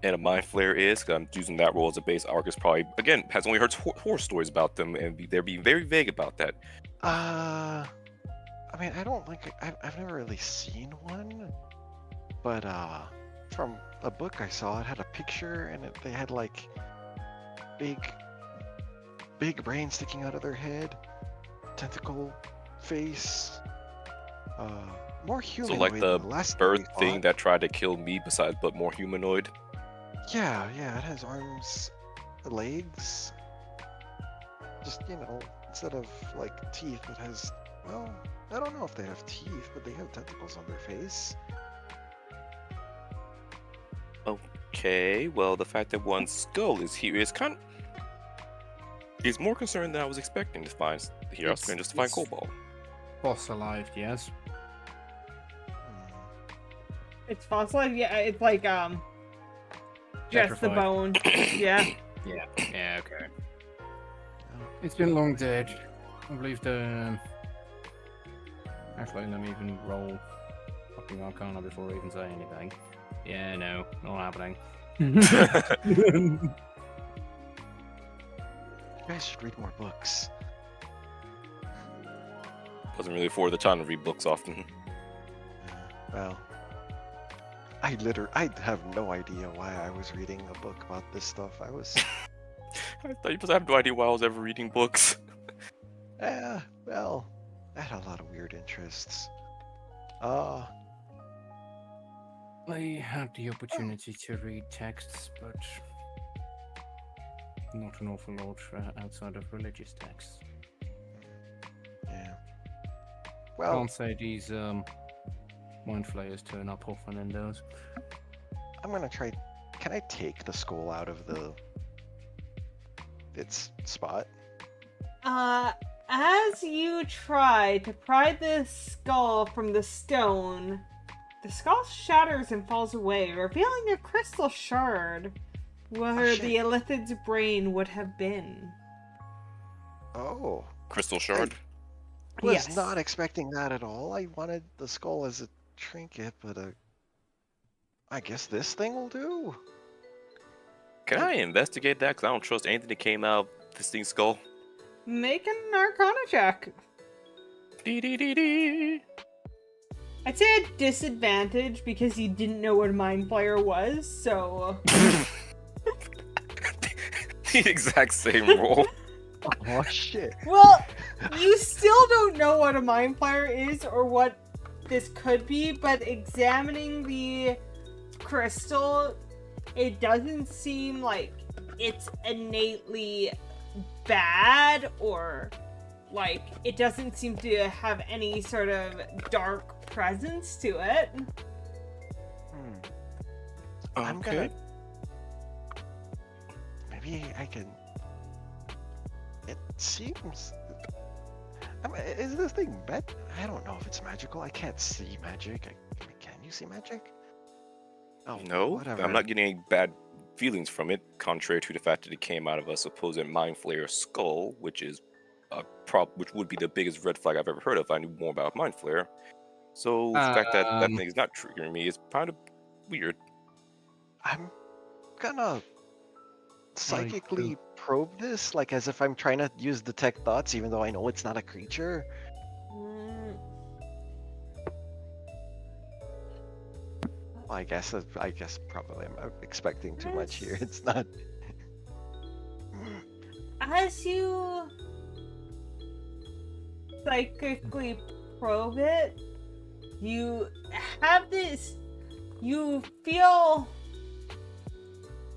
[SPEAKER 4] And a mind flare is, because I'm using that role as a base. Arcus probably, again, has only heard horror stories about them, and they're being very vague about that.
[SPEAKER 3] I mean, I don't think I've never really seen one, but from a book I saw. It had a picture, and they had like big brain sticking out of their head, tentacle face, more
[SPEAKER 4] So
[SPEAKER 3] humanoid
[SPEAKER 4] like the
[SPEAKER 3] than the last
[SPEAKER 4] bird
[SPEAKER 3] we
[SPEAKER 4] thing
[SPEAKER 3] fought.
[SPEAKER 4] that tried to kill me, besides but more humanoid.
[SPEAKER 3] Yeah, it has arms, legs. Just, instead of like teeth, it has, well, I don't know if they have teeth, but they have tentacles on their face.
[SPEAKER 4] Okay, well the fact that one skull is here is more concerned than I was expecting to find here. I was going just to find
[SPEAKER 2] It's-
[SPEAKER 4] Cobalt.
[SPEAKER 2] Fossilized, yes.
[SPEAKER 3] Hmm.
[SPEAKER 1] It's fossilized. Yeah, it's like just the
[SPEAKER 2] Petrified.
[SPEAKER 1] bone. Yeah.
[SPEAKER 2] Yeah, okay.
[SPEAKER 3] Oh,
[SPEAKER 2] It's been long dead. I believe the... Actually, let me even roll fucking Arcana before I even say anything. Yeah, no, not happening.
[SPEAKER 3] You guys should read more books.
[SPEAKER 4] Wasn't really afford the time to read books often.
[SPEAKER 3] Well, I have no idea why I was reading a book about this stuff. I was,
[SPEAKER 4] I thought you must have no idea why I was ever reading books.
[SPEAKER 3] well, I had a lot of weird interests.
[SPEAKER 2] I had the opportunity to read texts, but not an awful lot outside of religious texts.
[SPEAKER 3] Yeah. Well,
[SPEAKER 2] Can't say these mind flayers turn up often in those.
[SPEAKER 3] I'm gonna try. Can I take the skull out of its spot?
[SPEAKER 1] As you try to pry the skull from the stone, the skull shatters and falls away, revealing a crystal shard where
[SPEAKER 3] shit.
[SPEAKER 1] the Elithid's brain would have been.
[SPEAKER 3] Oh,
[SPEAKER 4] Crystal shard.
[SPEAKER 3] was
[SPEAKER 1] Yes.
[SPEAKER 3] not expecting that at all. I wanted the skull as a trinket, but I guess this thing will do.
[SPEAKER 4] Can I investigate that? Because I don't trust anything that came out of this thing's skull.
[SPEAKER 1] Make an Arcana check.
[SPEAKER 4] Dee-dee-dee-dee.
[SPEAKER 1] I'd say a disadvantage because you didn't know what a Mind Flayer was, so...
[SPEAKER 4] The exact same roll.
[SPEAKER 3] Oh shit.
[SPEAKER 1] Well, you still don't know what a Mind Flayer is or what this could be, but examining the crystal, it doesn't seem like it's innately bad or like it doesn't seem to have any sort of dark presence to it.
[SPEAKER 3] I'm
[SPEAKER 4] Okay.
[SPEAKER 3] gonna. Maybe I can. It seems. Is this thing I don't know if it's magical. I can't see magic. Can you see magic? Oh,
[SPEAKER 4] No,
[SPEAKER 3] whatever.
[SPEAKER 4] I'm not getting any bad feelings from it, contrary to the fact that it came out of a supposed Mind Flayer skull, which is which would be the biggest red flag I've ever heard of if I knew more about Mind Flayer. So the fact that that thing is not triggering me is kind of weird.
[SPEAKER 3] I'm gonna psychically probe this, like as if I'm trying to use detect thoughts, even though I know it's not a creature. Well, I guess probably I'm expecting too much here. It's not.
[SPEAKER 1] As you psychically probe it, you have this, you feel,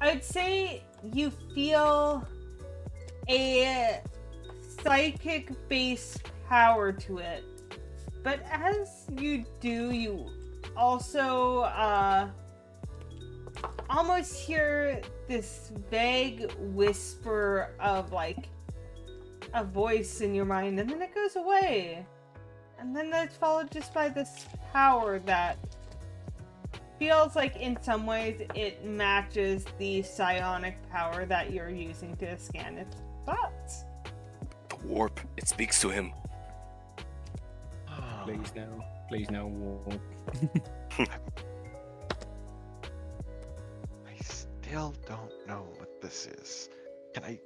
[SPEAKER 1] I'd say you feel a psychic-based power to it. But as you do, you also almost hear this vague whisper of like a voice in your mind, and then it goes away. And then that's followed just by this power that feels like in some ways it matches the psionic power that you're using to scan its thoughts.
[SPEAKER 4] The warp, it speaks to him.
[SPEAKER 2] Please no war.
[SPEAKER 3] I still don't know what this is. Can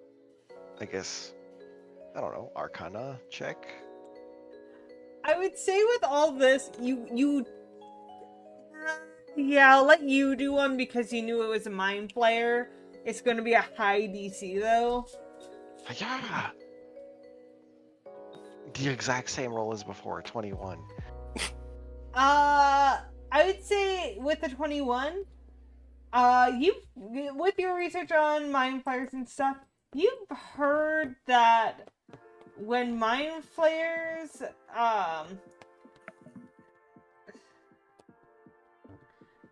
[SPEAKER 3] I guess, I don't know, Arcana check?
[SPEAKER 1] I would say with all this, Yeah, I'll let you do one because you knew it was a mind flayer. It's going to be a high DC though.
[SPEAKER 3] Yeah. The exact same roll as before, 21.
[SPEAKER 1] I would say with the 21, you with your research on mind flayers and stuff, you've heard that when mind flayers,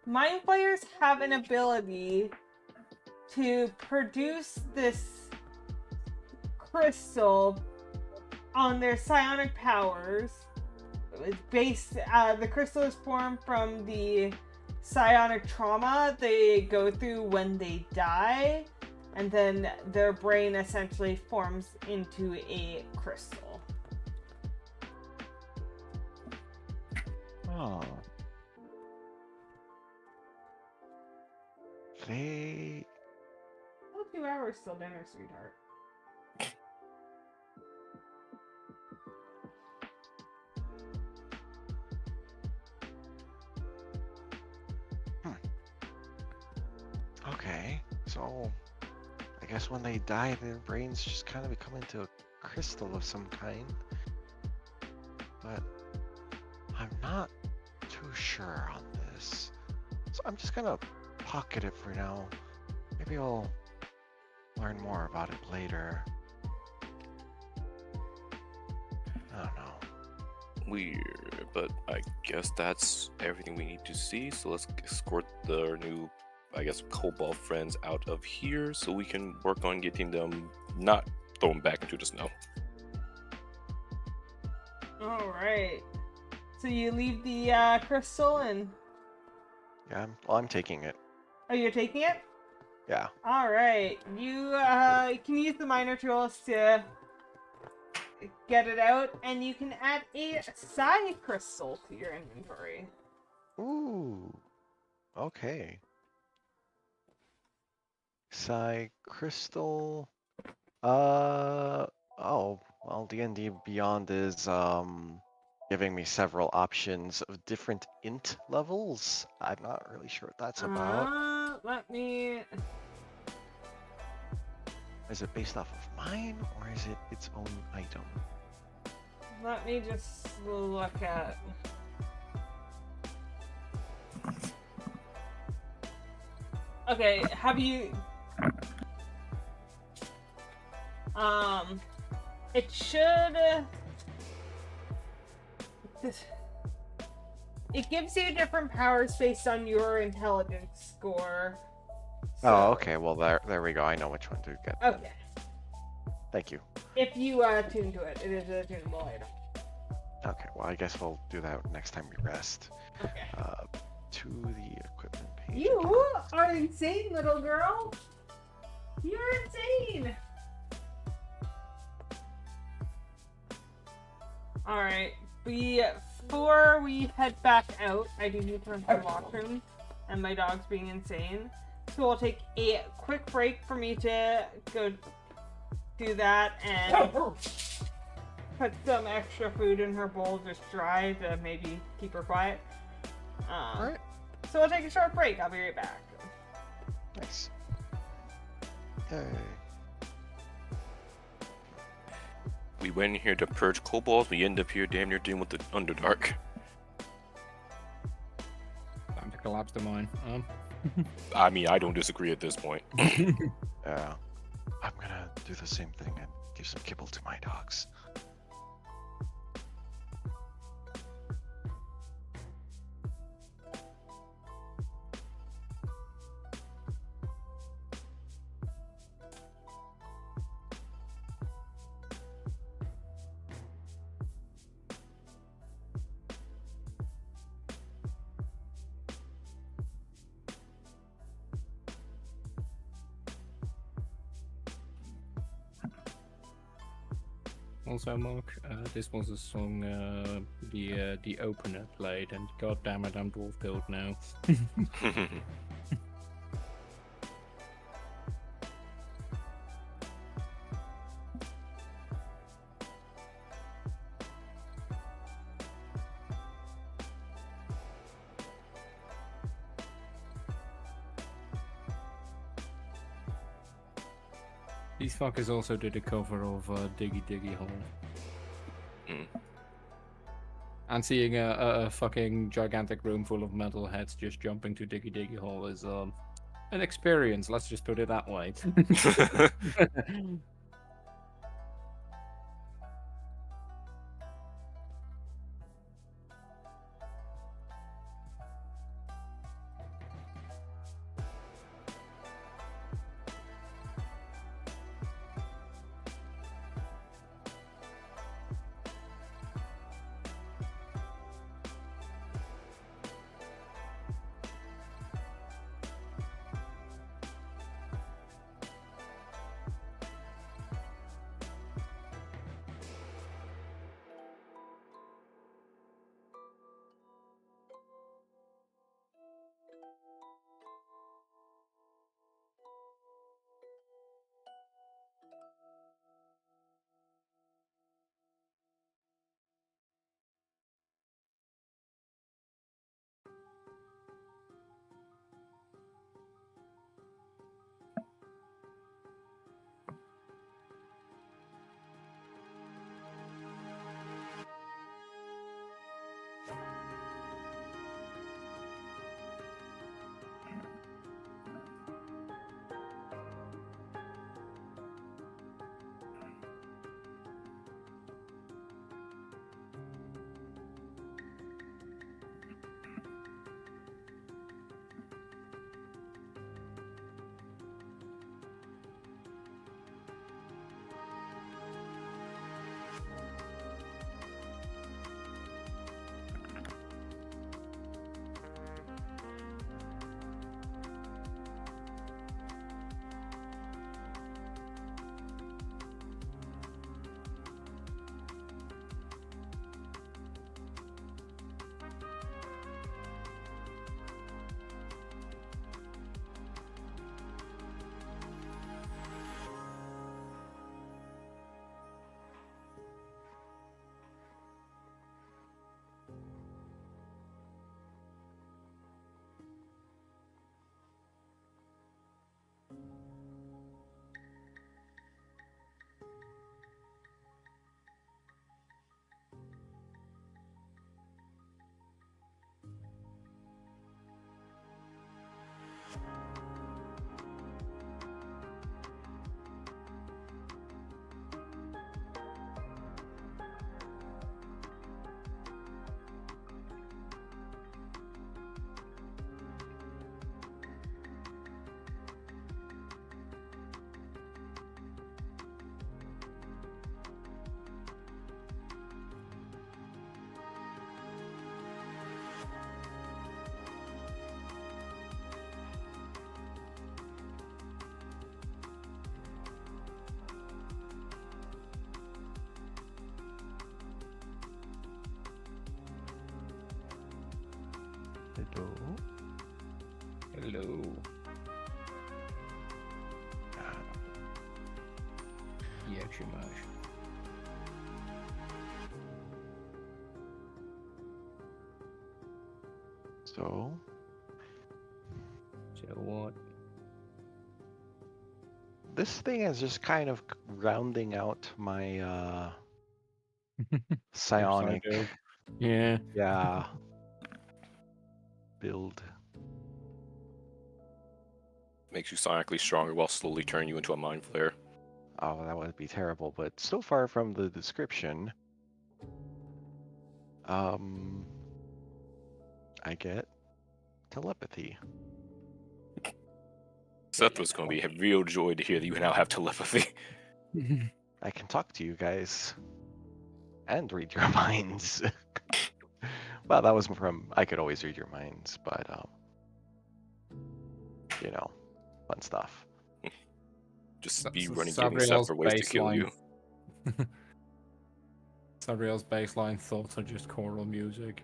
[SPEAKER 1] mind flayers have an ability to produce this crystal on their psionic powers. It's based, the crystal is formed from the psionic trauma they go through when they die, and then their brain essentially forms into a crystal.
[SPEAKER 3] Oh. They...
[SPEAKER 1] Well, 2 hours till dinner, sweetheart.
[SPEAKER 3] Okay, so I guess when they die, their brains just kind of become into a crystal of some kind. But I'm not too sure on this. So I'm just gonna pocket it for now. Maybe I'll learn more about it later. I don't know.
[SPEAKER 4] Weird, but I guess that's everything we need to see. So let's escort our new, I guess, Cobalt friends out of here so we can work on getting them not thrown back into the snow.
[SPEAKER 1] Alright. So you leave the crystal and...
[SPEAKER 3] Yeah, well, I'm taking it.
[SPEAKER 1] Oh, you're taking it?
[SPEAKER 3] Yeah.
[SPEAKER 1] Alright. You can use the minor tools to get it out, and you can add a psi crystal to your inventory.
[SPEAKER 3] Ooh. Okay. Psi crystal. Oh, well, D&D Beyond is giving me several options of different int levels. I'm not really sure what that's about.
[SPEAKER 1] Let me...
[SPEAKER 3] Is it based off of mine, or is it its own item?
[SPEAKER 1] Let me just look at... Okay, have you... It should... It gives you different powers based on your intelligence score. So...
[SPEAKER 3] Oh, okay. Well, there we go. I know which one to get. Then.
[SPEAKER 1] Okay.
[SPEAKER 3] Thank you.
[SPEAKER 1] If you tune to it, it is a tunable item.
[SPEAKER 3] Okay. Well, I guess we'll do that next time we rest.
[SPEAKER 1] Okay.
[SPEAKER 3] To the equipment page.
[SPEAKER 1] You
[SPEAKER 3] again.
[SPEAKER 1] are insane, little girl. You're insane. All right. Before we head back out, I do need to run to the washroom, and my dog's being insane. So I'll take a quick break for me to go do that and put some extra food in her bowl, just dry to maybe keep her quiet.
[SPEAKER 3] Alright.
[SPEAKER 1] So I'll take a short break. I'll be right back.
[SPEAKER 3] Nice. Yay.
[SPEAKER 4] We went in here to purge kobolds, we end up here damn near dealing with the Underdark.
[SPEAKER 2] Time to collapse the mine.
[SPEAKER 4] I mean, I don't disagree at this point.
[SPEAKER 3] Yeah. I'm gonna do the same thing and give some kibble to my dogs.
[SPEAKER 2] Also, Mark, this was a song the opener played, and god damn it, I'm dwarf guild now. These fuckers also did a cover of Diggy Diggy Hole.
[SPEAKER 4] Mm.
[SPEAKER 2] And seeing a fucking gigantic room full of metalheads just jumping to Diggy Diggy Hole is an experience, let's just put it that way.
[SPEAKER 3] Hello.
[SPEAKER 2] Hello. Jak się masz?
[SPEAKER 3] So,
[SPEAKER 2] So what?
[SPEAKER 3] this thing is just kind of rounding out my psionic,
[SPEAKER 2] build. Yeah.
[SPEAKER 3] yeah, build.
[SPEAKER 4] Makes you sonically stronger while slowly turning you into a mind flayer.
[SPEAKER 3] Oh, that would be terrible. But so far from the description, I get telepathy.
[SPEAKER 4] Seth was going to be a real joy to hear that you now have telepathy.
[SPEAKER 3] I can talk to you guys and read your minds. Well, that was from I could always read your minds, but you know, fun stuff.
[SPEAKER 4] Just be running, giving Seth for ways to kill you.
[SPEAKER 2] Sabriel's baseline thoughts are just choral music.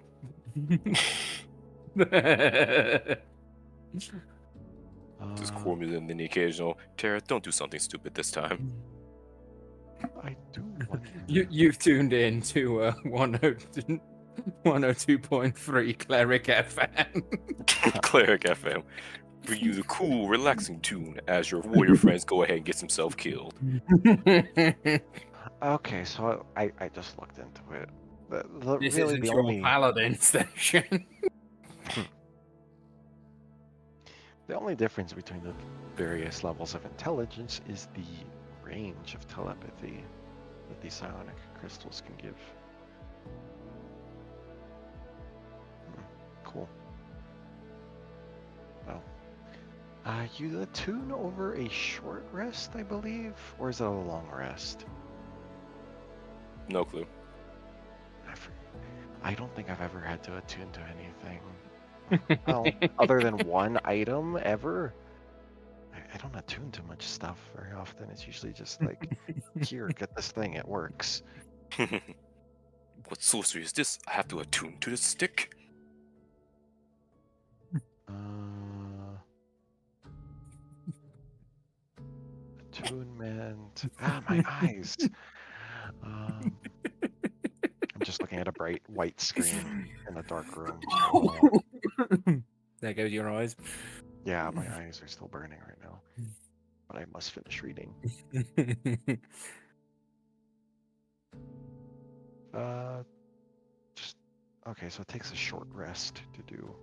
[SPEAKER 4] Just core music and then the occasional, Tara, don't do something stupid this time.
[SPEAKER 3] I do want
[SPEAKER 2] You've tuned in to 102.3 Cleric FM.
[SPEAKER 4] Cleric FM. bring you the cool, relaxing tune as your warrior friends go ahead and get themselves killed.
[SPEAKER 3] Okay, so I just looked into it.
[SPEAKER 2] This
[SPEAKER 3] Really,
[SPEAKER 2] isn't
[SPEAKER 3] the
[SPEAKER 2] your
[SPEAKER 3] only
[SPEAKER 2] paladin station.
[SPEAKER 3] the only difference between the various levels of intelligence is the range of telepathy that the psionic crystals can give. Cool. Well, you attune over a short rest, I believe, or is it a long rest?
[SPEAKER 4] No clue.
[SPEAKER 3] I don't think I've ever had to attune to anything. Well, other than one item ever. I don't attune to much stuff very often. It's usually just like, here, get this thing, it works.
[SPEAKER 4] What sorcery is this? I have to attune to the stick?
[SPEAKER 3] Attunement. My eyes. I'm just looking at a bright white screen in a dark room.
[SPEAKER 2] There goes your eyes.
[SPEAKER 3] Yeah, my eyes are still burning right now. But I must finish reading. Okay, so it takes a short rest to do.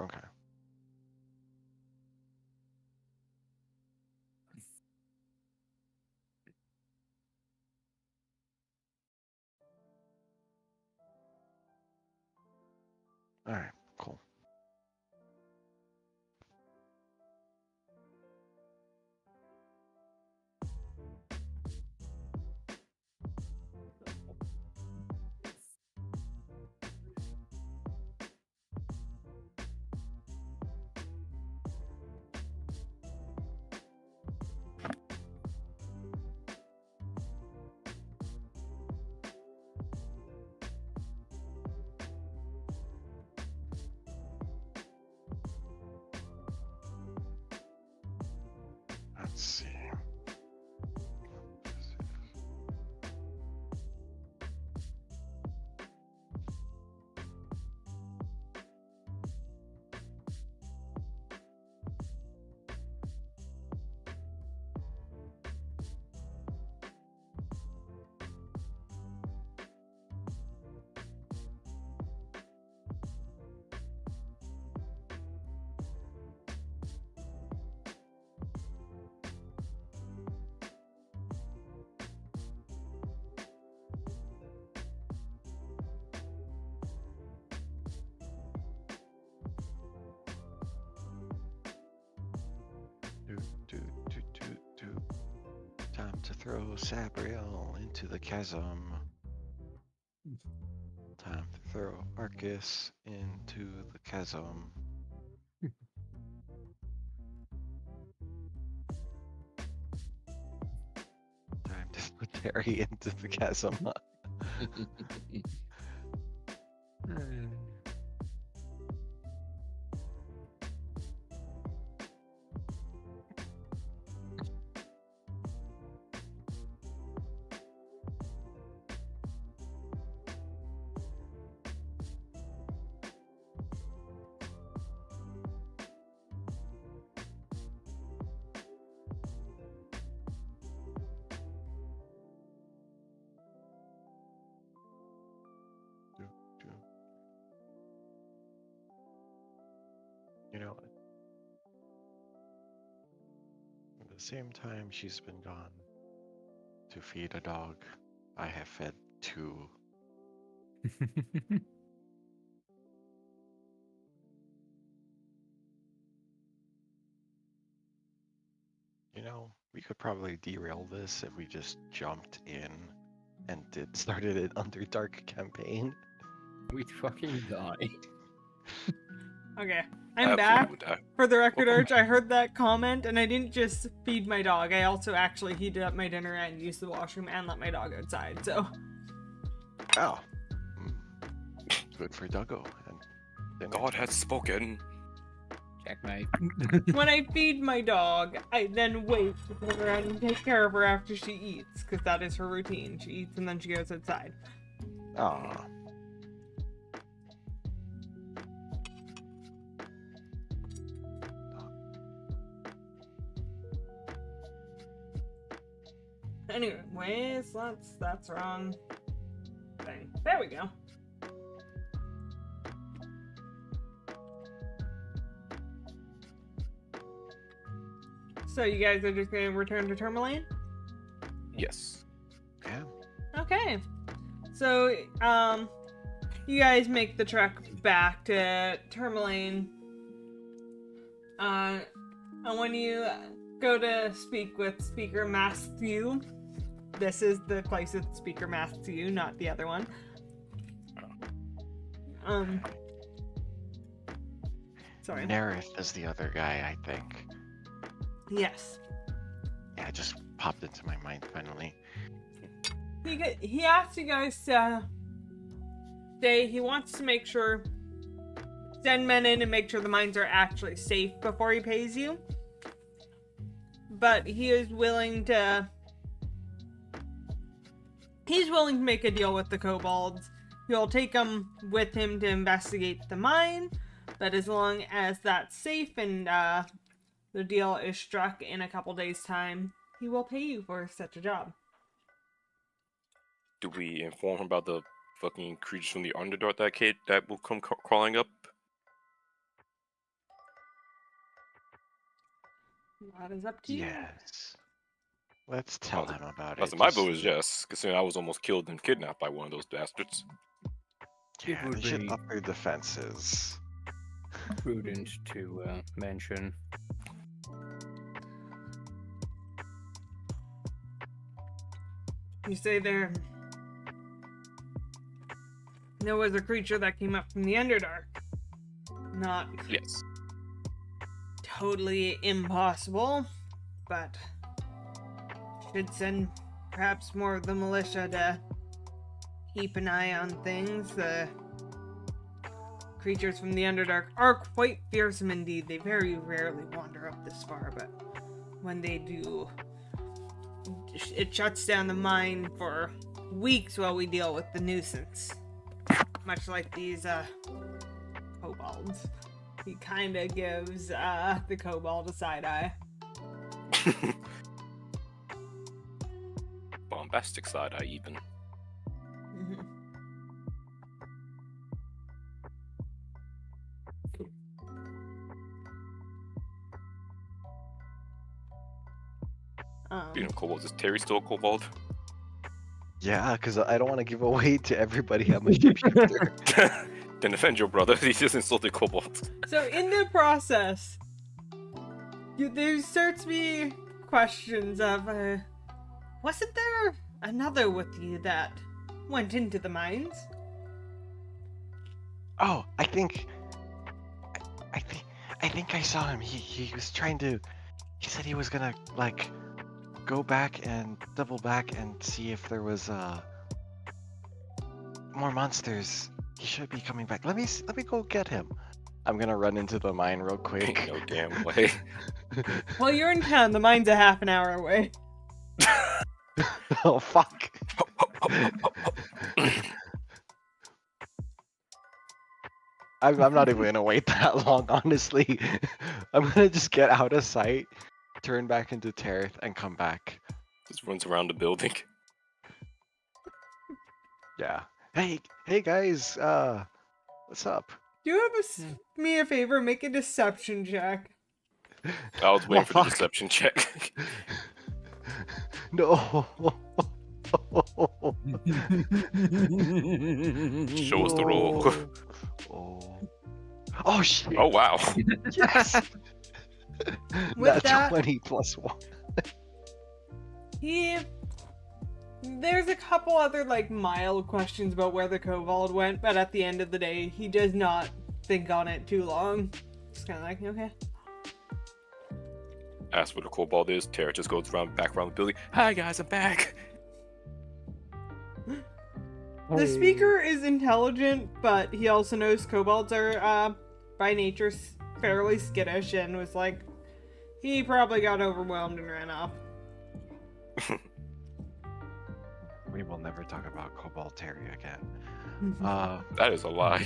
[SPEAKER 3] Okay. All right, cool. Let's see. Time to throw Sabriel into the chasm. Time to throw Arcus into the chasm. Time to put Terry into the chasm. You know, at the same time she's been gone to feed a dog, I have fed two. You know, we could probably derail this if we just jumped in and started an Underdark campaign.
[SPEAKER 2] We'd fucking die.
[SPEAKER 1] Okay, I'm
[SPEAKER 4] Absolutely
[SPEAKER 1] back.
[SPEAKER 4] would die.
[SPEAKER 1] For the record,
[SPEAKER 4] Welcome
[SPEAKER 1] Arch, I heard that comment, and I didn't just feed my dog. I also actually heated up my dinner and used the washroom and let my dog outside, so...
[SPEAKER 3] Oh. Good for Duggo. And
[SPEAKER 4] God has spoken.
[SPEAKER 2] Checkmate.
[SPEAKER 1] When I feed my dog, I then wait to turn around and take care of her after she eats, because that is her routine. She eats and then she goes outside.
[SPEAKER 3] Aw.
[SPEAKER 1] Anyways, that's wrong thing. There we go. So you guys are just gonna return to Tourmaline?
[SPEAKER 4] Yes.
[SPEAKER 3] Yeah.
[SPEAKER 1] Okay. So, you guys make the trek back to Tourmaline. And when you go to speak with Speaker Matthew, this is the place with Speaker Matthew, not the other one. Sorry.
[SPEAKER 3] Nerith is the other guy, I think.
[SPEAKER 1] Yes.
[SPEAKER 3] Yeah, it just popped into my mind finally.
[SPEAKER 1] He asked you guys to stay. He wants to make sure, send men in and make sure the mines are actually safe before he pays you. But he is willing to. He's willing to make a deal with the kobolds. He'll take them with him to investigate the mine. But as long as that's safe and the deal is struck in a couple days' time, he will pay you for such a job.
[SPEAKER 4] Do we inform him about the fucking creatures from the Underdark that will come crawling up?
[SPEAKER 1] That is up to you.
[SPEAKER 3] Yes. Let's tell him about it.
[SPEAKER 4] Listen, my vote is yes, considering I was almost killed and kidnapped by one of those bastards.
[SPEAKER 3] Yeah,
[SPEAKER 2] It would
[SPEAKER 3] they should
[SPEAKER 2] be-
[SPEAKER 3] up their defenses.
[SPEAKER 2] Prudent to mention.
[SPEAKER 1] You say there was a creature that came up from the Underdark. Not
[SPEAKER 4] Yes.
[SPEAKER 1] totally impossible, but should send perhaps more of the militia to keep an eye on things. The creatures from the Underdark are quite fearsome indeed. They very rarely wander up this far, but when they do, it shuts down the mine for weeks while we deal with the nuisance. Much like these kobolds. He kind of gives the kobold a side eye.
[SPEAKER 4] Bombastic side eye, even.
[SPEAKER 1] Mhm.
[SPEAKER 4] You know, kobolds. Is Terry still a kobold?
[SPEAKER 3] Yeah, because I don't want to give away to everybody I'm a shapeshifter.
[SPEAKER 4] Then defend your brother. He just insulted kobolds.
[SPEAKER 1] So in the process, there starts to be questions of, wasn't there another with you that went into the mines?
[SPEAKER 3] Oh, I think I saw him. He was trying to. He said he was gonna like go back and double back and see if there was more monsters. He should be coming back. Let me go get him. I'm gonna run into the mine real quick.
[SPEAKER 4] No damn way.
[SPEAKER 1] Well, you're in town. The mine's a half an hour away.
[SPEAKER 3] Oh fuck. I'm not even gonna wait that long, honestly. I'm gonna just get out of sight, turn back into Tareth, and come back.
[SPEAKER 4] Just runs around the building.
[SPEAKER 3] Yeah. Hey guys, what's up?
[SPEAKER 1] Do you have me a favor? Make a deception check.
[SPEAKER 4] I was waiting for the
[SPEAKER 3] Fuck.
[SPEAKER 4] deception check.
[SPEAKER 3] No.
[SPEAKER 4] Show us the roll.
[SPEAKER 3] Oh shit.
[SPEAKER 4] Oh wow.
[SPEAKER 3] Yes.
[SPEAKER 1] With
[SPEAKER 3] That's
[SPEAKER 1] that-
[SPEAKER 3] 20 plus 1.
[SPEAKER 1] There's a couple other, like, mild questions about where the kobold went, but at the end of the day, he does not think on it too long. Just kind of like, okay.
[SPEAKER 4] Ask where the kobold is. Tara just goes back around the building. Hi guys, I'm back.
[SPEAKER 1] The speaker is intelligent, but he also knows kobolds are, by nature, fairly skittish, and was like, he probably got overwhelmed and ran off.
[SPEAKER 3] We will never talk about Cobalt Terry again.
[SPEAKER 4] That is a lie.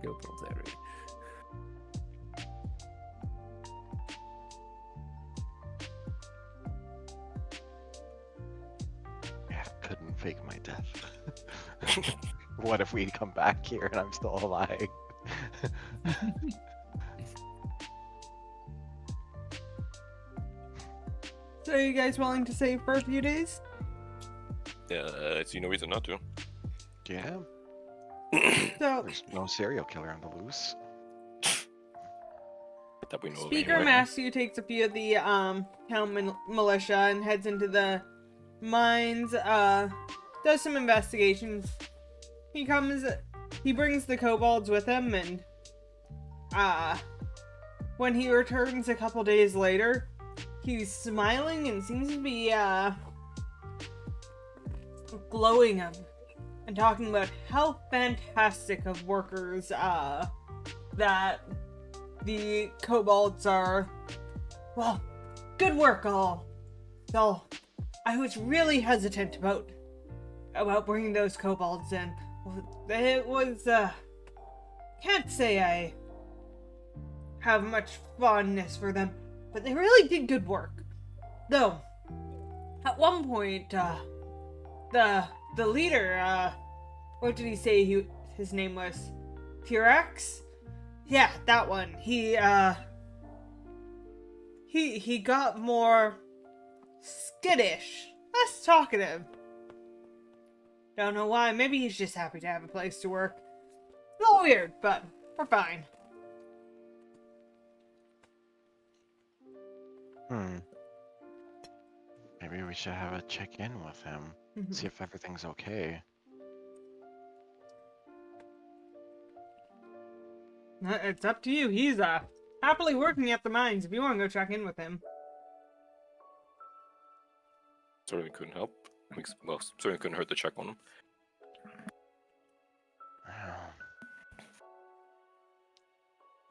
[SPEAKER 2] Go Terry.
[SPEAKER 3] fake my death? What if we come back here and I'm still alive?
[SPEAKER 1] So are you guys willing to save for a few days?
[SPEAKER 4] I see no reason not to.
[SPEAKER 3] Yeah,
[SPEAKER 1] So,
[SPEAKER 3] there's no serial killer on the loose.
[SPEAKER 4] That we know of
[SPEAKER 1] Speaker
[SPEAKER 4] anyway.
[SPEAKER 1] Matthew takes a few of the town militia and heads into the mines, does some investigations. He brings the kobolds with him, and when he returns a couple days later, he's smiling and seems to be glowing and talking about how fantastic of workers that the kobolds are. Well, good work all. I was really hesitant about bringing those kobolds in. It was can't say I have much fondness for them, but they really did good work. Though at one point the leader, what did he say his name was? T-Rex? Yeah, that one. He got more skittish, less talkative. Don't know why. Maybe he's just happy to have a place to work. A little weird, but we're fine.
[SPEAKER 3] Maybe we should have a check-in with him. See if everything's okay.
[SPEAKER 1] It's up to you. He's happily working at the mines if you want to go check in with him.
[SPEAKER 4] Certainly couldn't help. Well, certainly couldn't hurt to check on him.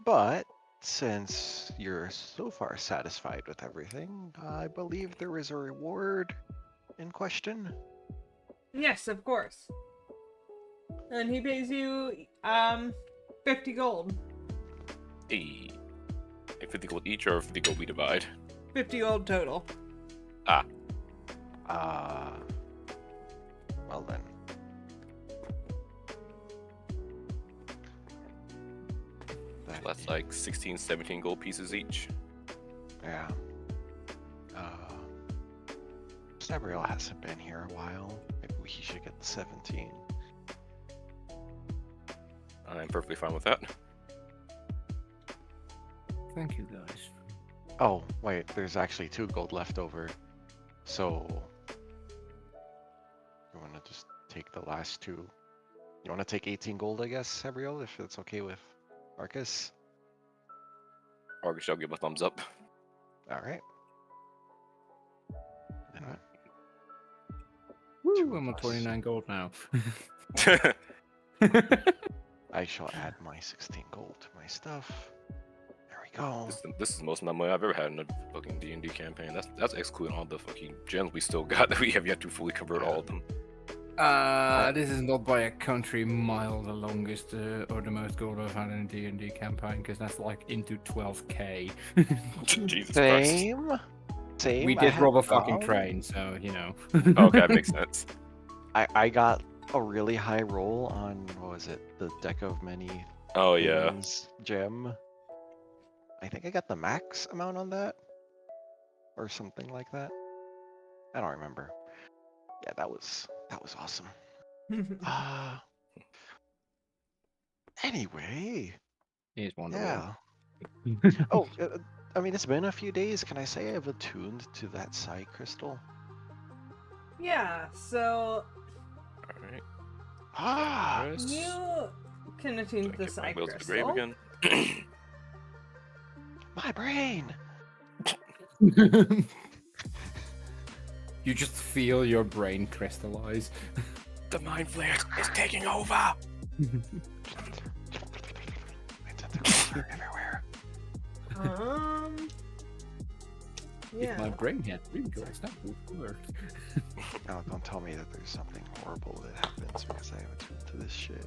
[SPEAKER 3] But since you're so far satisfied with everything, I believe there is a reward in question.
[SPEAKER 1] Yes, of course. And he pays you 50 gold.
[SPEAKER 4] Hey, 50 gold each or 50 gold we divide?
[SPEAKER 1] 50 gold total.
[SPEAKER 3] Well then.
[SPEAKER 4] That's like 16, 17 gold pieces each.
[SPEAKER 3] Yeah. Sabriel hasn't been here a while. Maybe he should get the 17.
[SPEAKER 4] I'm perfectly fine with that.
[SPEAKER 2] Thank you, guys.
[SPEAKER 3] Oh, wait, there's actually 2 gold left over. So, you want to just take the last 2? You want to take 18 gold, I guess, Sabriel, if it's okay with Marcus?
[SPEAKER 4] Argus shall give a thumbs up.
[SPEAKER 3] Alright.
[SPEAKER 2] Woo, I'm on 29 gold now.
[SPEAKER 3] I shall add my 16 gold to my stuff. There we go.
[SPEAKER 4] This is the most money I've ever had in a fucking D&D campaign. That's excluding all the fucking gems we still got that we have yet to fully convert all of them.
[SPEAKER 2] This is not by a country mile the longest or the most gold I've had in a D&D campaign, because that's like into 12k.
[SPEAKER 4] Jesus Christ.
[SPEAKER 3] Same.
[SPEAKER 2] We
[SPEAKER 3] I
[SPEAKER 2] did
[SPEAKER 3] had
[SPEAKER 2] rob a fucking
[SPEAKER 3] down.
[SPEAKER 2] train, so, you know.
[SPEAKER 4] Okay, that makes sense.
[SPEAKER 3] I got a really high roll on, what was it, the Deck of Many
[SPEAKER 4] Oh yeah.
[SPEAKER 3] Things gem. I think I got the max amount on that, or something like that. I don't remember. Yeah, that was awesome. Anyway,
[SPEAKER 2] Here's wonderful.
[SPEAKER 3] yeah. Oh, I mean, it's been a few days. Can I say I've attuned to that psi crystal?
[SPEAKER 1] Yeah, so
[SPEAKER 4] Alright.
[SPEAKER 1] you can attune to the psi
[SPEAKER 4] Wheels to the grave
[SPEAKER 1] crystal.
[SPEAKER 4] again.
[SPEAKER 3] My brain.
[SPEAKER 2] You just feel your brain crystallize.
[SPEAKER 4] The mind flare is taking over.
[SPEAKER 3] My tentacles are everywhere.
[SPEAKER 2] If my
[SPEAKER 1] Yeah.
[SPEAKER 2] brain had regress, that would work.
[SPEAKER 3] No, don't tell me that there's something horrible that happens because I have attuned to this shit.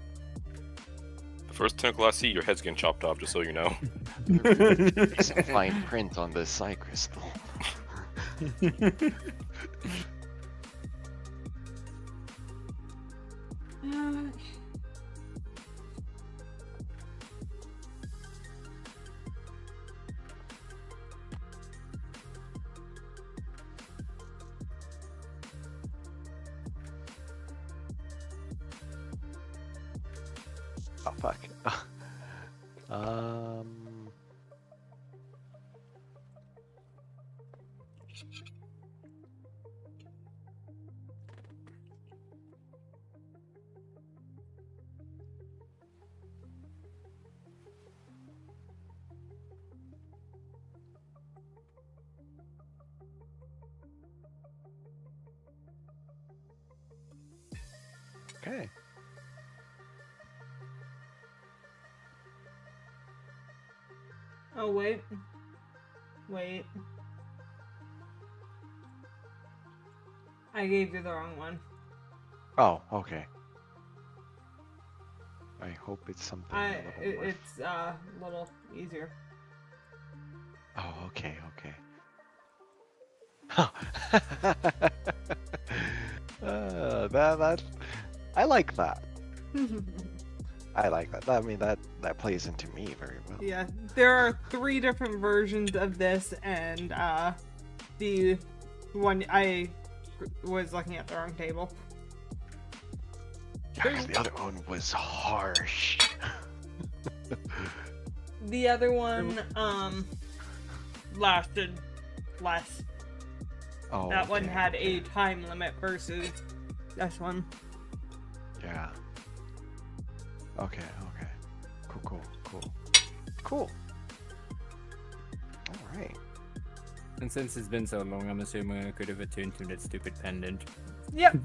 [SPEAKER 4] The first tentacle I see, your head's getting chopped off, just so you know.
[SPEAKER 3] There's a fine print on this psi crystal. Oh fuck. um. Okay.
[SPEAKER 1] Oh, wait. Wait. I gave you the wrong one.
[SPEAKER 3] Oh, okay. I hope it's something a little more.
[SPEAKER 1] It's a little easier.
[SPEAKER 3] Oh, okay, okay. That I like that. I like that. I mean, that plays into me very well.
[SPEAKER 1] Yeah, there are 3 different versions of this, and the one I was looking at the wrong table.
[SPEAKER 3] Yeah, 'cause the other one was harsh.
[SPEAKER 1] The other one lasted less.
[SPEAKER 3] Oh,
[SPEAKER 1] That one
[SPEAKER 3] okay,
[SPEAKER 1] had
[SPEAKER 3] okay.
[SPEAKER 1] a time limit versus this one.
[SPEAKER 3] Yeah. Okay, okay. Cool. Alright.
[SPEAKER 2] And since it's been so long, I'm assuming I could have attuned to that stupid pendant.
[SPEAKER 1] Yep.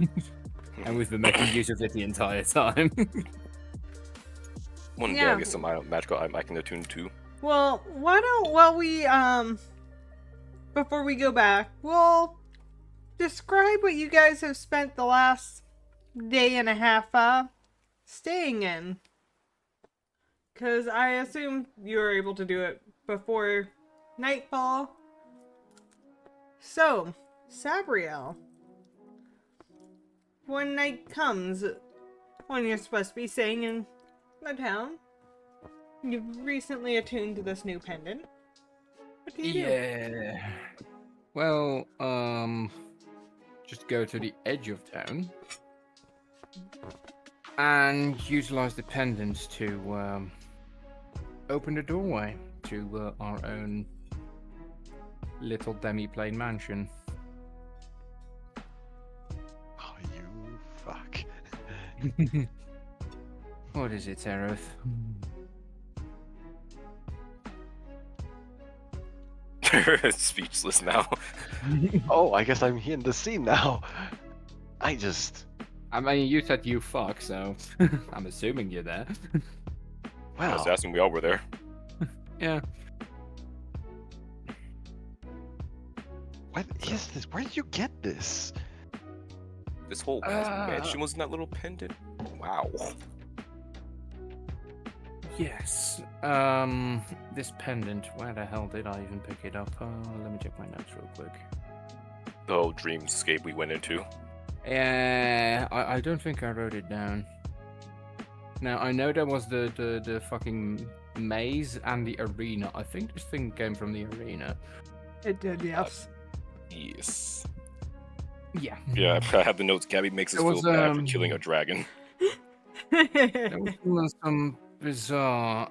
[SPEAKER 2] And we've been making use of it the entire time.
[SPEAKER 4] One day
[SPEAKER 1] Yeah.
[SPEAKER 4] I get some magical item I can attune to.
[SPEAKER 1] Well, why don't, while we, before we go back, we'll describe what you guys have spent the last day and a half, staying in. Because I assume you were able to do it before nightfall. So, Sabriel, when night comes, when you're supposed to be staying in the town, you've recently attuned to this new pendant. What do you do?
[SPEAKER 2] Yeah. Well, just go to the edge of town and utilize the pendants to open the doorway to our own little demi-plane mansion.
[SPEAKER 3] Oh, you fuck.
[SPEAKER 2] What is it, Aerith?
[SPEAKER 4] Speechless now.
[SPEAKER 3] Oh, I guess I'm in the scene now. I
[SPEAKER 2] mean, you said you fuck, so I'm assuming you're there.
[SPEAKER 4] I was
[SPEAKER 3] wow.
[SPEAKER 4] asking, we all were there.
[SPEAKER 2] Yeah.
[SPEAKER 3] What is this? Where did you get this?
[SPEAKER 4] This whole mansion was in that little pendant. Wow.
[SPEAKER 2] Yes. This pendant. Where the hell did I even pick it up? Let me check my notes real quick.
[SPEAKER 4] The whole dreamscape we went into.
[SPEAKER 2] Yeah, I don't think I wrote it down. Now I know there was the fucking maze and the arena. I think this thing came from the arena.
[SPEAKER 1] It did, yes.
[SPEAKER 4] Yes.
[SPEAKER 2] Yeah.
[SPEAKER 4] Yeah, I have the notes. Gabby makes us
[SPEAKER 2] There
[SPEAKER 4] feel
[SPEAKER 2] was,
[SPEAKER 4] bad for killing a dragon.
[SPEAKER 2] There was some bizarre,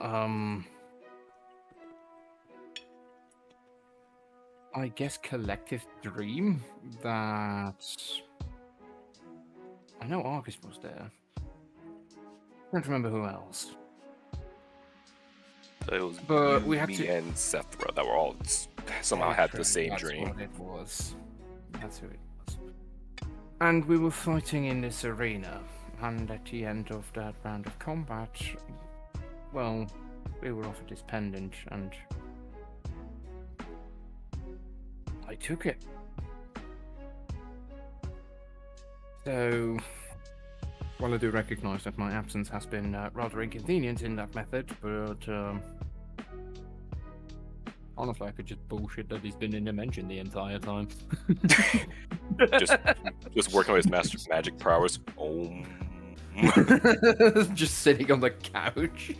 [SPEAKER 2] I guess collective dream that I know Argus was there. I don't remember who else.
[SPEAKER 4] It was
[SPEAKER 2] But
[SPEAKER 4] you,
[SPEAKER 2] we had
[SPEAKER 4] me,
[SPEAKER 2] to-
[SPEAKER 4] and Sethra that were all somehow had the same
[SPEAKER 2] That's
[SPEAKER 4] dream.
[SPEAKER 2] what it was. That's who it was. And we were fighting in this arena, and at the end of that round of combat, well, we were offered this pendant, and I took it. So, while I do recognise that my absence has been rather inconvenient in that method, but honestly, I could just bullshit that he's been in Dimension the entire time.
[SPEAKER 4] just working on his master magic powers.
[SPEAKER 2] Just sitting on the couch.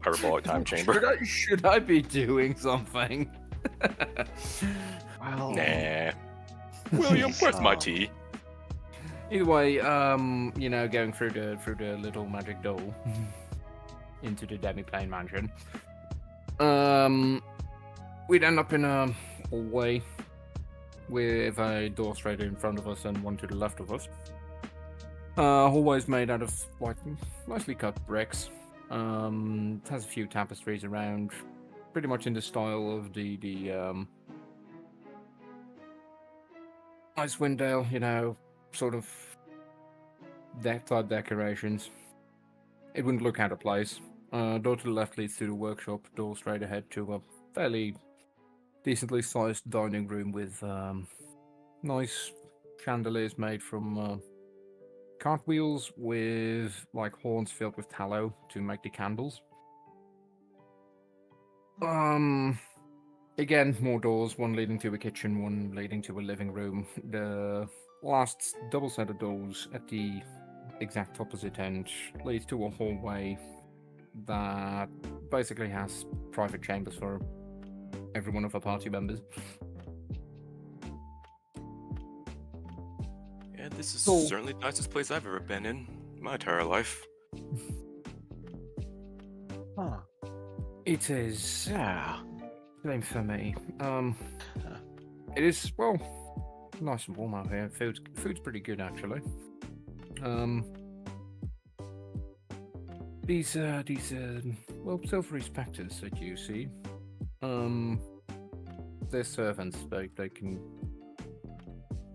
[SPEAKER 4] Hyperbolic time chamber.
[SPEAKER 2] Should I be doing something?
[SPEAKER 3] Well,
[SPEAKER 4] Nah. William, where's my tea?
[SPEAKER 2] Either way, going through the little magic door into the demi-plane mansion. We'd end up in a hallway with a door straight in front of us and one to the left of us. Hallway's made out of like nicely cut bricks. It has a few tapestries around, pretty much in the style of the Icewind Dale, sort of deck-type decorations. It wouldn't look out of place. Door to the left leads to the workshop, door straight ahead to a fairly decently sized dining room with nice chandeliers made from cartwheels with like horns filled with tallow to make the candles. Again, more doors, one leading to a kitchen, one leading to a living room. The last double set of doors at the exact opposite end leads to a hallway that basically has private chambers for every one of our party members.
[SPEAKER 4] Yeah, this is
[SPEAKER 2] So-
[SPEAKER 4] certainly the nicest place I've ever been in my entire life.
[SPEAKER 3] huh.
[SPEAKER 2] It is.
[SPEAKER 3] Yeah.
[SPEAKER 2] Same for me. It is, well, nice and warm out here. Food's pretty good, actually. These well, silvery spectres that you see, they're servants. They can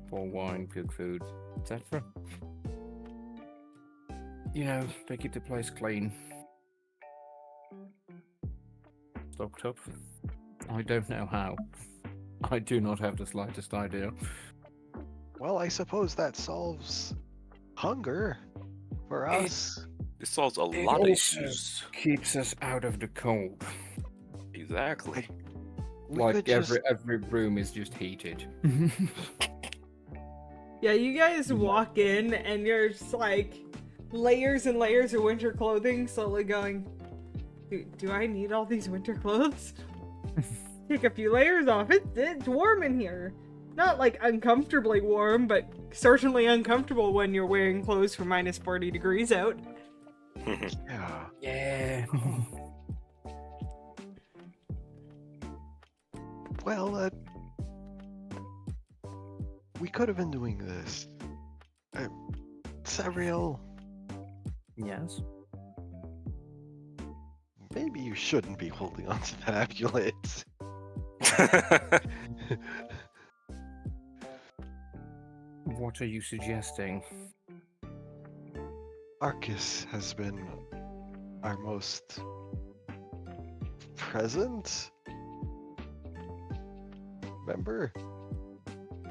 [SPEAKER 2] pour wine, cook food, etc. They keep the place clean. Stocked up. I don't know how. I do not have the slightest idea.
[SPEAKER 3] Well, I suppose that solves hunger for us.
[SPEAKER 4] This solves a
[SPEAKER 2] It
[SPEAKER 4] lot of
[SPEAKER 2] also
[SPEAKER 4] issues.
[SPEAKER 2] keeps us out of the cold.
[SPEAKER 4] Exactly.
[SPEAKER 3] We
[SPEAKER 2] Like
[SPEAKER 3] could just-
[SPEAKER 2] every room is just heated.
[SPEAKER 1] Yeah, you guys walk in and you're just like layers and layers of winter clothing, slowly going, do I need all these winter clothes? Take a few layers off. It's warm in here. Not like uncomfortably warm, but certainly uncomfortable when you're wearing clothes for minus 40 degrees out.
[SPEAKER 3] Yeah.
[SPEAKER 2] Yeah.
[SPEAKER 3] Well, we could have been doing this. Sabriel,
[SPEAKER 2] Yes.
[SPEAKER 3] maybe you shouldn't be holding on to that amulet.
[SPEAKER 2] What are you suggesting?
[SPEAKER 3] Arcus has been our most present member.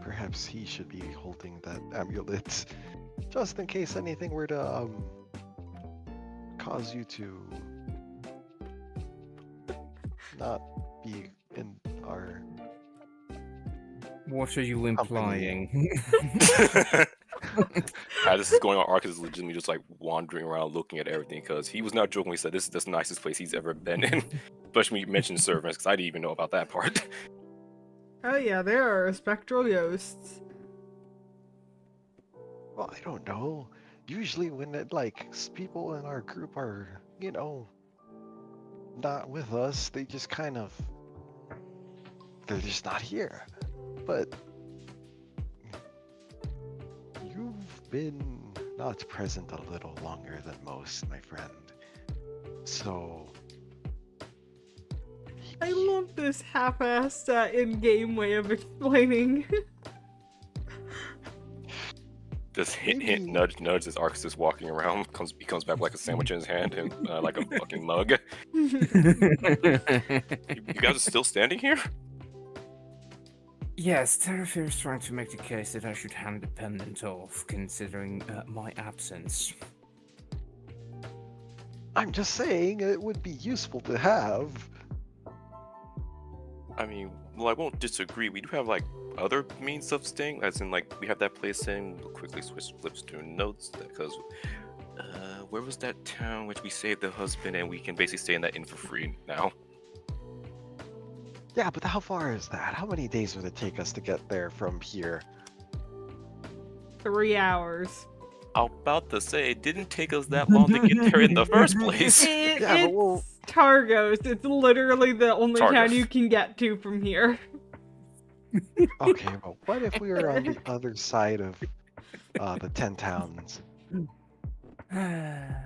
[SPEAKER 3] Perhaps he should be holding that amulet, just in case anything were to cause you to not be in our.
[SPEAKER 2] What are you implying?
[SPEAKER 4] As this is going on, Arcus is legitimately just like wandering around looking at everything because he was not joking when he said this is the nicest place he's ever been in. Especially when you mentioned servants, because I didn't even know about that part.
[SPEAKER 1] Oh yeah, there are spectral ghosts.
[SPEAKER 3] Well, I don't know. Usually when people in our group are, not with us, they just kind of, they're just not here. But you've been not present a little longer than most, my friend. So
[SPEAKER 1] I love this half-assed in-game way of explaining.
[SPEAKER 4] Just hint, nudge, nudge as Arcus is walking around, he comes back with like a sandwich in his hand and like a fucking mug. You guys are still standing here?
[SPEAKER 2] Yes, Terrafir is trying to make the case that I should hand the pendant off, considering my absence.
[SPEAKER 3] I'm just saying it would be useful to have.
[SPEAKER 4] I mean, well, I won't disagree. We do have like other means of staying, as in like we have that place in. We'll quickly switch flips to notes because where was that town which we saved the husband and we can basically stay in that inn for free now?
[SPEAKER 3] Yeah, but how far is that? How many days would it take us to get there from here?
[SPEAKER 1] 3 hours.
[SPEAKER 4] I'm about to say, it didn't take us that long to get there in the first place.
[SPEAKER 1] It,
[SPEAKER 3] Yeah, but
[SPEAKER 1] it's
[SPEAKER 3] we'll-
[SPEAKER 1] Targos. It's literally the only town
[SPEAKER 4] Targos.
[SPEAKER 1] you can get to from here.
[SPEAKER 3] Okay, but what if we were on the other side of the 10 towns?
[SPEAKER 4] Then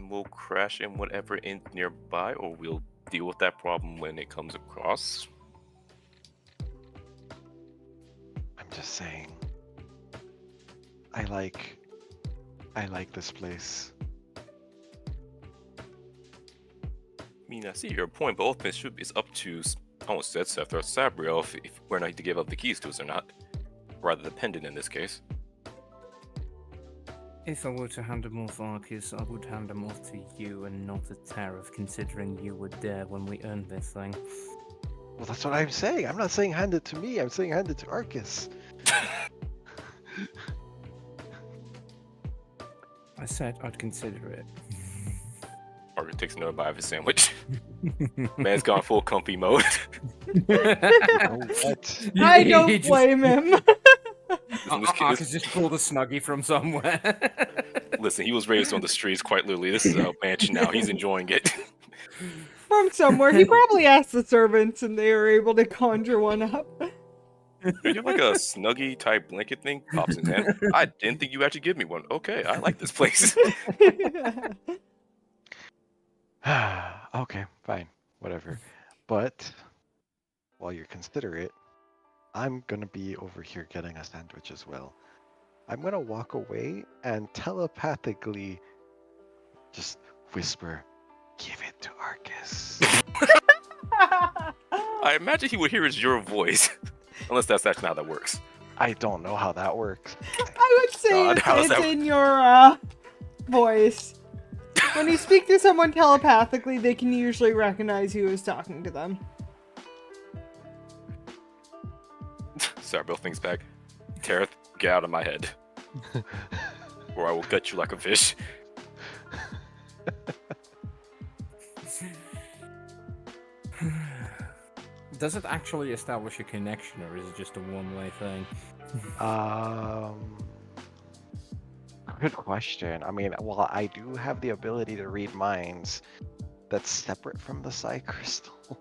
[SPEAKER 4] we'll crash in whatever inn nearby, or we'll deal with that problem when it comes across.
[SPEAKER 3] I'm just saying. I like this place.
[SPEAKER 4] I mean, I see your point, but ultimately it's up to, I almost said Seth or Sabriel, if we're not to give up the keys to us or not. Rather dependent in this case.
[SPEAKER 2] If I were to hand them off, Arcus, I would hand them off to you and not to Tariff, considering you were there when we earned this thing.
[SPEAKER 3] Well, that's what I'm saying. I'm not saying hand it to me. I'm saying hand it to Arcus.
[SPEAKER 2] I said I'd consider it.
[SPEAKER 4] Margaret takes another bite of his sandwich. Man's gone full comfy mode.
[SPEAKER 3] Oh, what?
[SPEAKER 1] I don't blame him.
[SPEAKER 2] Arcus just pulled a Snuggie from somewhere.
[SPEAKER 4] Listen, he was raised on the streets quite literally. This is a mansion now. He's enjoying it.
[SPEAKER 1] From somewhere. He probably asked the servants and they were able to conjure one up.
[SPEAKER 4] You have like a Snuggie type blanket thing? Pops in his hand. I didn't think you actually give me one. Okay, I like this place.
[SPEAKER 3] Okay, fine. Whatever. But while you're considerate, I'm gonna be over here getting a sandwich as well. I'm gonna walk away and telepathically just whisper, "Give it to Arcus."
[SPEAKER 4] I imagine he would hear it's your voice. Unless that's actually how that works.
[SPEAKER 3] I don't know how that works.
[SPEAKER 1] I would say
[SPEAKER 4] God, how does
[SPEAKER 1] it's
[SPEAKER 4] that-
[SPEAKER 1] in your voice. When you speak to someone telepathically, they can usually recognize who is talking to them.
[SPEAKER 4] Sabriel thinks back. Tareth, get out of my head. Or I will gut you like a fish.
[SPEAKER 2] Does it actually establish a connection, or is it just a one-way thing?
[SPEAKER 3] Good question. I mean, well, I do have the ability to read minds that's separate from the Psi Crystal.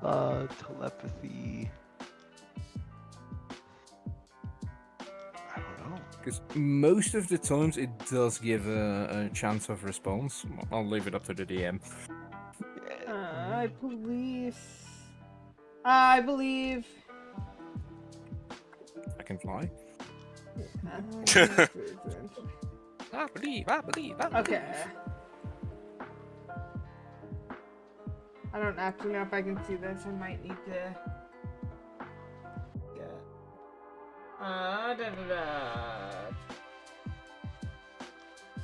[SPEAKER 3] Telepathy. I don't know.
[SPEAKER 2] Because most of the times it does give a chance of response. I'll leave it up to the DM.
[SPEAKER 1] I believe... I believe...
[SPEAKER 2] I can fly.
[SPEAKER 4] I believe.
[SPEAKER 1] Okay. I don't actually know if I can see this. I might need to get...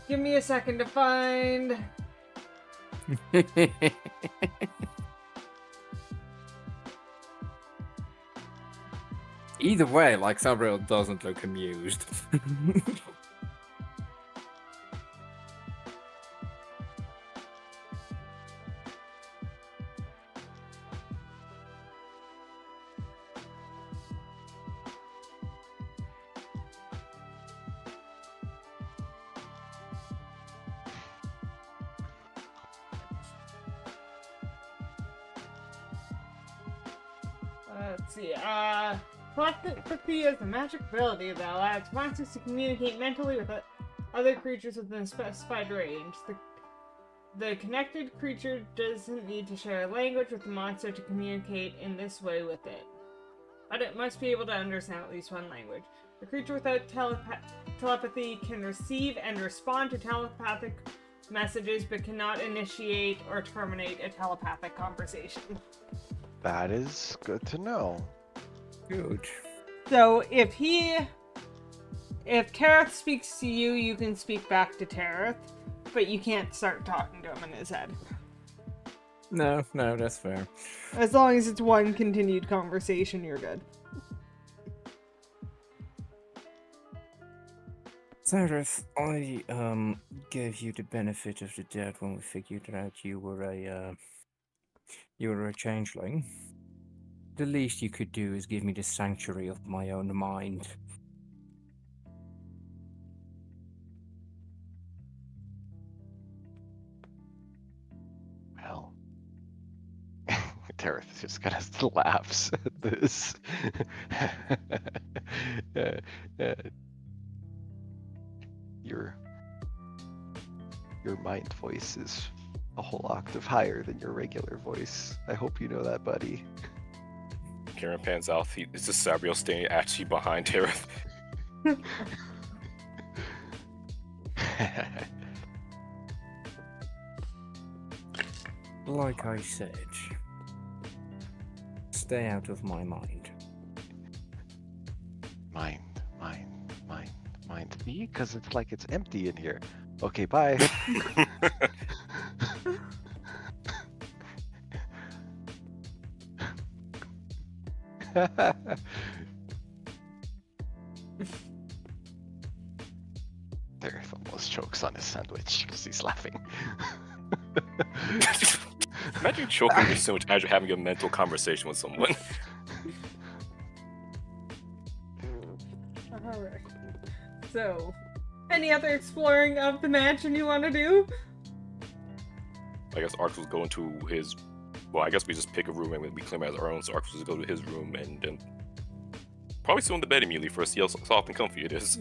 [SPEAKER 1] Give me a second to find...
[SPEAKER 2] Either way, like, Sabriel doesn't look amused.
[SPEAKER 1] Let's see, telepathy is a magic ability that allows monsters to communicate mentally with other creatures within a specified range. The connected creature doesn't need to share a language with the monster to communicate in this way with it, but it must be able to understand at least one language. The creature without telepathy can receive and respond to telepathic messages, but cannot initiate or terminate a telepathic conversation.
[SPEAKER 3] That is good to know.
[SPEAKER 2] Good.
[SPEAKER 1] So if Tareth speaks to you, you can speak back to Tareth, but you can't start talking to him in his head.
[SPEAKER 2] No, that's fair.
[SPEAKER 1] As long as it's one continued conversation, you're good.
[SPEAKER 2] Zareth, I gave you the benefit of the doubt when we figured out you were a changeling. The least you could do is give me the sanctuary of my own mind.
[SPEAKER 3] Well, Tareth just kind of laughs at this. Uh, your mind voice is a whole octave higher than your regular voice. I hope you know that, buddy.
[SPEAKER 4] Karen pans out. It's just Sabriel standing actually behind Tareth.
[SPEAKER 2] Like I said, stay out of my mind.
[SPEAKER 3] Mind. Me? Because it's like it's empty in here. Okay, bye. Dareth almost chokes on his sandwich because he's laughing.
[SPEAKER 4] Imagine choking your sandwich as you're having a mental conversation with someone.
[SPEAKER 1] Alright. So, any other exploring of the mansion you want to do?
[SPEAKER 4] I guess Arx was going to his. Well, I guess we just pick a room and we claim it as our own. So Arx was go to his room and then probably sit on the bed immediately for us to see how soft and comfy it is.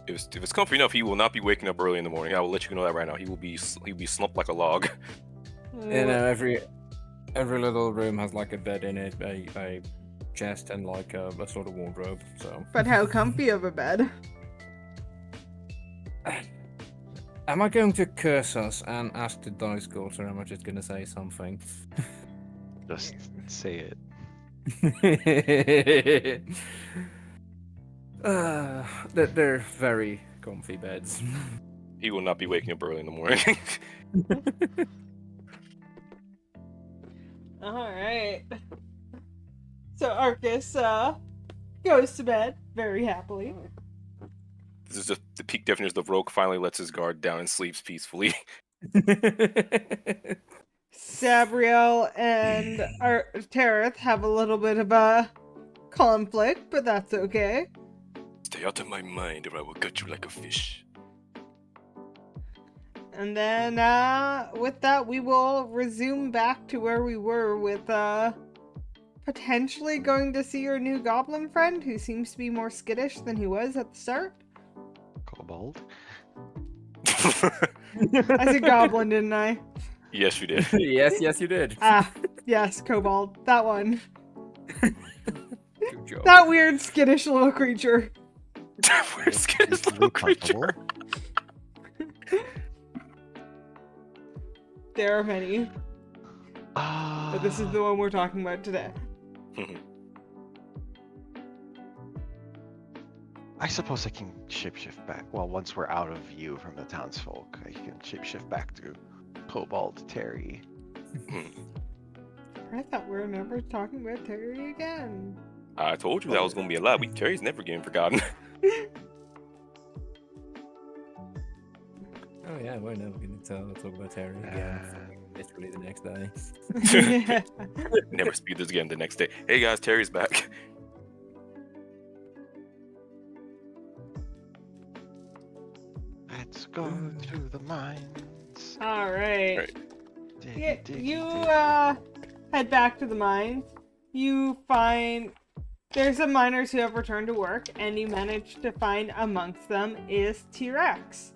[SPEAKER 4] If it's comfy enough, he will not be waking up early in the morning. I will let you know that right now. He'll be slumped like a log.
[SPEAKER 2] You know, every little room has like a bed in it, a chest, and like a sort of wardrobe. So.
[SPEAKER 1] But how comfy of a bed?
[SPEAKER 2] Am I going to curse us and ask the dice gods, or am I just going to say something?
[SPEAKER 3] Just say it.
[SPEAKER 2] They're very comfy beds.
[SPEAKER 4] He will not be waking up early in the morning.
[SPEAKER 1] Alright. So Arcus goes to bed very happily.
[SPEAKER 4] This is just the peak definition of Rogue finally lets his guard down and sleeps peacefully.
[SPEAKER 1] Sabriel and Tareth have a little bit of a conflict, but that's okay.
[SPEAKER 4] Stay out of my mind or I will cut you like a fish.
[SPEAKER 1] And then with that, we will resume back to where we were with potentially going to see your new goblin friend, who seems to be more skittish than he was at the start.
[SPEAKER 3] Kobold?
[SPEAKER 1] I said goblin, didn't I?
[SPEAKER 4] Yes, you did.
[SPEAKER 2] yes, you did.
[SPEAKER 1] Yes, kobold. That one.
[SPEAKER 2] Good job.
[SPEAKER 1] That weird skittish little creature.
[SPEAKER 4] We're scared this little creature.
[SPEAKER 1] There are many, but this is the one we're talking about today.
[SPEAKER 3] I suppose I can shapeshift back. Well, once we're out of view from the townsfolk, I can shapeshift back to Kobold Terry.
[SPEAKER 1] I thought we were never talking about Terry again.
[SPEAKER 4] I told you that was going to be a lot. Terry's never getting forgotten.
[SPEAKER 2] Oh yeah, we're never going to talk about Terry again. Literally the next day.
[SPEAKER 4] Never speak this again the next day. Hey guys, Terry's back.
[SPEAKER 3] Let's go to the mines.
[SPEAKER 1] Alright.
[SPEAKER 4] Right.
[SPEAKER 1] Yeah, you head back to the mines. You find there's some miners who have returned to work, and you manage to find amongst them is T-Rex.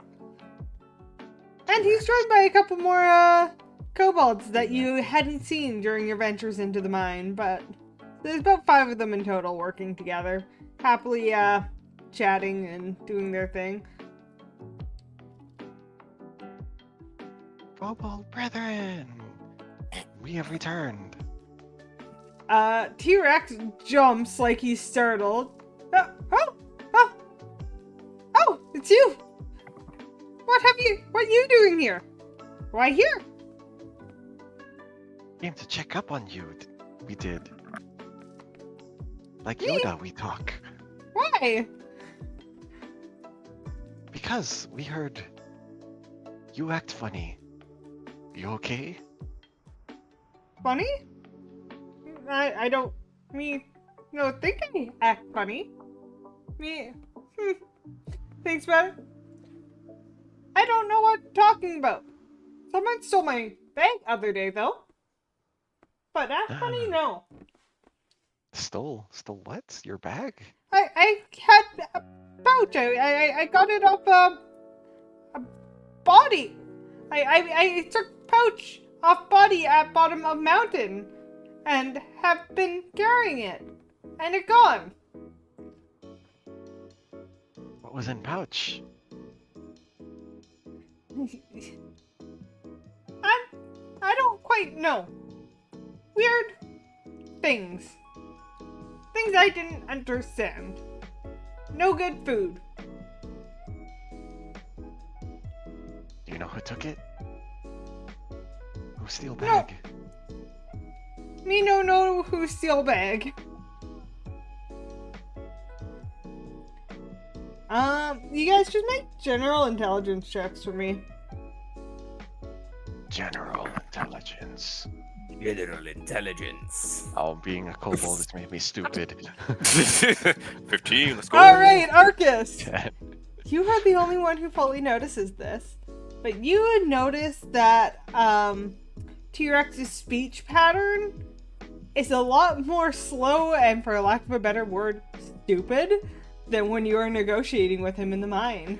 [SPEAKER 1] And he's joined by a couple more kobolds that you hadn't seen during your ventures into the mine, but there's about 5 of them in total working together, happily chatting and doing their thing.
[SPEAKER 3] Kobold brethren, we have returned.
[SPEAKER 1] T-Rex jumps like he's startled. Oh, it's you! What are you doing here? Why here?
[SPEAKER 3] Came to check up on you. We did. Like
[SPEAKER 1] Me?
[SPEAKER 3] Yoda, we talk.
[SPEAKER 1] Why?
[SPEAKER 3] because we heard you act funny. You okay?
[SPEAKER 1] Funny? I don't think I act funny. Thanks, about it. I don't know what you're talking about. Someone stole my bag other day, though. But act funny, no.
[SPEAKER 3] Stole what? Your bag?
[SPEAKER 1] I had a pouch. I got it off a body. I took pouch off body at bottom of mountain and have been carrying it. And it gone.
[SPEAKER 3] What was in pouch?
[SPEAKER 1] I don't quite know. Weird things. Things I didn't understand. No good food.
[SPEAKER 3] Do you know who took it? Who steal bag?
[SPEAKER 1] Me no know who steal bag. You guys just make general intelligence checks for me.
[SPEAKER 3] General intelligence.
[SPEAKER 2] General intelligence.
[SPEAKER 3] Oh, being a kobold has made me stupid.
[SPEAKER 4] 15, let's go.
[SPEAKER 1] Alright, Arcus! You are the only one who fully notices this. But you would notice that T-Rex's speech pattern is a lot more slow and, for lack of a better word, stupid than when you were negotiating with him in the mine.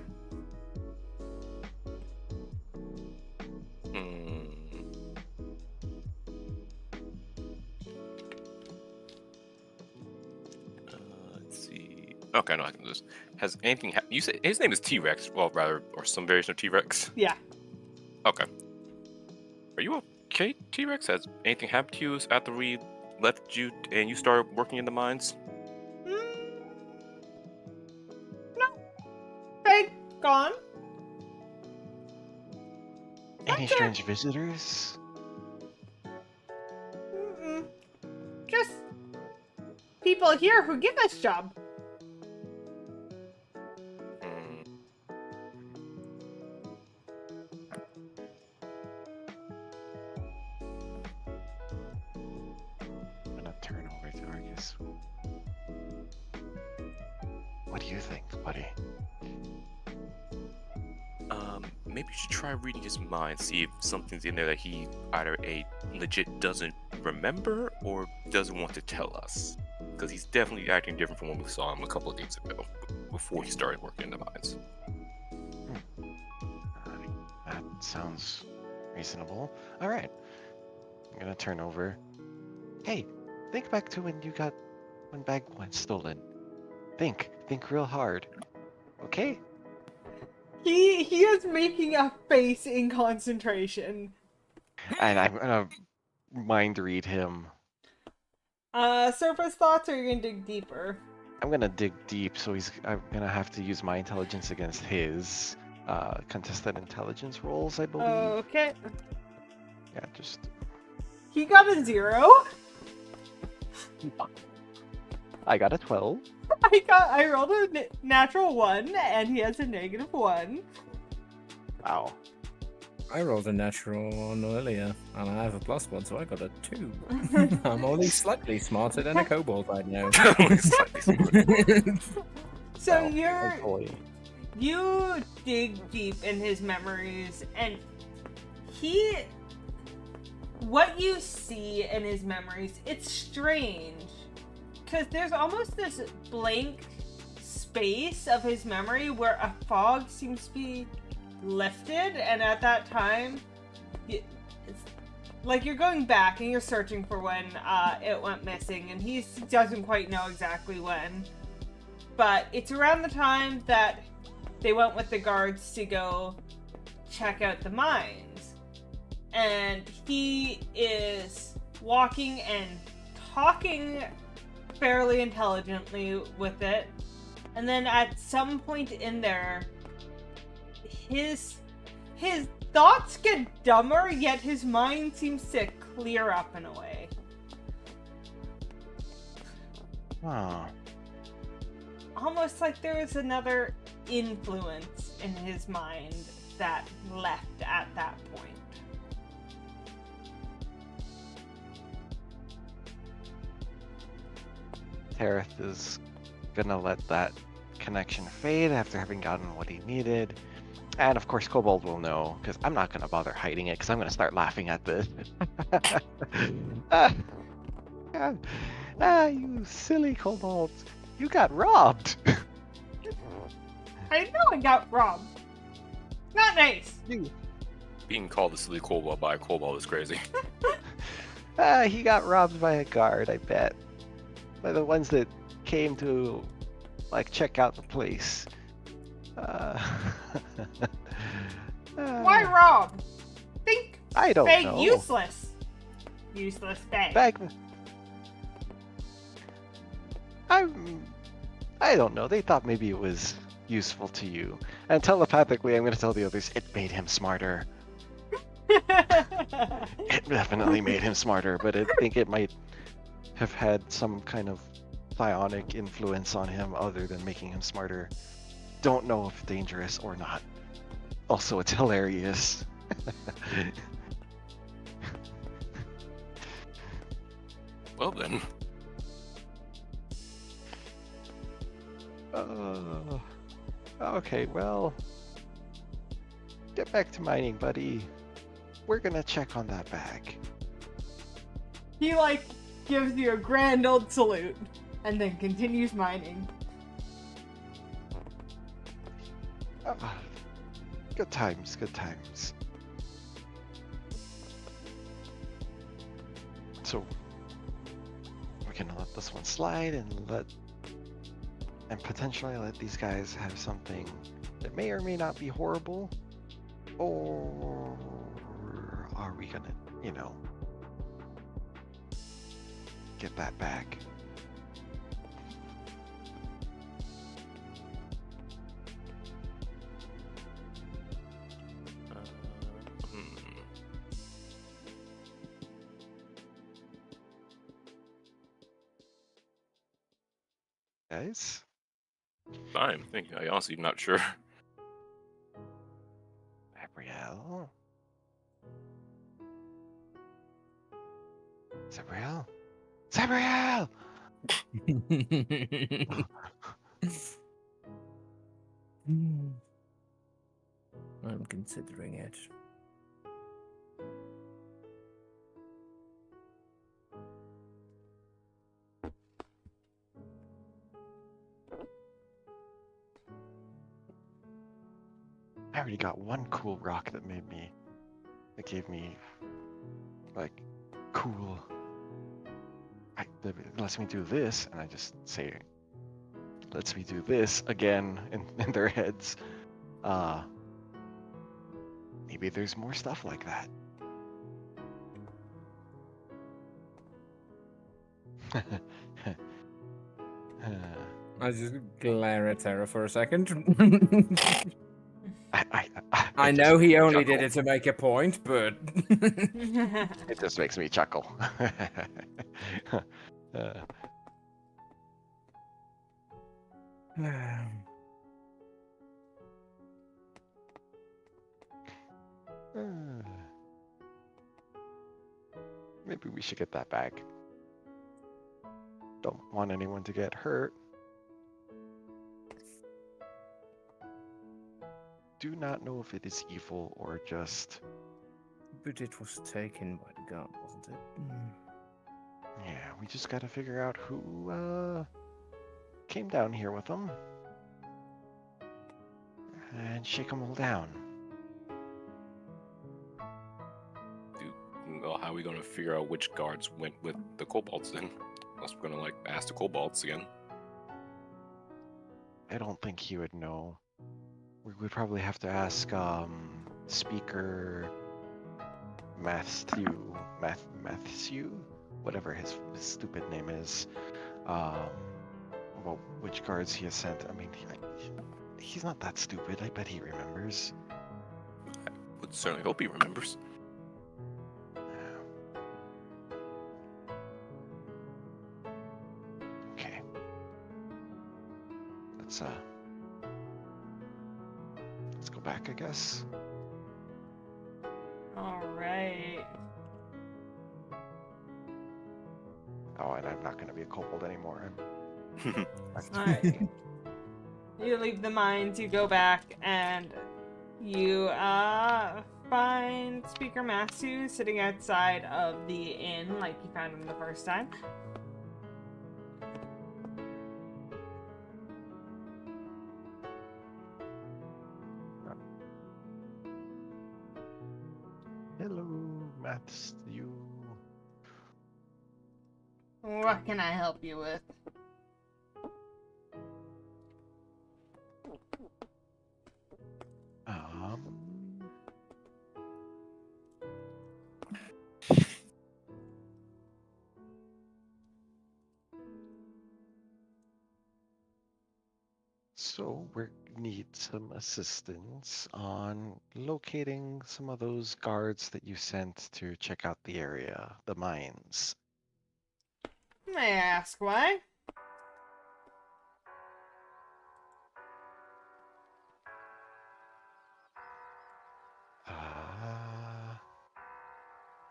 [SPEAKER 4] Let's see. Okay, no, I can do this. Has anything happened? You said his name is T-Rex, well, rather, or some variation of T-Rex.
[SPEAKER 1] Yeah.
[SPEAKER 4] Okay. Are you okay, T-Rex? Has anything happened to you after we left you and you started working in the mines?
[SPEAKER 1] No. Bag gone.
[SPEAKER 3] Any strange visitors?
[SPEAKER 1] Just people here who give us job.
[SPEAKER 3] I'm gonna turn over to Argus. What do you think, buddy?
[SPEAKER 4] Maybe you should try reading his mind, see if something's in there that he either legit doesn't remember or doesn't want to tell us. Because he's definitely acting different from when we saw him a couple of days ago, before he started working in the mines.
[SPEAKER 3] That sounds reasonable. Alright. I'm gonna turn over. Hey, think back to when bag went stolen. Think real hard. Okay?
[SPEAKER 1] He is making a face in concentration.
[SPEAKER 3] And I'm gonna mind read him.
[SPEAKER 1] Surface thoughts, or are you gonna dig deeper?
[SPEAKER 3] I'm gonna dig deep, so I'm gonna have to use my intelligence against his contested intelligence rolls, I believe.
[SPEAKER 1] Okay.
[SPEAKER 3] Yeah, just...
[SPEAKER 1] He got a 0.
[SPEAKER 3] I got a 12.
[SPEAKER 1] I rolled a natural 1, and he has a -1.
[SPEAKER 3] Wow.
[SPEAKER 2] I rolled a natural one earlier, and I have a +1, so I got a 2. I'm only slightly smarter than a kobold right now.
[SPEAKER 1] So
[SPEAKER 3] Wow,
[SPEAKER 1] you dig deep in his memories, and what you see in his memories, it's strange. Because there's almost this blank space of his memory where a fog seems to be lifted, and at that time, it's like you're going back and you're searching for when it went missing, and he doesn't quite know exactly when. But it's around the time that they went with the guards to go check out the mines. And he is walking and talking fairly intelligently with it, and then at some point in there, his thoughts get dumber, yet his mind seems to clear up in a way.
[SPEAKER 3] Oh.
[SPEAKER 1] almost like there was another influence in his mind that left at that point.
[SPEAKER 3] Tareth is gonna let that connection fade after having gotten what he needed. And of course, Kobold will know, because I'm not gonna bother hiding it, because I'm gonna start laughing at this. You silly Kobold. You got robbed.
[SPEAKER 1] I know I got robbed. Not nice.
[SPEAKER 4] Being called a silly kobold by a kobold is crazy.
[SPEAKER 3] He got robbed by a guard, I bet. By the ones that came to, like, check out the place.
[SPEAKER 1] Why rob? Think
[SPEAKER 3] I don't
[SPEAKER 1] bag
[SPEAKER 3] know.
[SPEAKER 1] useless. Useless bag.
[SPEAKER 3] I don't know. They thought maybe it was useful to you. And telepathically, I'm going to tell the others, it made him smarter. It definitely made him smarter, but I think it might have had some kind of psionic influence on him other than making him smarter. Don't know if dangerous or not. Also, it's hilarious.
[SPEAKER 4] Well then.
[SPEAKER 3] Okay, well, get back to mining, buddy. We're gonna check on that bag.
[SPEAKER 1] He like gives you a grand old salute and then continues mining.
[SPEAKER 3] Good times, good times. So we're gonna let this one slide and potentially let these guys have something that may or may not be horrible, or are we gonna, get that back? Guys?
[SPEAKER 4] I'm thinking. I honestly not sure.
[SPEAKER 3] Gabrielle? Gabrielle? Gabrielle!
[SPEAKER 2] I'm considering it.
[SPEAKER 3] I already got one cool rock that gave me, like, cool. That lets me do this, and I just say, lets me do this again in their heads. Maybe there's more stuff like that.
[SPEAKER 2] I just glare at Terra for a second. I
[SPEAKER 3] It
[SPEAKER 2] know
[SPEAKER 3] just
[SPEAKER 2] he only
[SPEAKER 3] chuckle.
[SPEAKER 2] did it to make a point, but
[SPEAKER 3] It just makes me chuckle. Maybe we should get that back. Don't want anyone to get hurt. Do not know if it is evil or just...
[SPEAKER 2] But it was taken by the gun, wasn't it?
[SPEAKER 3] Yeah, we just gotta figure out who came down here with them. And shake them all down.
[SPEAKER 4] Well, how are we gonna figure out which guards went with the kobolds then? Unless we're gonna ask the kobolds again.
[SPEAKER 3] I don't think he would know. We would probably have to ask Speaker Matthew, whatever his stupid name is, about which guards he has sent. I mean, he's not that stupid. I bet he remembers.
[SPEAKER 4] I would certainly hope he remembers.
[SPEAKER 3] Okay. let's go back, I guess.
[SPEAKER 1] All right.
[SPEAKER 3] Oh, and I'm not going to be a kobold anymore.
[SPEAKER 1] Alright. You leave the mines, you go back, and you find Speaker Masu sitting outside of the inn like you found him the first time.
[SPEAKER 3] Hello, Matthew.
[SPEAKER 1] What can I help you with?
[SPEAKER 3] So we need some assistance on locating some of those guards that you sent to check out the area, the mines.
[SPEAKER 1] May I ask why?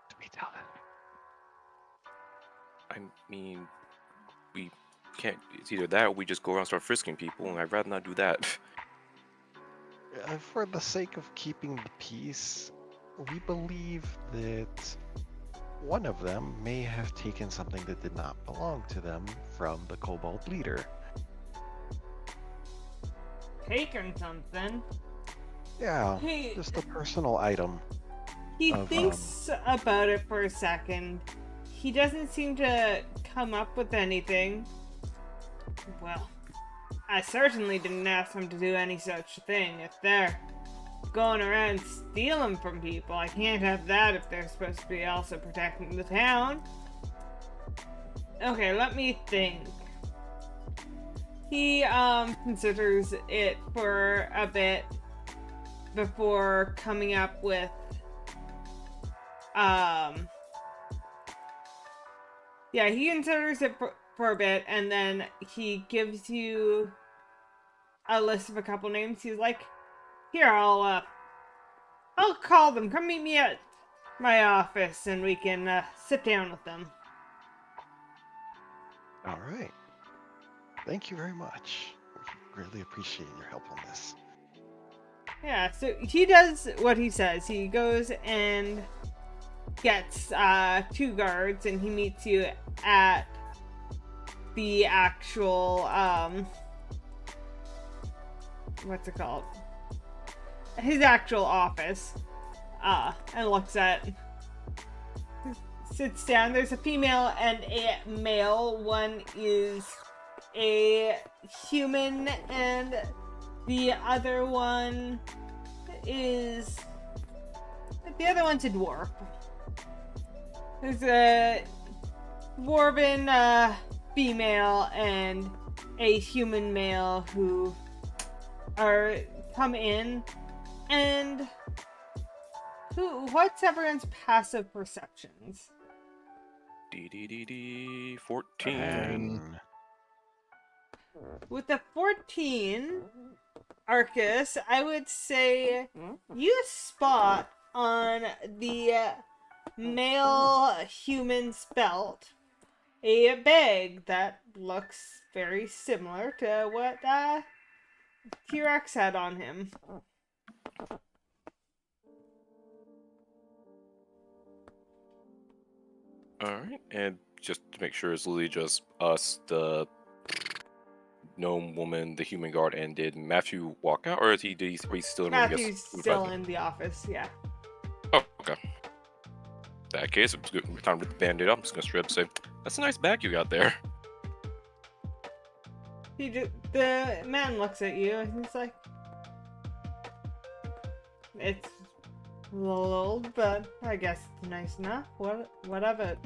[SPEAKER 3] Do we tell them?
[SPEAKER 4] I mean, we can't. It's either that or we just go around and start frisking people, and I'd rather not do that.
[SPEAKER 3] For the sake of keeping the peace, we believe that one of them may have taken something that did not belong to them from the kobold leader.
[SPEAKER 1] Taken something?
[SPEAKER 3] Yeah,
[SPEAKER 1] He,
[SPEAKER 3] just a personal item.
[SPEAKER 1] he
[SPEAKER 3] of,
[SPEAKER 1] thinks about it for a second. He doesn't seem to come up with anything. Well, I certainly didn't ask him to do any such thing. If they're going around stealing from people, I can't have that if they're supposed to be also protecting the town. Okay, let me think. He considers it for a bit before coming up with yeah, he considers it for a bit, and then he gives you a list of a couple names. He's like, here, I'll call them. Come meet me at my office, and we can sit down with them.
[SPEAKER 3] All right. Thank you very much. We really appreciate your help on this.
[SPEAKER 1] Yeah, so he does what he says. He goes and gets 2 guards, and he meets you at the actual what's it called? His actual office. And looks at, sits down. There's a female and a male. One is a human and the other one is, the other one's a dwarf. There's a dwarven female and a human male who are come in, and what's everyone's passive perceptions?
[SPEAKER 4] 14.
[SPEAKER 1] With a 14, Arcus, I would say you spot on the male human's belt a bag that looks very similar to what T-Rex had on him.
[SPEAKER 4] Alright, and just to make sure, it's literally just us, the gnome woman, the human guard, and did Matthew walk out, or is he still in the office?
[SPEAKER 1] Matthew's still in the office, yeah.
[SPEAKER 4] Oh, okay. In that case, it's good. Time to rip the band-aid up. I'm just gonna straight up say, that's a nice bag you got there.
[SPEAKER 1] The man looks at you and he's like, it's a little old, but I guess it's nice enough. What of it?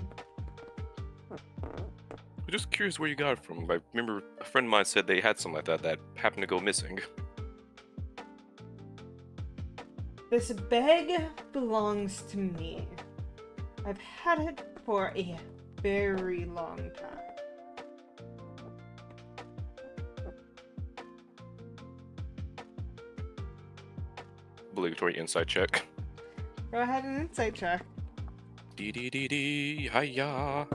[SPEAKER 4] I'm just curious where you got it from. I remember a friend of mine said they had something like that happened to go missing.
[SPEAKER 1] This bag belongs to me. I've had it for a very long time.
[SPEAKER 4] obligatory insight check.
[SPEAKER 1] Go ahead and insight check.
[SPEAKER 4] Hiya.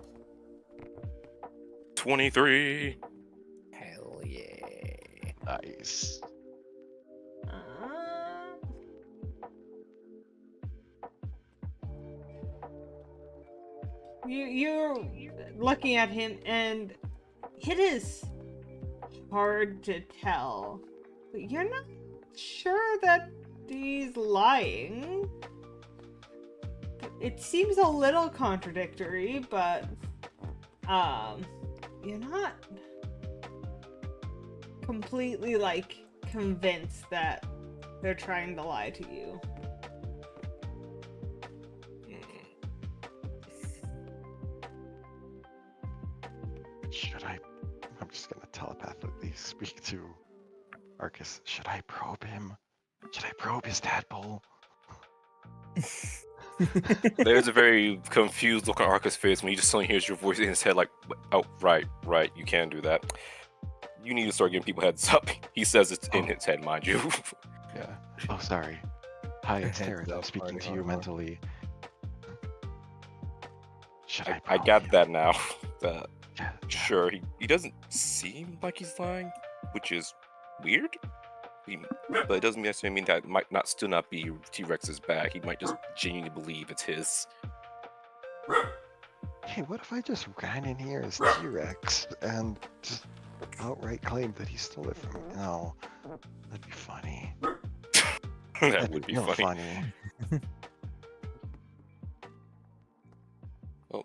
[SPEAKER 4] 23.
[SPEAKER 2] Hell yeah.
[SPEAKER 3] Nice.
[SPEAKER 1] You're looking at him, and it is hard to tell. But you're not sure that he's lying. It seems a little contradictory, but you're not completely like convinced that they're trying to lie to you.
[SPEAKER 3] Should I? I'm just gonna telepathically speak to Arcus. Should I probe him? Should I probe his tadpole?
[SPEAKER 4] There's a very confused look on Arca's face when he just suddenly hears your voice in his head, like, oh, right, you can do that. You need to start giving people heads up. He says it's in his head, mind you.
[SPEAKER 3] Yeah. Oh, sorry. Hi, it's
[SPEAKER 2] Heads
[SPEAKER 3] Terrence. I'm
[SPEAKER 2] up,
[SPEAKER 3] speaking
[SPEAKER 2] party
[SPEAKER 3] to you
[SPEAKER 2] armor.
[SPEAKER 3] mentally. Should I?
[SPEAKER 4] I
[SPEAKER 3] probe
[SPEAKER 4] got
[SPEAKER 3] him?
[SPEAKER 4] that now.
[SPEAKER 3] Yeah.
[SPEAKER 4] Sure, he doesn't seem like he's lying, which is weird. But it doesn't necessarily mean that it might still not be T-Rex's bag. He might just genuinely believe it's his.
[SPEAKER 3] Hey, what if I just ran in here as T-Rex and just outright claimed that he stole it from me? No, that'd be funny.
[SPEAKER 4] That
[SPEAKER 3] That'd
[SPEAKER 4] would be
[SPEAKER 3] real
[SPEAKER 4] funny.
[SPEAKER 3] funny.
[SPEAKER 4] Well,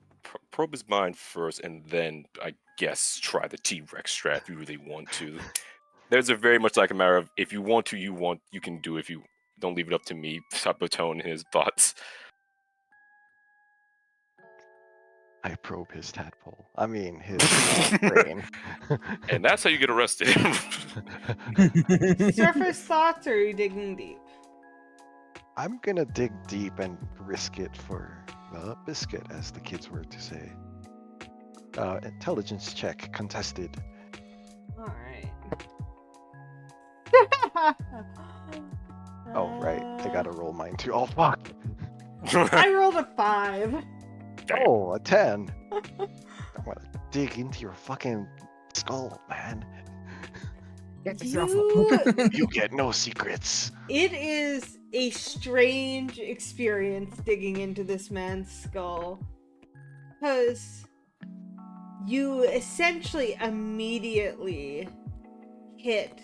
[SPEAKER 4] probe his mind first, and then I guess try the T-Rex strat if you really want to. There's a very much like a matter of if you want to, you can do. If you don't, leave it up to me. Type of tone in his thoughts.
[SPEAKER 3] I probe his tadpole. I mean, his brain.
[SPEAKER 4] And that's how you get arrested.
[SPEAKER 1] Surface thoughts, or are you digging deep?
[SPEAKER 3] I'm gonna dig deep and risk it for a biscuit, as the kids were to say. Intelligence check contested.
[SPEAKER 1] Alright.
[SPEAKER 3] Oh, right. I gotta roll mine too. Oh, fuck.
[SPEAKER 1] I rolled a 5.
[SPEAKER 4] Damn.
[SPEAKER 3] Oh, a 10. I wanna dig into your fucking skull, man. You get no secrets.
[SPEAKER 1] It is a strange experience digging into this man's skull. Because you essentially immediately hit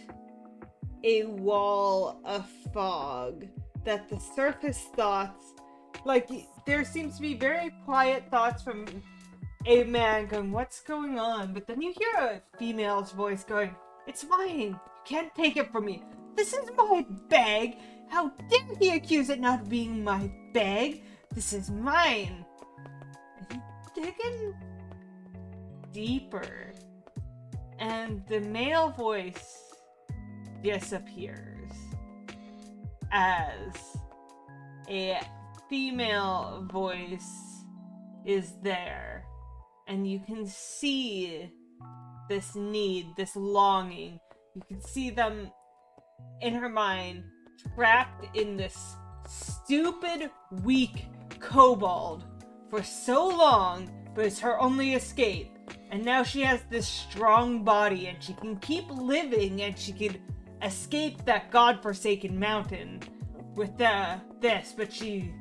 [SPEAKER 1] a wall of fog that the surface thoughts, like, there seems to be very quiet thoughts from a man going, what's going on? But then you hear a female's voice going, it's mine. You can't take it from me. This is my bag. How dare he accuse it not being my bag? This is mine. And you digging deeper, and the male voice disappears as a female voice is there, and you can see this need, this longing. You can see them in her mind trapped in this stupid, weak kobold for so long, but it's her only escape. And now she has this strong body, and she can keep living, and she can escape that godforsaken mountain with this, but she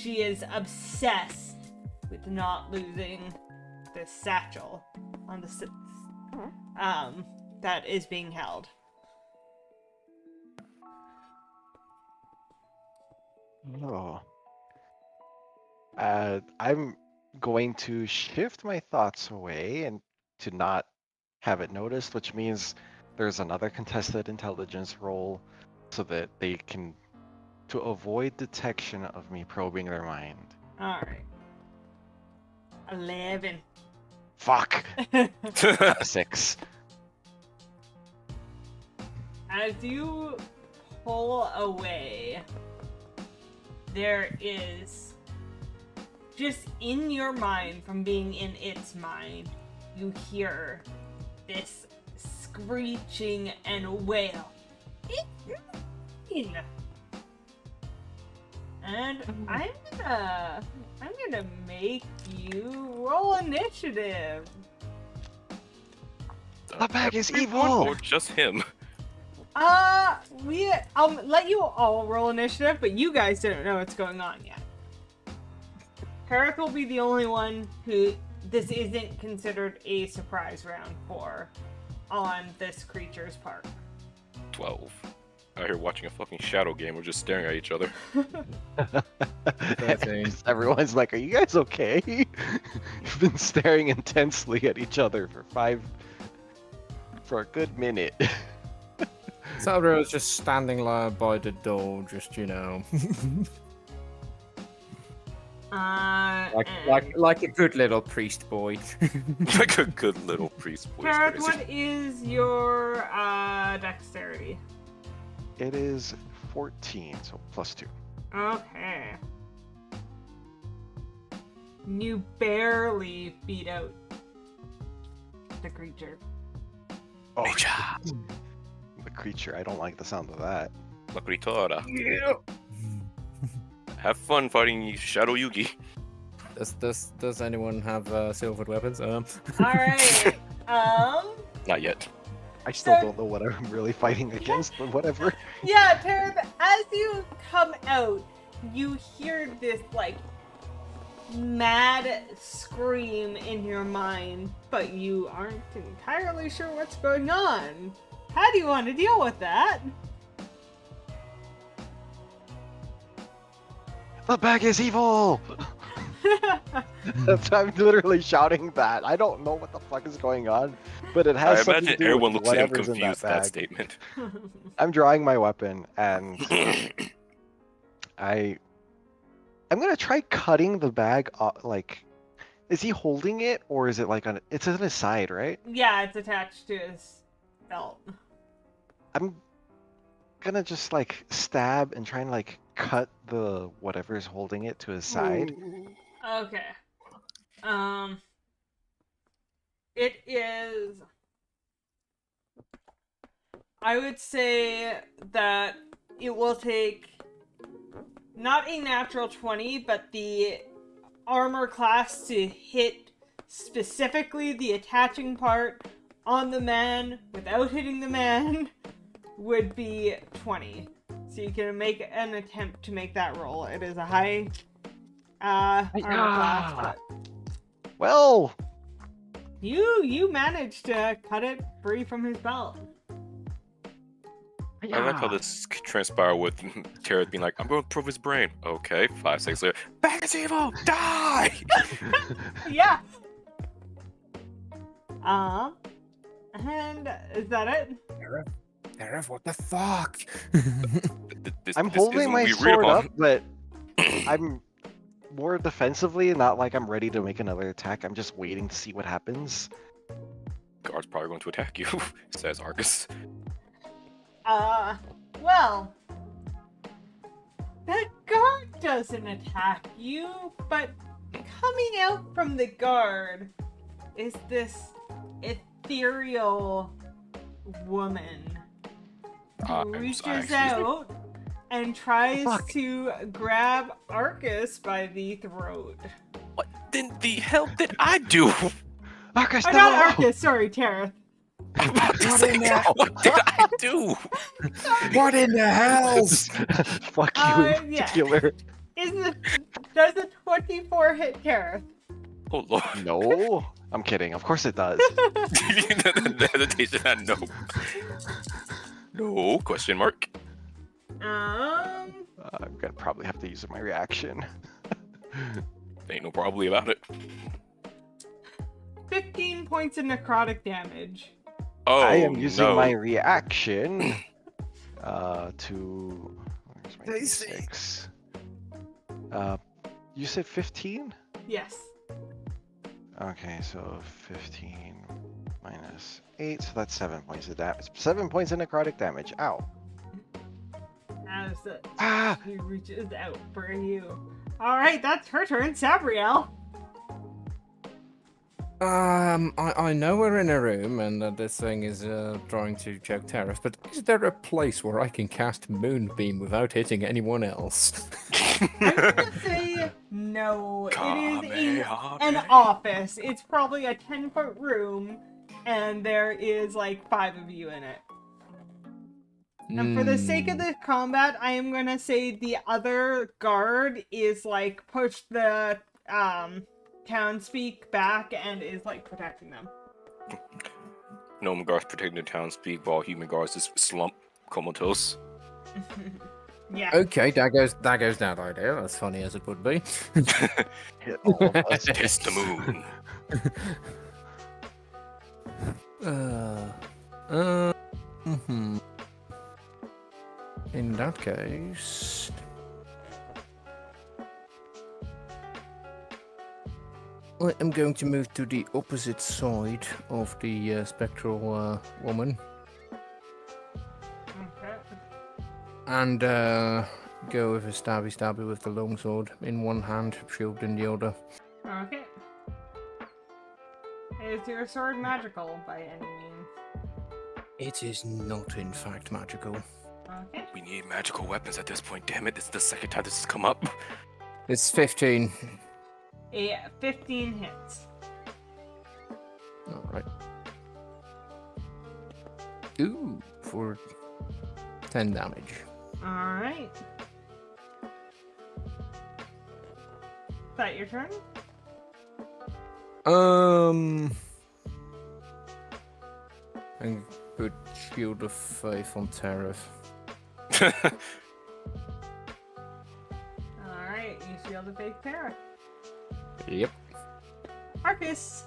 [SPEAKER 1] is obsessed with not losing this satchel on the that is being held.
[SPEAKER 3] Oh. I'm going to shift my thoughts away and to not have it noticed, which means there's another contested intelligence roll so that they can, to avoid detection of me probing their mind.
[SPEAKER 1] Alright. 11.
[SPEAKER 3] Fuck! 6.
[SPEAKER 1] As you pull away, there is, just in your mind, from being in its mind, you hear this screeching and wail. And I'm gonna make you roll initiative.
[SPEAKER 3] The bag is
[SPEAKER 4] Everyone
[SPEAKER 3] evil!
[SPEAKER 4] Or just him?
[SPEAKER 1] I'll let you all roll initiative, but you guys don't know what's going on yet. Herrick will be the only one who this isn't considered a surprise round for on this creature's part.
[SPEAKER 4] 12. Out here watching a fucking shadow game. We're just staring at each other.
[SPEAKER 2] 13.
[SPEAKER 3] Everyone's like, are you guys okay? You've been staring intensely at each other for a good minute.
[SPEAKER 2] Sabra was just standing by the door, just, you know. like a good little priest boy.
[SPEAKER 4] Like a good little priest boy.
[SPEAKER 1] Kareth, what is your dexterity?
[SPEAKER 3] It is 14, so +2.
[SPEAKER 1] Okay. You barely beat out the creature.
[SPEAKER 3] Oh, the creature. I don't like the sound of that.
[SPEAKER 4] La criatura. Have fun fighting Shadow Yugi.
[SPEAKER 2] Does anyone have silvered weapons?
[SPEAKER 1] Alright.
[SPEAKER 4] Not yet.
[SPEAKER 3] I still don't know what I'm really fighting against, but whatever.
[SPEAKER 1] Yeah, Tareth, as you come out, you hear this, like, mad scream in your mind, but you aren't entirely sure what's going on. How do you want to deal with that?
[SPEAKER 3] The bag is evil! I'm literally shouting that. I don't know what the fuck is going on, but it has
[SPEAKER 4] I
[SPEAKER 3] something to
[SPEAKER 4] imagine
[SPEAKER 3] do
[SPEAKER 4] everyone
[SPEAKER 3] with
[SPEAKER 4] looks at him
[SPEAKER 3] whatever's in
[SPEAKER 4] confused
[SPEAKER 3] that
[SPEAKER 4] at that
[SPEAKER 3] bag.
[SPEAKER 4] statement.
[SPEAKER 3] I'm drawing my weapon, and I'm gonna try cutting the bag off, like, is he holding it, or is it like on, it's on his side, right?
[SPEAKER 1] Yeah, it's attached to his belt.
[SPEAKER 3] I'm gonna just, like, stab and try and, like, cut the whatever's holding it to his side.
[SPEAKER 1] Okay. It is... I would say that it will take not a natural 20, but the armor class to hit specifically the attaching part on the man without hitting the man would be 20. So you can make an attempt to make that roll. It is a high armor class, but
[SPEAKER 3] Well,
[SPEAKER 1] you managed to cut it free from his belt.
[SPEAKER 4] I like how this transpired with Tareth being like, I'm going to prove his brain. Okay, 5 seconds later, bag is evil! Die!
[SPEAKER 1] Yeah. And is that it?
[SPEAKER 2] Gareth, what the fuck?
[SPEAKER 3] I'm
[SPEAKER 4] This
[SPEAKER 3] holding
[SPEAKER 4] isn't
[SPEAKER 3] my
[SPEAKER 4] what we agreed
[SPEAKER 3] sword
[SPEAKER 4] upon.
[SPEAKER 3] up, but I'm more defensively, not like I'm ready to make another attack. I'm just waiting to see what happens.
[SPEAKER 4] Guard's probably going to attack you, says Argus.
[SPEAKER 1] Well, the guard doesn't attack you, but coming out from the guard is this ethereal woman who reaches out and tries to grab Arcus by the throat.
[SPEAKER 4] What in the hell did I do?
[SPEAKER 3] Marcus,
[SPEAKER 1] Oh,
[SPEAKER 3] no!
[SPEAKER 1] not Arcus, sorry, Tareth.
[SPEAKER 4] I'm about to say, what did I do?
[SPEAKER 2] What in the hells?
[SPEAKER 3] Fuck you in
[SPEAKER 1] Yeah.
[SPEAKER 3] particular.
[SPEAKER 1] Does a 24 hit Tareth?
[SPEAKER 4] Oh lord.
[SPEAKER 3] No, I'm kidding. Of course it does.
[SPEAKER 4] The hesitation had no. No question mark.
[SPEAKER 3] I'm gonna probably have to use my reaction.
[SPEAKER 4] Ain't no probably about it.
[SPEAKER 1] 15 points of necrotic damage.
[SPEAKER 4] Oh,
[SPEAKER 3] I am using
[SPEAKER 4] no.
[SPEAKER 3] my reaction to. Where's my
[SPEAKER 2] Daisy.
[SPEAKER 3] D6? You said 15?
[SPEAKER 1] Yes.
[SPEAKER 3] Okay, so 15 minus 8, so that's 7 points of damage. 7 points of necrotic damage. Ow.
[SPEAKER 1] As
[SPEAKER 3] Ah!
[SPEAKER 1] he reaches out for you. Alright, that's her turn. Sabriel.
[SPEAKER 2] I know we're in a room and that this thing is trying to choke Tariff, but is there a place where I can cast Moonbeam without hitting anyone else?
[SPEAKER 1] I'm gonna say no. It is in an
[SPEAKER 4] Kamehameha.
[SPEAKER 1] office. It's probably a 10-foot room, and there is like 5 of you in it. And for the sake of the combat, I am gonna say the other guard is like pushed the townspeak back and is like protecting them.
[SPEAKER 4] Gnome guards protecting the townspeak while human guards just slump comatose.
[SPEAKER 1] Yeah.
[SPEAKER 2] Okay, that goes that idea. That's funny as it would be.
[SPEAKER 3] Hit all of us.
[SPEAKER 4] Test the moon.
[SPEAKER 2] In that case, I am going to move to the opposite side of the spectral woman
[SPEAKER 1] Okay.
[SPEAKER 2] and go with a stabby with the longsword in one hand, shield in the other.
[SPEAKER 1] Okay. Is your sword magical by any means?
[SPEAKER 2] It is not, in fact, magical.
[SPEAKER 1] Okay.
[SPEAKER 4] We need magical weapons at this point. Damn it, this is the second time this has come up.
[SPEAKER 2] It's 15.
[SPEAKER 1] A 15 hits.
[SPEAKER 2] All right. Ooh, for 10 damage.
[SPEAKER 1] Alright. Is that your turn?
[SPEAKER 2] And put Shield of Faith on Tariff.
[SPEAKER 1] Alright, you shield a fake parrot.
[SPEAKER 2] Yep.
[SPEAKER 1] Marcus!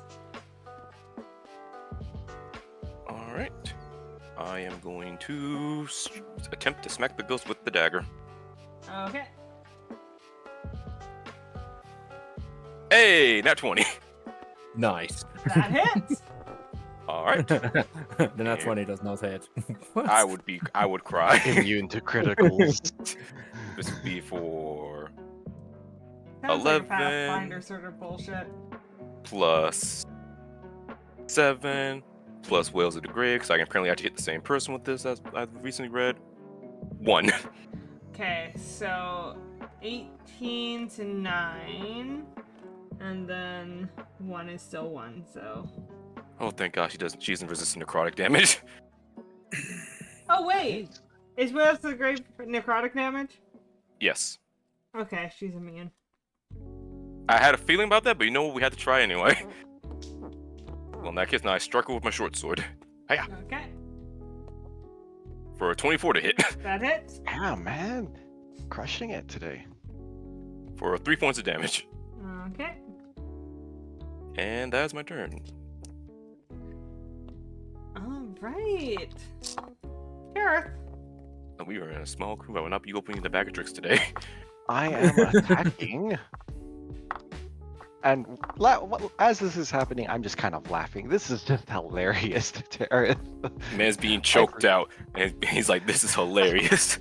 [SPEAKER 4] Alright. I am going to attempt to smack the ghost with the dagger.
[SPEAKER 1] Okay.
[SPEAKER 4] Hey, nat 20.
[SPEAKER 2] Nice.
[SPEAKER 1] That hits!
[SPEAKER 4] Alright.
[SPEAKER 2] The nat 20 does not hit. What?
[SPEAKER 4] I would cry.
[SPEAKER 3] Immune to criticals.
[SPEAKER 4] This would be for
[SPEAKER 1] Sounds like a
[SPEAKER 4] 11.
[SPEAKER 1] Pathfinder sort of bullshit.
[SPEAKER 4] plus 7 plus Whales of the Grave, because I can apparently actually hit the same person with this as I've recently read. 1.
[SPEAKER 1] Okay, so 18 to 9. And then 1 is still 1, so.
[SPEAKER 4] Oh, thank God she isn't resistant necrotic damage.
[SPEAKER 1] Oh, wait! Is Whales of the Grave necrotic damage?
[SPEAKER 4] Yes.
[SPEAKER 1] Okay, she's immune.
[SPEAKER 4] I had a feeling about that, but you know what? We had to try anyway. Well, in that case, now I struck her with my short sword. Hiya!
[SPEAKER 1] Okay,
[SPEAKER 4] For a 24 to hit.
[SPEAKER 1] that hits.
[SPEAKER 3] Yeah, man. Crushing it today.
[SPEAKER 4] For 3 points of damage.
[SPEAKER 1] Okay.
[SPEAKER 4] And that is my turn.
[SPEAKER 1] Alright. Gareth.
[SPEAKER 4] We are in a small crew. I will not be opening the bag of tricks today.
[SPEAKER 3] I am attacking. And as this is happening, I'm just kind of laughing. This is just hilarious to Terrence.
[SPEAKER 4] Man's being choked out, and he's like, "This is hilarious."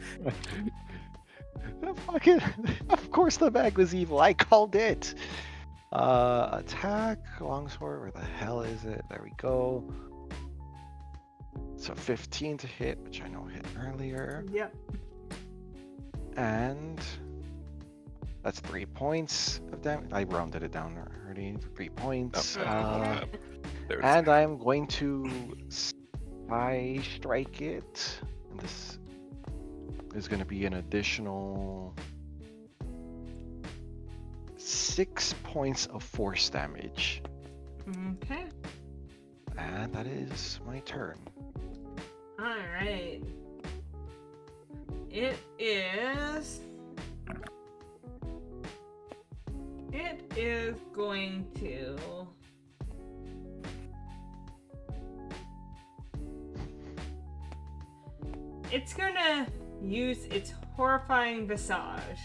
[SPEAKER 3] Fucking, of course the bag was evil. I called it. Attack, longsword, where the hell is it? There we go. So 15 to hit, which I know hit earlier.
[SPEAKER 1] Yep.
[SPEAKER 3] And that's 3 points of damage. I rounded it down already. 3 points.
[SPEAKER 4] There it is.
[SPEAKER 3] And I'm going to strike it. And this is going to be an additional 6 points of force damage.
[SPEAKER 1] Okay.
[SPEAKER 3] And that is my turn.
[SPEAKER 1] Alright. It is going to it's gonna use its horrifying visage.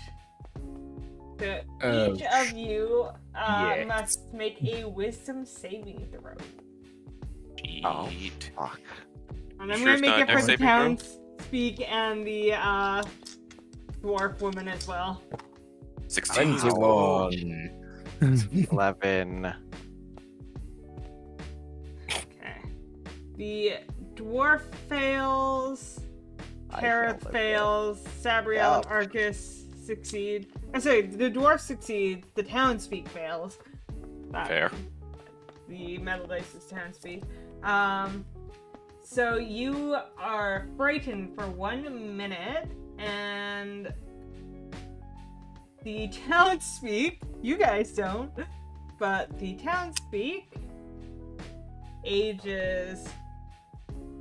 [SPEAKER 1] So each of you
[SPEAKER 2] yes.
[SPEAKER 1] must make a wisdom saving throw.
[SPEAKER 3] Oh,
[SPEAKER 4] Cheat.
[SPEAKER 3] fuck.
[SPEAKER 1] And I'm
[SPEAKER 4] Sure
[SPEAKER 1] gonna
[SPEAKER 4] it's
[SPEAKER 1] make
[SPEAKER 4] not
[SPEAKER 1] it for
[SPEAKER 4] dex
[SPEAKER 1] the
[SPEAKER 4] saving throw?
[SPEAKER 1] townspeak and the dwarf woman as well.
[SPEAKER 4] 16.
[SPEAKER 2] 21.
[SPEAKER 3] 11.
[SPEAKER 1] The dwarf fails.
[SPEAKER 3] I
[SPEAKER 1] Kareth
[SPEAKER 3] failed it.
[SPEAKER 1] fails. Sabriel and
[SPEAKER 3] Ouch.
[SPEAKER 1] Arcus succeed. I'm sorry, the dwarf succeeds. The townspeak fails.
[SPEAKER 4] Fair.
[SPEAKER 1] The metal dice is townspeak. So you are frightened for 1 minute, and the townspeak, you guys don't, but the townspeak ages.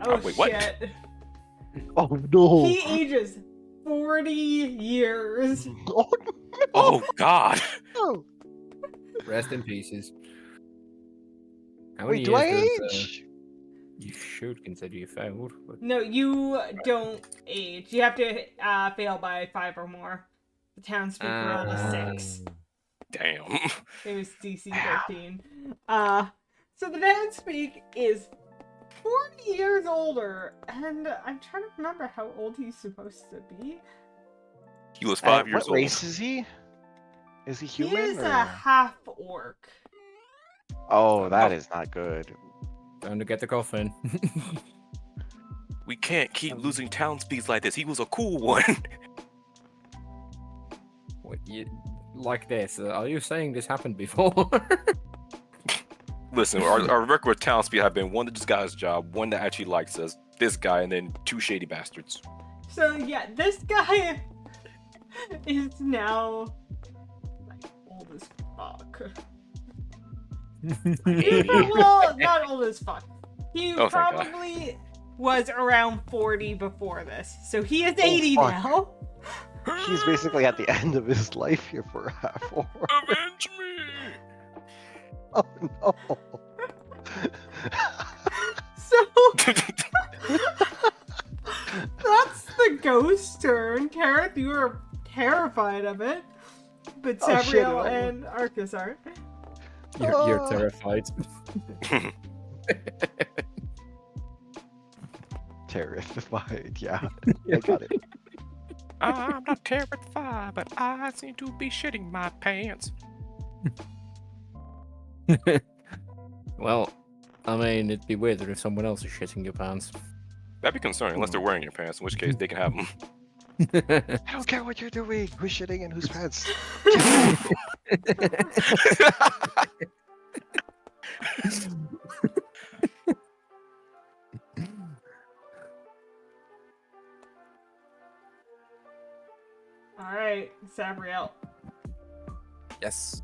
[SPEAKER 1] Oh,
[SPEAKER 4] wait, what?
[SPEAKER 1] shit.
[SPEAKER 3] Oh no!
[SPEAKER 1] He ages 40 years.
[SPEAKER 3] Oh
[SPEAKER 4] Oh God.
[SPEAKER 3] no!
[SPEAKER 2] Rest in pieces. How
[SPEAKER 3] Wait,
[SPEAKER 2] many
[SPEAKER 3] do I
[SPEAKER 2] years does,
[SPEAKER 3] age?
[SPEAKER 2] you should consider you failed. But...
[SPEAKER 1] No, you don't age. You have to fail by 5 or more. The townspeak rolled a 6.
[SPEAKER 4] Damn.
[SPEAKER 1] It was DC 13. So the townspeak is 40 years older, and I'm trying to remember how old he's supposed to be.
[SPEAKER 4] He was 5 years
[SPEAKER 3] What
[SPEAKER 4] old.
[SPEAKER 3] race is he? Is he human?
[SPEAKER 1] He is
[SPEAKER 3] or...
[SPEAKER 1] a half orc.
[SPEAKER 3] Oh, that is not good.
[SPEAKER 2] Time to get the coffin.
[SPEAKER 4] We can't keep losing townspeaks like this. He was a cool one.
[SPEAKER 2] What, like this? Are you saying this happened before?
[SPEAKER 4] Listen, our record with townspeak have been one that just got his job, one that actually likes us, this guy, and then 2 shady bastards.
[SPEAKER 1] So yeah, this guy is now like old as fuck.
[SPEAKER 4] 80.
[SPEAKER 1] Well, not old as fuck. He
[SPEAKER 4] Oh, thank God.
[SPEAKER 1] probably was around 40 before this, so he is 80
[SPEAKER 3] fuck.
[SPEAKER 1] now.
[SPEAKER 3] He's basically at the end of his life here for a half hour.
[SPEAKER 4] Avenge me!
[SPEAKER 3] Oh no!
[SPEAKER 1] So that's the ghost turn. Kareth, you are terrified of it, but
[SPEAKER 3] Oh, shit,
[SPEAKER 1] Sabriel
[SPEAKER 3] no.
[SPEAKER 1] and Arcus aren't.
[SPEAKER 2] You're terrified.
[SPEAKER 3] Terrified, yeah. I got it.
[SPEAKER 4] I'm not terrified, but I seem to be shitting my pants.
[SPEAKER 2] Well, I mean, it'd be weirder if someone else is shitting your pants.
[SPEAKER 4] That'd be concerning, unless they're wearing your pants, in which case they can have them.
[SPEAKER 3] I don't care what you're doing. Who's shitting in whose pants?
[SPEAKER 1] Alright, Sabriel.
[SPEAKER 2] Yes.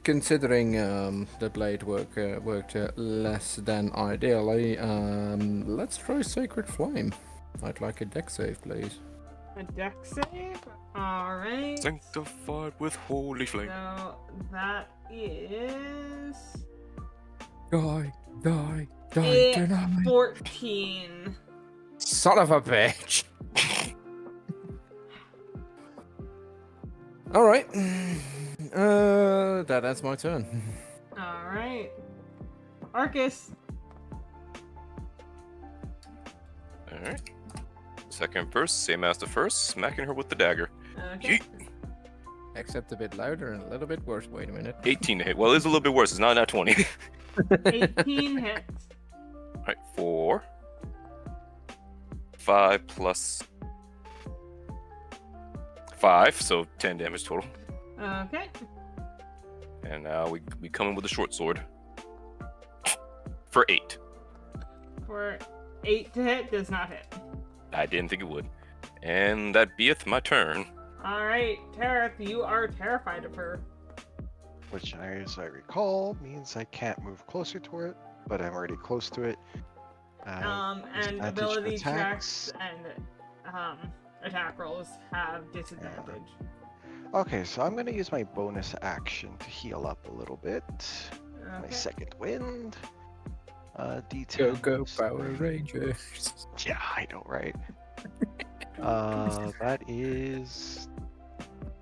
[SPEAKER 2] Considering the blade worked less than ideally, let's try Sacred Flame. I'd like a deck save, please.
[SPEAKER 1] A deck save? Alright.
[SPEAKER 4] Sanctified with holy flame.
[SPEAKER 1] So that is
[SPEAKER 2] Die, die, die
[SPEAKER 1] a
[SPEAKER 2] tonight.
[SPEAKER 1] 14.
[SPEAKER 2] Son of a bitch. All right. That's my turn.
[SPEAKER 1] Alright. Arcus.
[SPEAKER 4] Alright. Second verse, same as the first, smacking her with the dagger.
[SPEAKER 1] Okay.
[SPEAKER 4] Yeet.
[SPEAKER 2] Except a bit louder and a little bit worse. Wait a minute.
[SPEAKER 4] 18 to hit. Well, it's a little bit worse. It's not that 20.
[SPEAKER 1] 18 hits.
[SPEAKER 4] Alright, 4. 5 plus 5, so 10 damage total.
[SPEAKER 1] Okay.
[SPEAKER 4] And now we come in with a short sword. For 8.
[SPEAKER 1] For 8 to hit, does not hit.
[SPEAKER 4] I didn't think it would. And that beeth my turn.
[SPEAKER 1] Alright, Tareth, you are terrified of her.
[SPEAKER 3] Which, as I recall, means I can't move closer to it, but I'm already close to it.
[SPEAKER 1] And
[SPEAKER 3] disadvantage
[SPEAKER 1] ability
[SPEAKER 3] attacks.
[SPEAKER 1] checks and attack rolls have disadvantage.
[SPEAKER 3] Okay, so I'm gonna use my bonus action to heal up a little bit. My
[SPEAKER 1] Okay.
[SPEAKER 3] second wind.
[SPEAKER 2] Go,
[SPEAKER 3] D10.
[SPEAKER 2] go, Power Rangers.
[SPEAKER 3] Yeah, I know, right? That is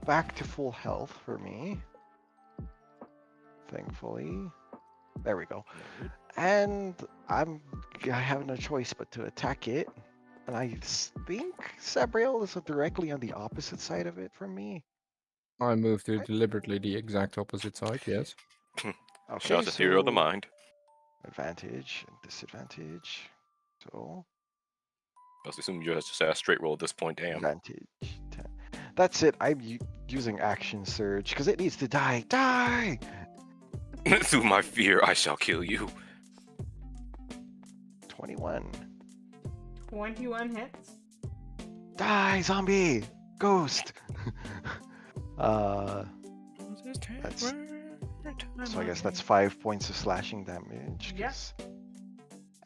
[SPEAKER 3] back to full health for me. Thankfully. There we go. And I have no choice but to attack it. And I think Sabriel is directly on the opposite side of it from me.
[SPEAKER 2] I moved to deliberately the exact opposite side, yes.
[SPEAKER 3] Okay,
[SPEAKER 4] Shout out to theory of the
[SPEAKER 3] so
[SPEAKER 4] mind.
[SPEAKER 3] advantage and disadvantage. So
[SPEAKER 4] I was assuming you just had a straight roll at this point. Damn.
[SPEAKER 3] advantage 10. That's it. I'm using action surge because it needs to die. Die!
[SPEAKER 4] Through my fear, I shall kill you.
[SPEAKER 3] 21.
[SPEAKER 1] 21 hits.
[SPEAKER 3] Die, zombie! Ghost! That's, so I guess that's 5 points of slashing damage.
[SPEAKER 1] Yep.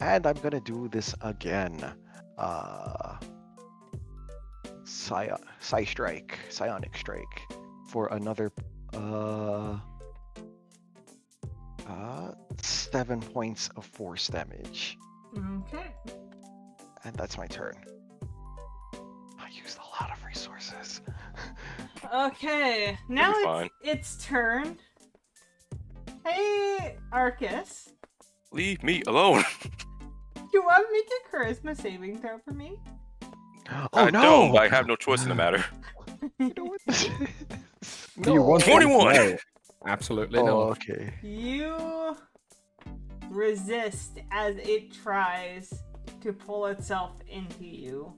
[SPEAKER 3] And I'm gonna do this again. Psionic strike for another 7 points of force damage.
[SPEAKER 1] Okay.
[SPEAKER 3] And that's my turn. I used a lot of resources.
[SPEAKER 1] Okay, now
[SPEAKER 4] be
[SPEAKER 1] it's
[SPEAKER 4] fine.
[SPEAKER 1] its turn. Hey, Arcus,
[SPEAKER 4] Leave me alone.
[SPEAKER 1] you want to make a charisma saving throw for me?
[SPEAKER 3] Oh
[SPEAKER 4] I
[SPEAKER 3] no!
[SPEAKER 4] don't, but I have no choice in the matter.
[SPEAKER 3] You know what this is?
[SPEAKER 2] Do you want
[SPEAKER 4] 21.
[SPEAKER 2] No, absolutely
[SPEAKER 3] Oh,
[SPEAKER 2] not.
[SPEAKER 3] okay.
[SPEAKER 1] You resist as it tries to pull itself into you.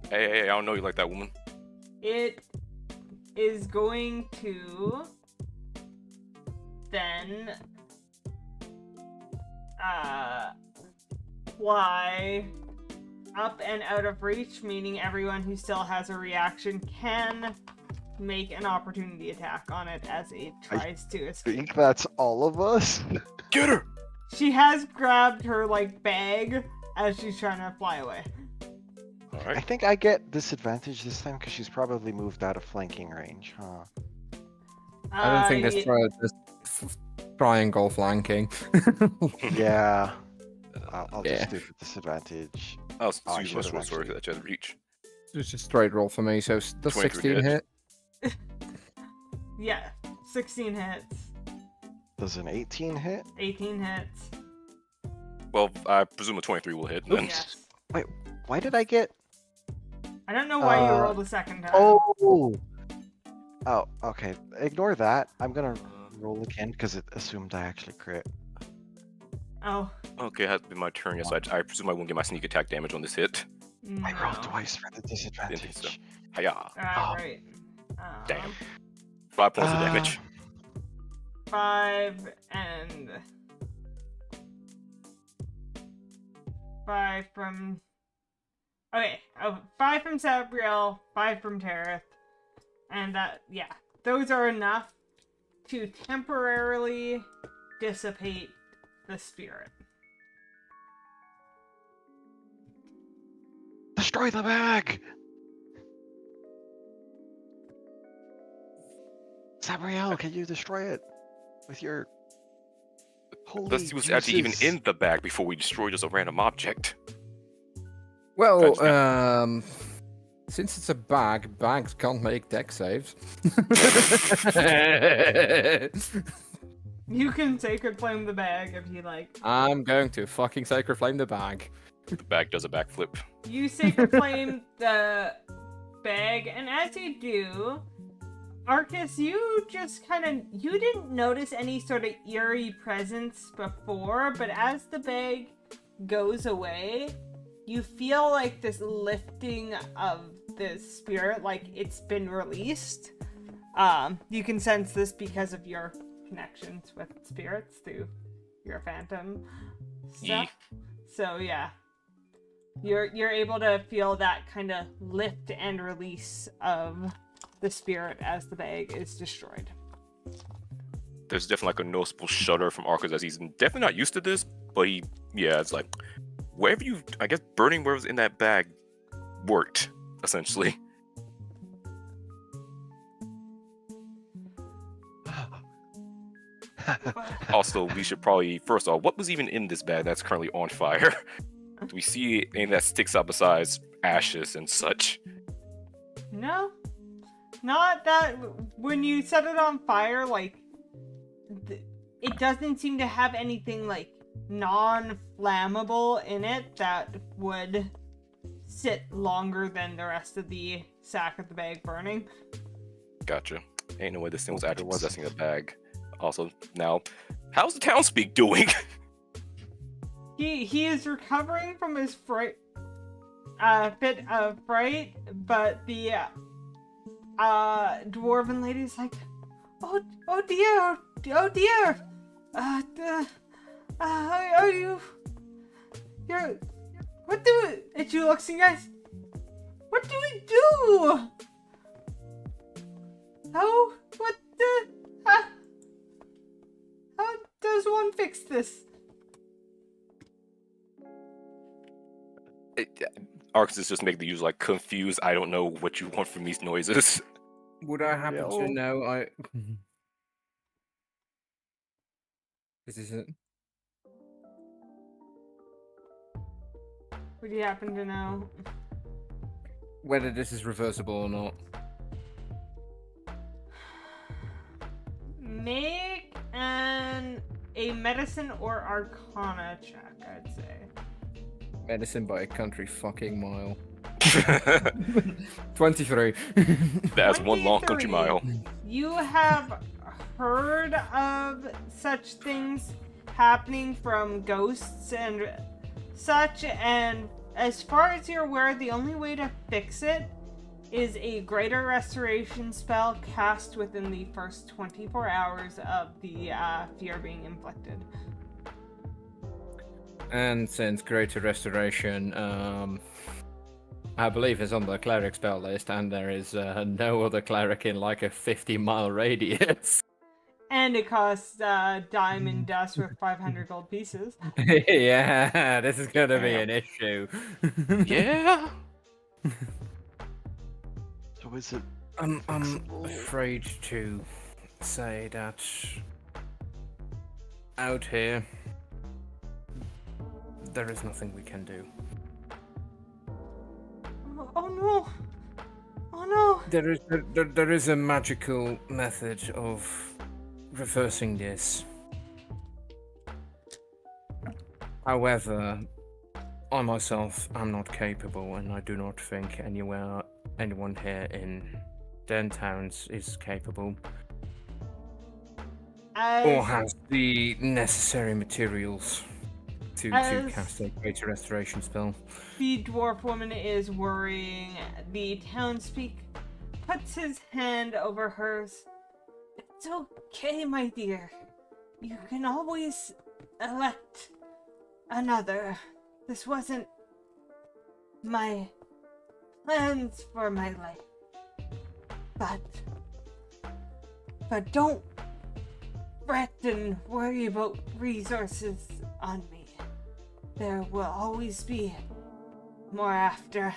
[SPEAKER 4] Hey, I don't know you like that, woman.
[SPEAKER 1] It is going to then fly up and out of reach, meaning everyone who still has a reaction can make an opportunity attack on it as it tries to
[SPEAKER 3] I
[SPEAKER 1] escape.
[SPEAKER 3] think that's all of us.
[SPEAKER 4] Get her!
[SPEAKER 1] She has grabbed her bag as she's trying to fly away.
[SPEAKER 4] All
[SPEAKER 3] I
[SPEAKER 4] right.
[SPEAKER 3] think I get disadvantage this time because she's probably moved out of flanking range, huh?
[SPEAKER 2] I don't think
[SPEAKER 1] ye-
[SPEAKER 2] this triangle flanking.
[SPEAKER 3] Yeah. I'll
[SPEAKER 2] Yeah.
[SPEAKER 3] just do the disadvantage.
[SPEAKER 4] I'll
[SPEAKER 3] I
[SPEAKER 4] use my
[SPEAKER 3] should've
[SPEAKER 4] short sword
[SPEAKER 3] actually-
[SPEAKER 4] that you had to reach.
[SPEAKER 2] It's just a straight roll for me, so does
[SPEAKER 4] 23
[SPEAKER 2] 16
[SPEAKER 4] hit.
[SPEAKER 2] hit?
[SPEAKER 1] Yeah, 16 hits,
[SPEAKER 3] Does an 18 hit?
[SPEAKER 1] 18 hits.
[SPEAKER 4] Well, I presume a 23 will hit then.
[SPEAKER 1] Yes.
[SPEAKER 3] Why did I get...
[SPEAKER 1] I don't know why you
[SPEAKER 3] Uh,
[SPEAKER 1] rolled a second time.
[SPEAKER 3] Oh! Oh, okay. Ignore that. I'm gonna roll again because it assumed I actually crit.
[SPEAKER 1] Oh,
[SPEAKER 4] Okay, it has been my turn. Yes, I presume I won't get my sneak attack damage on this hit.
[SPEAKER 1] no.
[SPEAKER 3] I rolled twice for the disadvantage.
[SPEAKER 4] so. Hiya.
[SPEAKER 1] Right.
[SPEAKER 4] Damn. 5 points of
[SPEAKER 3] Uh,
[SPEAKER 4] damage.
[SPEAKER 1] 5 and 5 from. Okay, 5 from Sabriel, 5 from Tareth, and yeah, those are enough to temporarily dissipate the spirit.
[SPEAKER 3] Destroy the bag! Sabriel, can you destroy it? With your holy
[SPEAKER 4] Let's see what's actually even
[SPEAKER 3] juices?
[SPEAKER 4] in the bag before we destroy just a random object.
[SPEAKER 2] Well,
[SPEAKER 4] Gotcha.
[SPEAKER 2] since it's a bag, bags can't make deck saves.
[SPEAKER 1] You can Sacred Flame the bag if you like.
[SPEAKER 2] I'm going to fucking Sacred Flame the bag.
[SPEAKER 4] The bag does a backflip.
[SPEAKER 1] You Sacred Flame the bag, and as you do, Arcus, you just you didn't notice any sort of eerie presence before, but as the bag goes away, you feel like this lifting of the spirit, like it's been released. You can sense this because of your connections with spirits through your phantom stuff. So yeah, you're able to feel that kind of lift and release of the spirit as the bag is destroyed.
[SPEAKER 4] There's definitely like a noticeable shudder from Arcus as he's definitely not used to this, but it's like wherever I guess burning whatever's in that bag worked, essentially. Also, we should probably, first off, what was even in this bag that's currently on fire? Do we see anything that sticks out besides ashes and such?
[SPEAKER 1] No, not that. When you set it on fire, it doesn't seem to have anything non-flammable in it that would sit longer than the rest of the sack of the bag burning.
[SPEAKER 4] Gotcha. Ain't no way this thing was actually possessing a bag. Also, now, how's the townspeak doing?
[SPEAKER 1] He is recovering from his fit of fright, but the dwarven lady's like, oh dear, oh dear, are you're, what do we, and she looks at you guys, what do we do? How does one fix this?
[SPEAKER 4] Arx is just making the user like confused. I don't know what you want from these noises.
[SPEAKER 2] Would I happen
[SPEAKER 3] Yeah,
[SPEAKER 2] to know? This is it.
[SPEAKER 1] Would you happen to know?
[SPEAKER 2] Whether this is reversible or not.
[SPEAKER 1] Make a medicine or arcana check, I'd say.
[SPEAKER 2] Medicine by a country fucking mile. 23.
[SPEAKER 4] That's one long country
[SPEAKER 1] 23.
[SPEAKER 4] mile.
[SPEAKER 1] You have heard of such things happening from ghosts and such, and as far as you're aware, the only way to fix it is a greater restoration spell cast within the first 24 hours of the fear being inflicted.
[SPEAKER 2] And since Greater Restoration, I believe is on the cleric spell list, and there is no other cleric in like a 50-mile radius.
[SPEAKER 1] And it costs diamond dust with 500 gold pieces.
[SPEAKER 2] Yeah, this is gonna be an issue.
[SPEAKER 4] Yeah.
[SPEAKER 3] So is it?
[SPEAKER 2] I'm
[SPEAKER 3] flexible?
[SPEAKER 2] afraid to say that out here there is nothing we can do.
[SPEAKER 1] Oh no! Oh no!
[SPEAKER 2] There is a magical method of reversing this. However, I myself am not capable, and I do not think anyone here in Den Towns is capable or has the necessary materials to cast a Greater Restoration spell.
[SPEAKER 1] The dwarf woman is worrying. The townspeak puts his hand over hers. It's okay, my dear. You can always elect another. This wasn't my plans for my life. But don't fret and worry about resources on me. There will always be more after.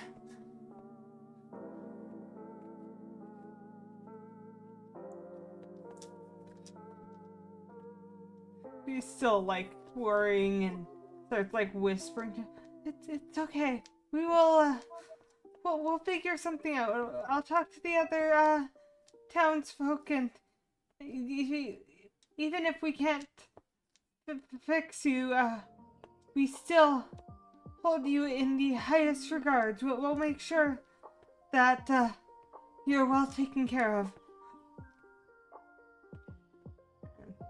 [SPEAKER 1] He's still like worrying and starts like whispering. It's okay. We will we'll figure something out. I'll talk to the other townsfolk, and even if we can't fix you, we still hold you in the highest regards. We'll make sure that you're well taken care of.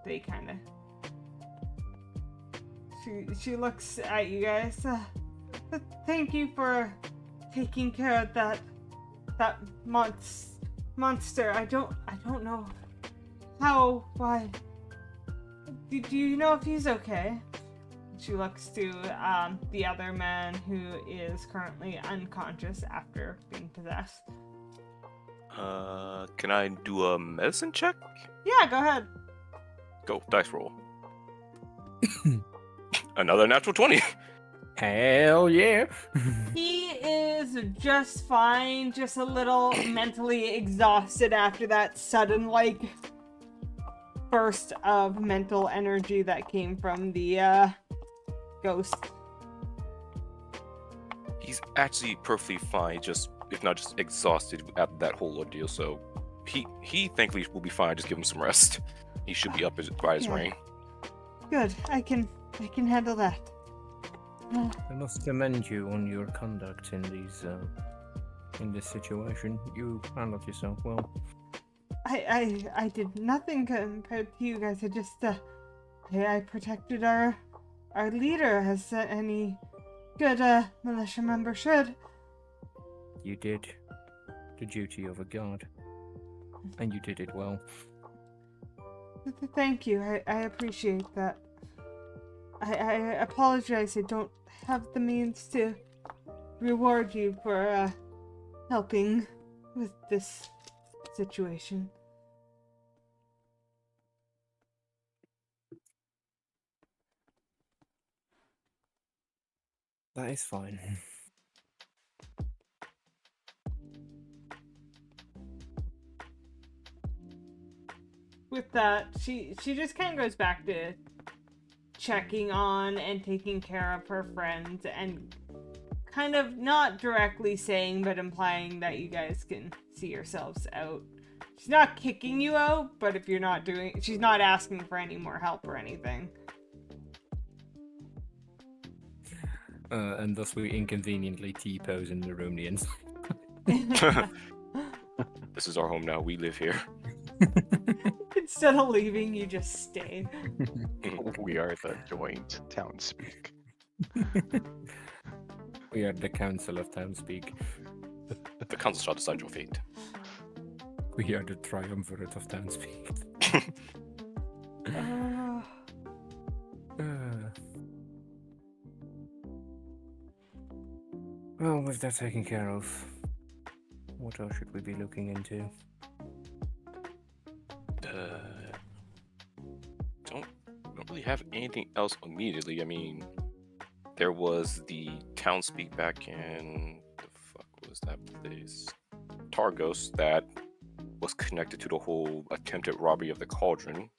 [SPEAKER 1] They kind of. She looks at you guys. Thank you for taking care of that monster. I don't know how. Why? Do you know if he's okay? She looks to the other man who is currently unconscious after being possessed.
[SPEAKER 4] Can I do a medicine check?
[SPEAKER 1] Yeah, go ahead.
[SPEAKER 4] Go, dice roll. Another natural 20.
[SPEAKER 2] Hell yeah!
[SPEAKER 1] He is just fine, just a little mentally exhausted after that sudden, like, burst of mental energy that came from the, ghost.
[SPEAKER 4] He's actually perfectly fine, just if not just exhausted after that whole ordeal. So he thankfully will be fine. Just give him some rest. He should be up by his rain.
[SPEAKER 1] Good. I can handle that.
[SPEAKER 2] I must commend you on your conduct in these in this situation. You handled yourself well.
[SPEAKER 1] I did nothing compared to you guys. I just, I protected our leader as any good, militia member should.
[SPEAKER 2] You did the duty of a guard. And you did it well.
[SPEAKER 1] Thank you. I appreciate that. I apologize. I don't have the means to reward you for helping with this situation.
[SPEAKER 2] That is fine.
[SPEAKER 1] With that, she just kind of goes back to checking on and taking care of her friends and kind of not directly saying but implying that you guys can see yourselves out. She's not kicking you out, but if you're not doing, she's not asking for any more help or anything.
[SPEAKER 2] And thus we inconveniently T-pose in the room the inside.
[SPEAKER 4] This is our home now. We live here.
[SPEAKER 1] Instead of leaving, you just stay.
[SPEAKER 3] We are the joint townspeak.
[SPEAKER 2] We are the Council of Townspeak.
[SPEAKER 4] The council shall decide your fate.
[SPEAKER 2] We are the triumvirate of Townspeak. Well, with that taken care of, what else should we be looking into?
[SPEAKER 4] Don't really have anything else immediately. I mean, there was the townspeak back in the fuck was that place? Targos, that was connected to the whole attempted robbery of the cauldron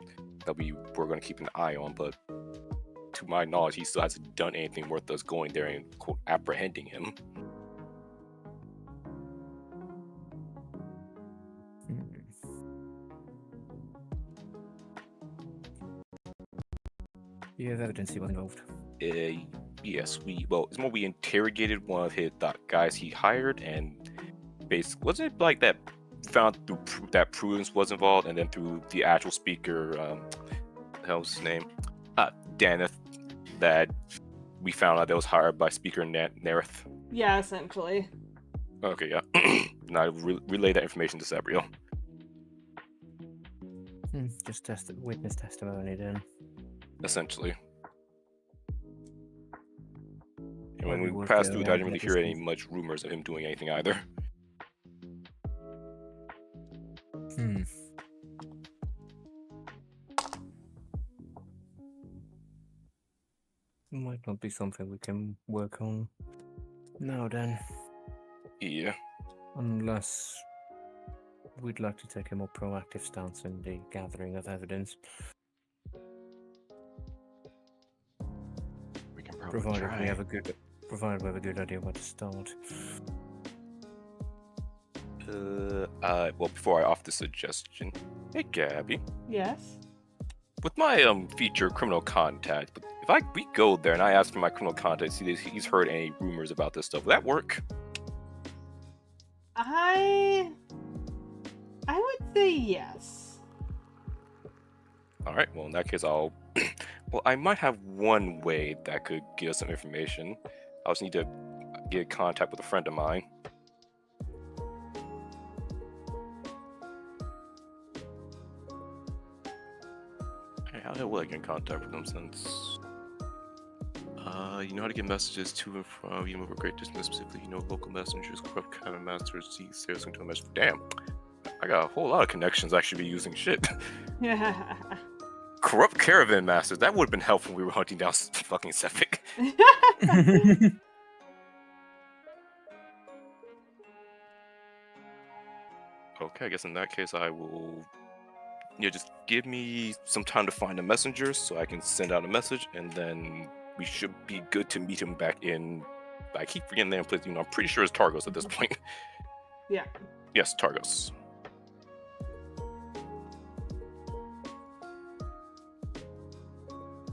[SPEAKER 4] that we were going to keep an eye on, but to my knowledge, he still hasn't done anything worth us going there and quote apprehending him.
[SPEAKER 2] You have evidence he was involved.
[SPEAKER 4] Yes, it's more we interrogated one of his guys he hired, and basically, wasn't it like that found through that Prudence was involved, and then through the actual speaker, the hell's his name? Daneth, that we found out that was hired by Speaker Nerith.
[SPEAKER 1] Yeah, essentially.
[SPEAKER 4] Okay, yeah. And I relay that information to Sabriel.
[SPEAKER 2] Just witness testimony then.
[SPEAKER 4] Essentially. And when
[SPEAKER 2] Well,
[SPEAKER 4] we
[SPEAKER 2] worth
[SPEAKER 4] passed
[SPEAKER 2] it,
[SPEAKER 4] through, I
[SPEAKER 2] yeah,
[SPEAKER 4] didn't really
[SPEAKER 2] yeah,
[SPEAKER 4] hear
[SPEAKER 2] this
[SPEAKER 4] any
[SPEAKER 2] is-
[SPEAKER 4] much rumors of him doing anything either.
[SPEAKER 2] Might not be something we can work on now then.
[SPEAKER 4] Yeah.
[SPEAKER 2] Unless we'd like to take a more proactive stance in the gathering of evidence.
[SPEAKER 3] We can probably
[SPEAKER 2] Provided
[SPEAKER 3] try.
[SPEAKER 2] we have a good idea where to start.
[SPEAKER 4] Well, before I offer the suggestion, hey Gabby,
[SPEAKER 1] Yes.
[SPEAKER 4] with my feature criminal contact, but if we go there and I ask for my criminal contact, see if he's heard any rumors about this stuff, will that work?
[SPEAKER 1] I would say yes.
[SPEAKER 4] All right. Well, in that case, I'll. Well, I might have one way that could give us some information. I just need to get in contact with a friend of mine. Hey, how the hell will I get in contact with them since? You know how to get messages to and from, you move a great distance, specifically, you know, local messengers, corrupt cabin masters, see sales to a message. Damn, I got a whole lot of connections I should be using. Shit.
[SPEAKER 1] Yeah.
[SPEAKER 4] Corrupt caravan masters. That would have been helpful when we were hunting down fucking Sephic. Okay, I guess in that case I will. Yeah, just give me some time to find a messenger so I can send out a message, and then we should be good to meet him back in. I keep forgetting the name of the place. You know, I'm pretty sure it's Targos at this point.
[SPEAKER 1] Yeah.
[SPEAKER 4] Yes, Targos.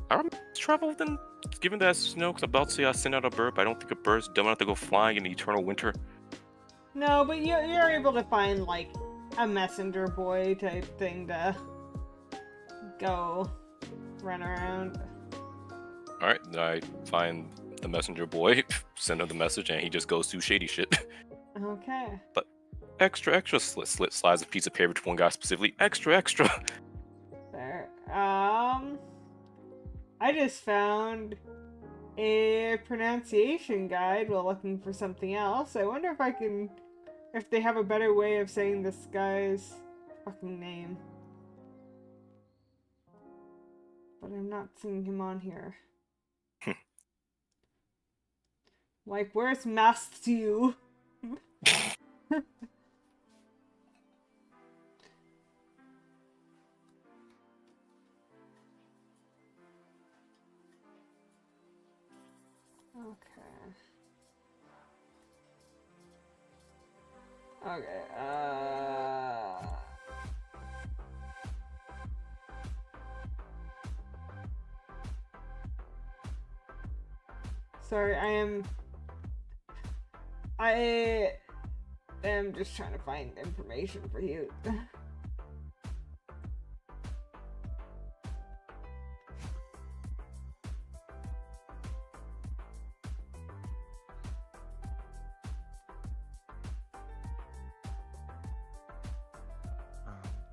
[SPEAKER 4] I remember travel then, given that because I'm about to say I send out a bird, but I don't think a bird's dumb enough to go flying in the eternal winter.
[SPEAKER 1] No, but you're able to find like a messenger boy type thing to go run around.
[SPEAKER 4] All right, then I find the messenger boy, send him the message, and he just goes through shady shit.
[SPEAKER 1] Okay.
[SPEAKER 4] But extra, slides a piece of paper to one guy specifically. Extra.
[SPEAKER 1] There. I just found a pronunciation guide while looking for something else. I wonder if they have a better way of saying this guy's fucking name. But I'm not seeing him on here. Like, where's Matthew? Okay, sorry, I am just trying to find information for you.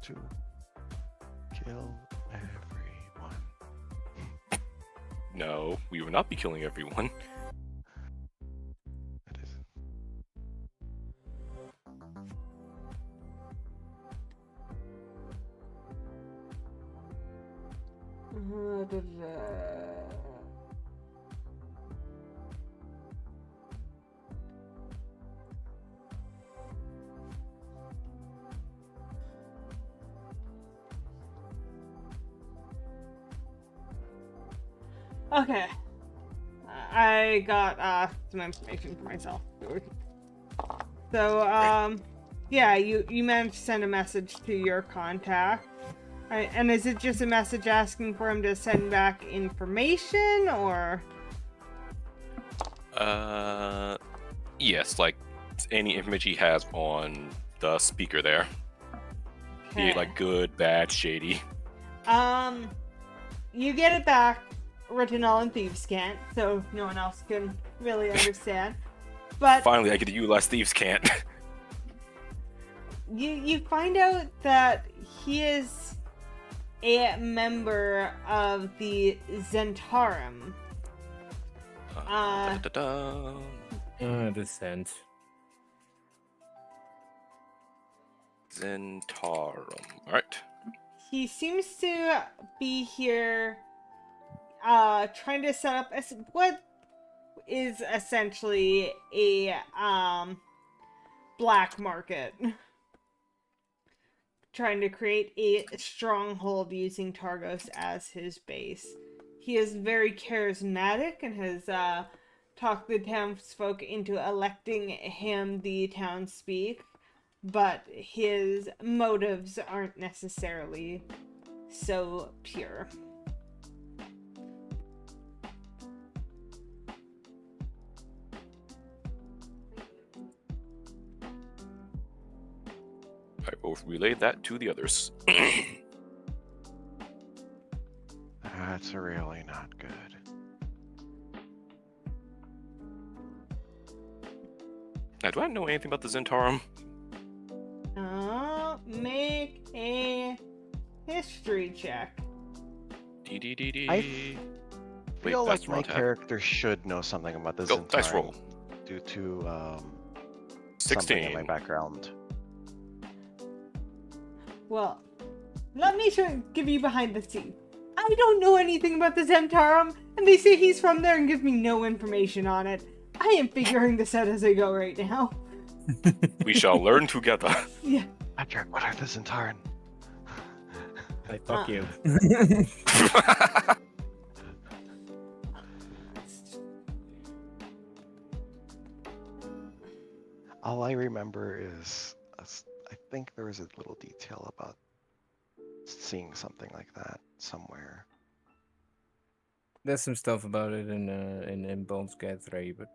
[SPEAKER 3] To kill everyone.
[SPEAKER 4] No, we would not be killing everyone.
[SPEAKER 3] That is.
[SPEAKER 1] Okay. I got some information for myself. So, yeah, you managed to send a message to your contact. Right, and is it just a message asking for him to send back information, or?
[SPEAKER 4] Yes, like any information he has on the speaker there. Be it like good, bad, shady.
[SPEAKER 1] You get it back written all in Thieves' Cant, so no one else can really understand. But
[SPEAKER 4] finally, I get to utilize Thieves' Cant.
[SPEAKER 1] you find out that he is a member of the Zentarum.
[SPEAKER 2] Descent.
[SPEAKER 4] Zentarum. Alright.
[SPEAKER 1] He seems to be here trying to set up what is essentially a black market. Trying to create a stronghold using Targos as his base. He is very charismatic and has talked the townsfolk into electing him the townspeak, but his motives aren't necessarily so pure.
[SPEAKER 4] I will relay that to the others.
[SPEAKER 3] That's really not good.
[SPEAKER 4] Now, do I know anything about the Zentarum?
[SPEAKER 1] Make a history check.
[SPEAKER 3] I feel like my character should know something about the Zentarum.
[SPEAKER 4] Dice roll.
[SPEAKER 3] Due to
[SPEAKER 4] 16
[SPEAKER 3] something in my background.
[SPEAKER 1] Well, let me give you behind the scenes. I don't know anything about the Zentarum, and they say he's from there and give me no information on it. I am figuring this out as I go right now.
[SPEAKER 4] We shall learn together.
[SPEAKER 1] Yeah.
[SPEAKER 3] Patrick, what are the Zentarum?
[SPEAKER 2] Hey, fuck you.
[SPEAKER 3] All I remember is I think there was a little detail about seeing something like that somewhere.
[SPEAKER 2] There's some stuff about it in Baldur's Gate 3, but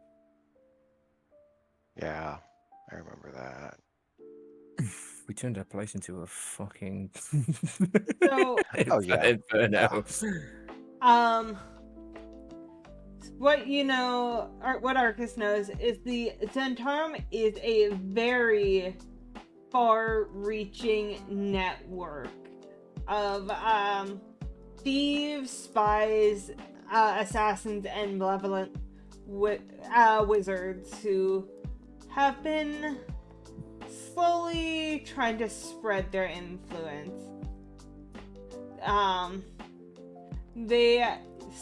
[SPEAKER 3] Yeah, I remember that.
[SPEAKER 2] We turned that place into a fucking
[SPEAKER 1] So,
[SPEAKER 3] Oh, yeah.
[SPEAKER 2] inferno.
[SPEAKER 1] what you know, or what Arcus knows, is the Zentarum is a very far-reaching network of thieves, spies, assassins, and malevolent wizards who have been slowly trying to spread their influence. They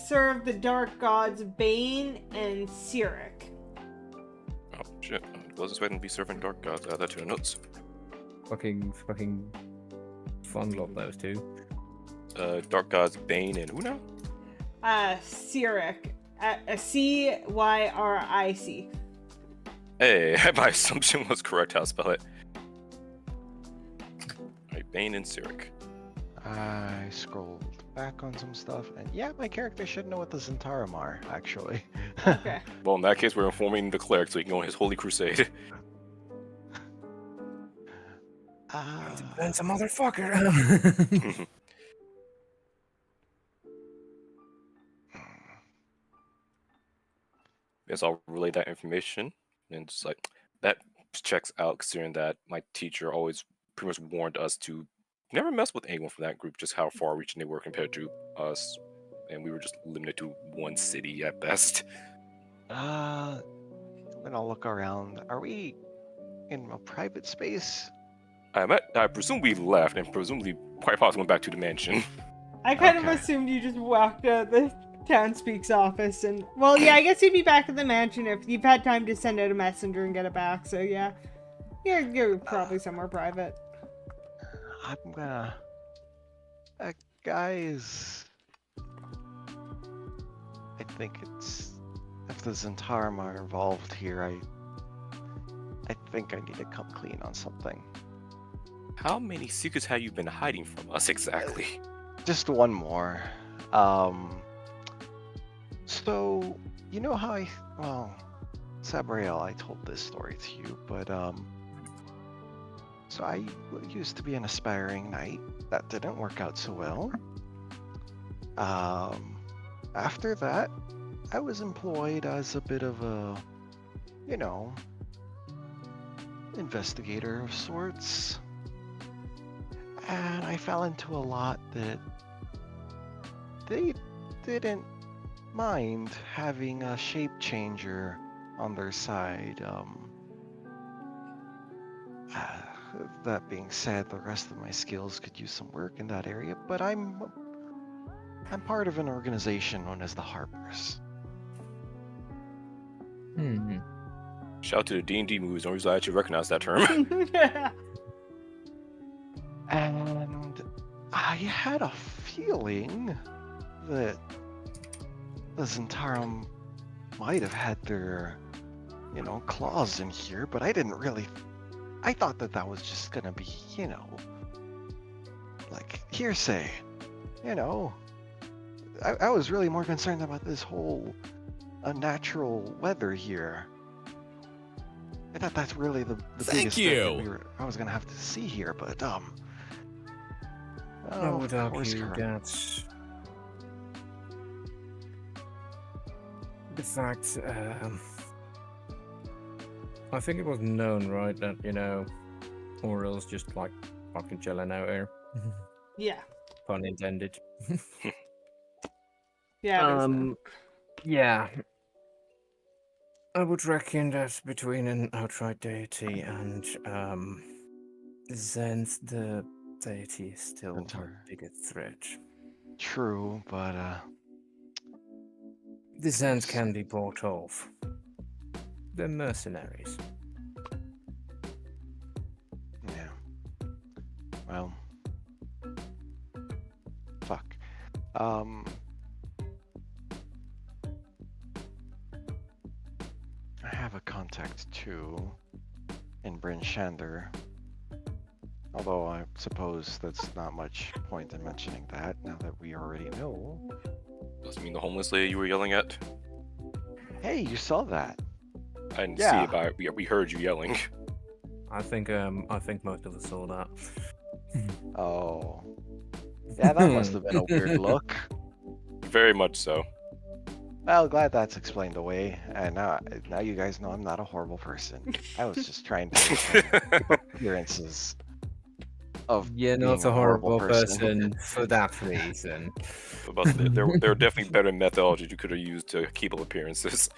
[SPEAKER 1] serve the dark gods Bane and Cyric.
[SPEAKER 4] Oh shit! I wasn't expecting to be serving dark gods. Add that to the notes.
[SPEAKER 2] fucking fun lot, those two.
[SPEAKER 4] Dark gods Bane and who now?
[SPEAKER 1] Cyric. Cyric.
[SPEAKER 4] Hey, my assumption was correct. How to spell it? Alright, Bane and Cyric.
[SPEAKER 3] I scrolled back on some stuff, and yeah, my character should know what the Zentarum are, actually.
[SPEAKER 1] Okay.
[SPEAKER 4] Well, in that case, we're informing the cleric so he can go on his holy crusade.
[SPEAKER 2] That's a motherfucker.
[SPEAKER 4] Guess I'll relay that information, and just like that checks out, considering that my teacher always pretty much warned us to never mess with anyone from that group, just how far-reaching they were compared to us, and we were just limited to one city at best.
[SPEAKER 3] When I'll look around, are we in a private space?
[SPEAKER 4] I presume we left, and presumably quite possibly went back to the mansion.
[SPEAKER 1] I kind of
[SPEAKER 3] Okay.
[SPEAKER 1] assumed you just walked out of the Townspeak's office and... Well, yeah, I guess you'd be back at the mansion if you've had time to send out a messenger and get it back, so yeah. You're probably somewhere private.
[SPEAKER 3] I'm gonna... guys... I think it's... If the Zentarum are involved here, I think I need to come clean on something.
[SPEAKER 4] How many secrets have you been hiding from us exactly?
[SPEAKER 3] Just one more. So, you know how well, Sabriel, I told this story to you, but, so I used to be an aspiring knight. That didn't work out so well. After that, I was employed as a bit of a, you know, investigator of sorts. And I fell into a lot that they didn't mind having a shape changer on their side. That being said, the rest of my skills could use some work in that area, but I'm part of an organization known as the Harpers.
[SPEAKER 4] Shout out to the D&D movies. No reason I actually recognize that term.
[SPEAKER 3] And I had a feeling that the Zentarum might have had their, you know, claws in here, but I didn't really... I thought that was just gonna be, you know, like hearsay, you know. I was really more concerned about this whole unnatural weather here. I thought that's really the biggest thing that I was gonna have to see here, but
[SPEAKER 2] I would
[SPEAKER 3] of course,
[SPEAKER 2] argue
[SPEAKER 3] Kurt.
[SPEAKER 2] that the fact, I think it was known, right, that, you know, Oriole's just like fucking chilling out here.
[SPEAKER 1] Yeah.
[SPEAKER 2] Pun intended.
[SPEAKER 1] Yeah. it is.
[SPEAKER 2] Yeah. I would reckon that between an outright deity and Zen's, the deity is still a
[SPEAKER 3] Centaur.
[SPEAKER 2] bigger threat.
[SPEAKER 3] True, but
[SPEAKER 2] The Zens can be bought off. They're mercenaries.
[SPEAKER 3] yeah. Well, fuck. I have a contact too in Bryn Shander. Although I suppose that's not much point in mentioning that now that we already know.
[SPEAKER 4] Does it mean the homeless lady you were yelling at?
[SPEAKER 3] Hey, you saw that?
[SPEAKER 4] I didn't
[SPEAKER 3] Yeah.
[SPEAKER 4] see it, but we heard you yelling.
[SPEAKER 2] I think most of us saw that.
[SPEAKER 3] Oh. Yeah, that must have been a weird look.
[SPEAKER 4] Very much so.
[SPEAKER 3] Well, glad that's explained away. And now you guys know I'm not a horrible person. I was just trying to keep up appearances of
[SPEAKER 2] You're
[SPEAKER 3] being
[SPEAKER 2] not a horrible
[SPEAKER 3] person.
[SPEAKER 2] person for that reason.
[SPEAKER 4] But there are definitely better methodologies you could have used to keep up appearances.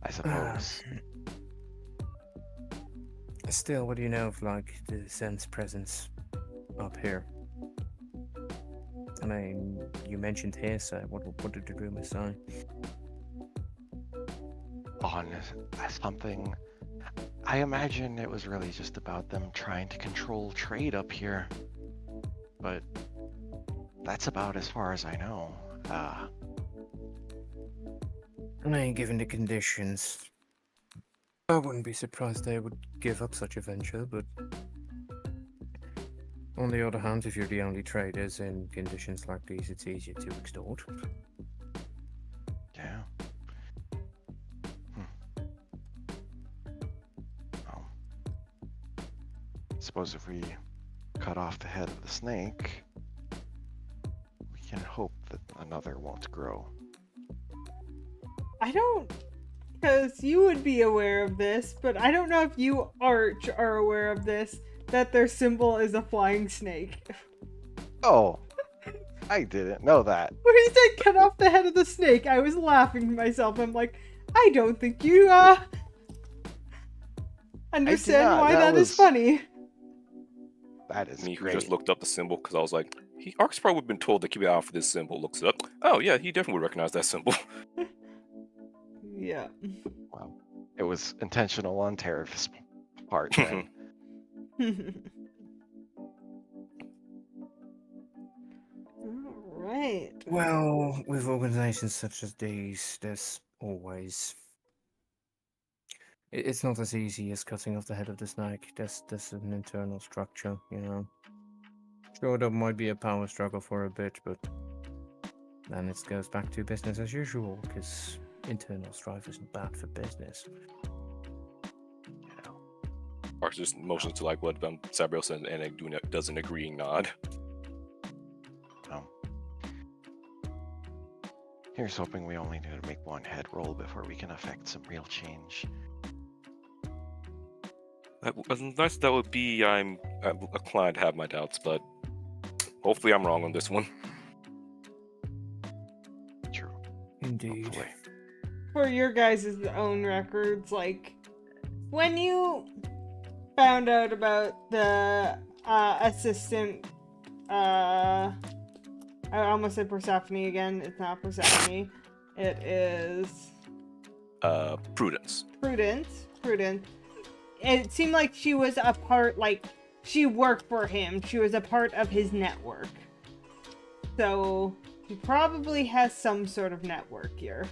[SPEAKER 3] I suppose.
[SPEAKER 2] Still, what do you know of like the Zen's presence up here? I mean, you mentioned hearsay. What did the rumors say?
[SPEAKER 3] On something. I imagine it was really just about them trying to control trade up here. But that's about as far as I know.
[SPEAKER 2] I mean, given the conditions, I wouldn't be surprised they would give up such a venture, but on the other hand, if you're the only traders in conditions like these, it's easier to extort.
[SPEAKER 3] Yeah. Well, suppose if we cut off the head of the snake, we can hope that another won't grow.
[SPEAKER 1] I don't, because you would be aware of this, but I don't know if you, Arch, are aware of this, that their symbol is a flying snake.
[SPEAKER 3] Oh, I didn't know that.
[SPEAKER 1] When he said cut off the head of the snake, I was laughing to myself. I'm like, I don't think you, understand
[SPEAKER 3] not.
[SPEAKER 1] why
[SPEAKER 3] That
[SPEAKER 1] is
[SPEAKER 3] was-
[SPEAKER 1] funny.
[SPEAKER 3] That is
[SPEAKER 4] Me who
[SPEAKER 3] great.
[SPEAKER 4] just looked up the symbol because I was like, Ark's probably would have been told to keep an eye out for this symbol. Looks it up. Oh yeah, he definitely would recognize that symbol.
[SPEAKER 1] Yeah.
[SPEAKER 3] Wow. It was intentional on Tariff's part then.
[SPEAKER 1] Alright.
[SPEAKER 2] Well, with organizations such as these, there's always... It's not as easy as cutting off the head of the snake. There's an internal structure, you know. Sure, there might be a power struggle for a bit, but then it goes back to business as usual, because internal strife isn't bad for business.
[SPEAKER 4] Ark just motions to like what Sabriel said and does an agreeing nod.
[SPEAKER 3] Here's hoping we only need to make one head roll before we can affect some real change.
[SPEAKER 4] As nice as that would be, I'm inclined to have my doubts, but hopefully I'm wrong on this one.
[SPEAKER 3] True.
[SPEAKER 2] Indeed.
[SPEAKER 3] Hopefully.
[SPEAKER 1] For your guys' own records, like, when you found out about the assistant, I almost said Persephone again. It's not Persephone. It is
[SPEAKER 4] Prudence.
[SPEAKER 1] Prudence. It seemed like she was a part, like, she worked for him. She was a part of his network. So, he probably has some sort of network here.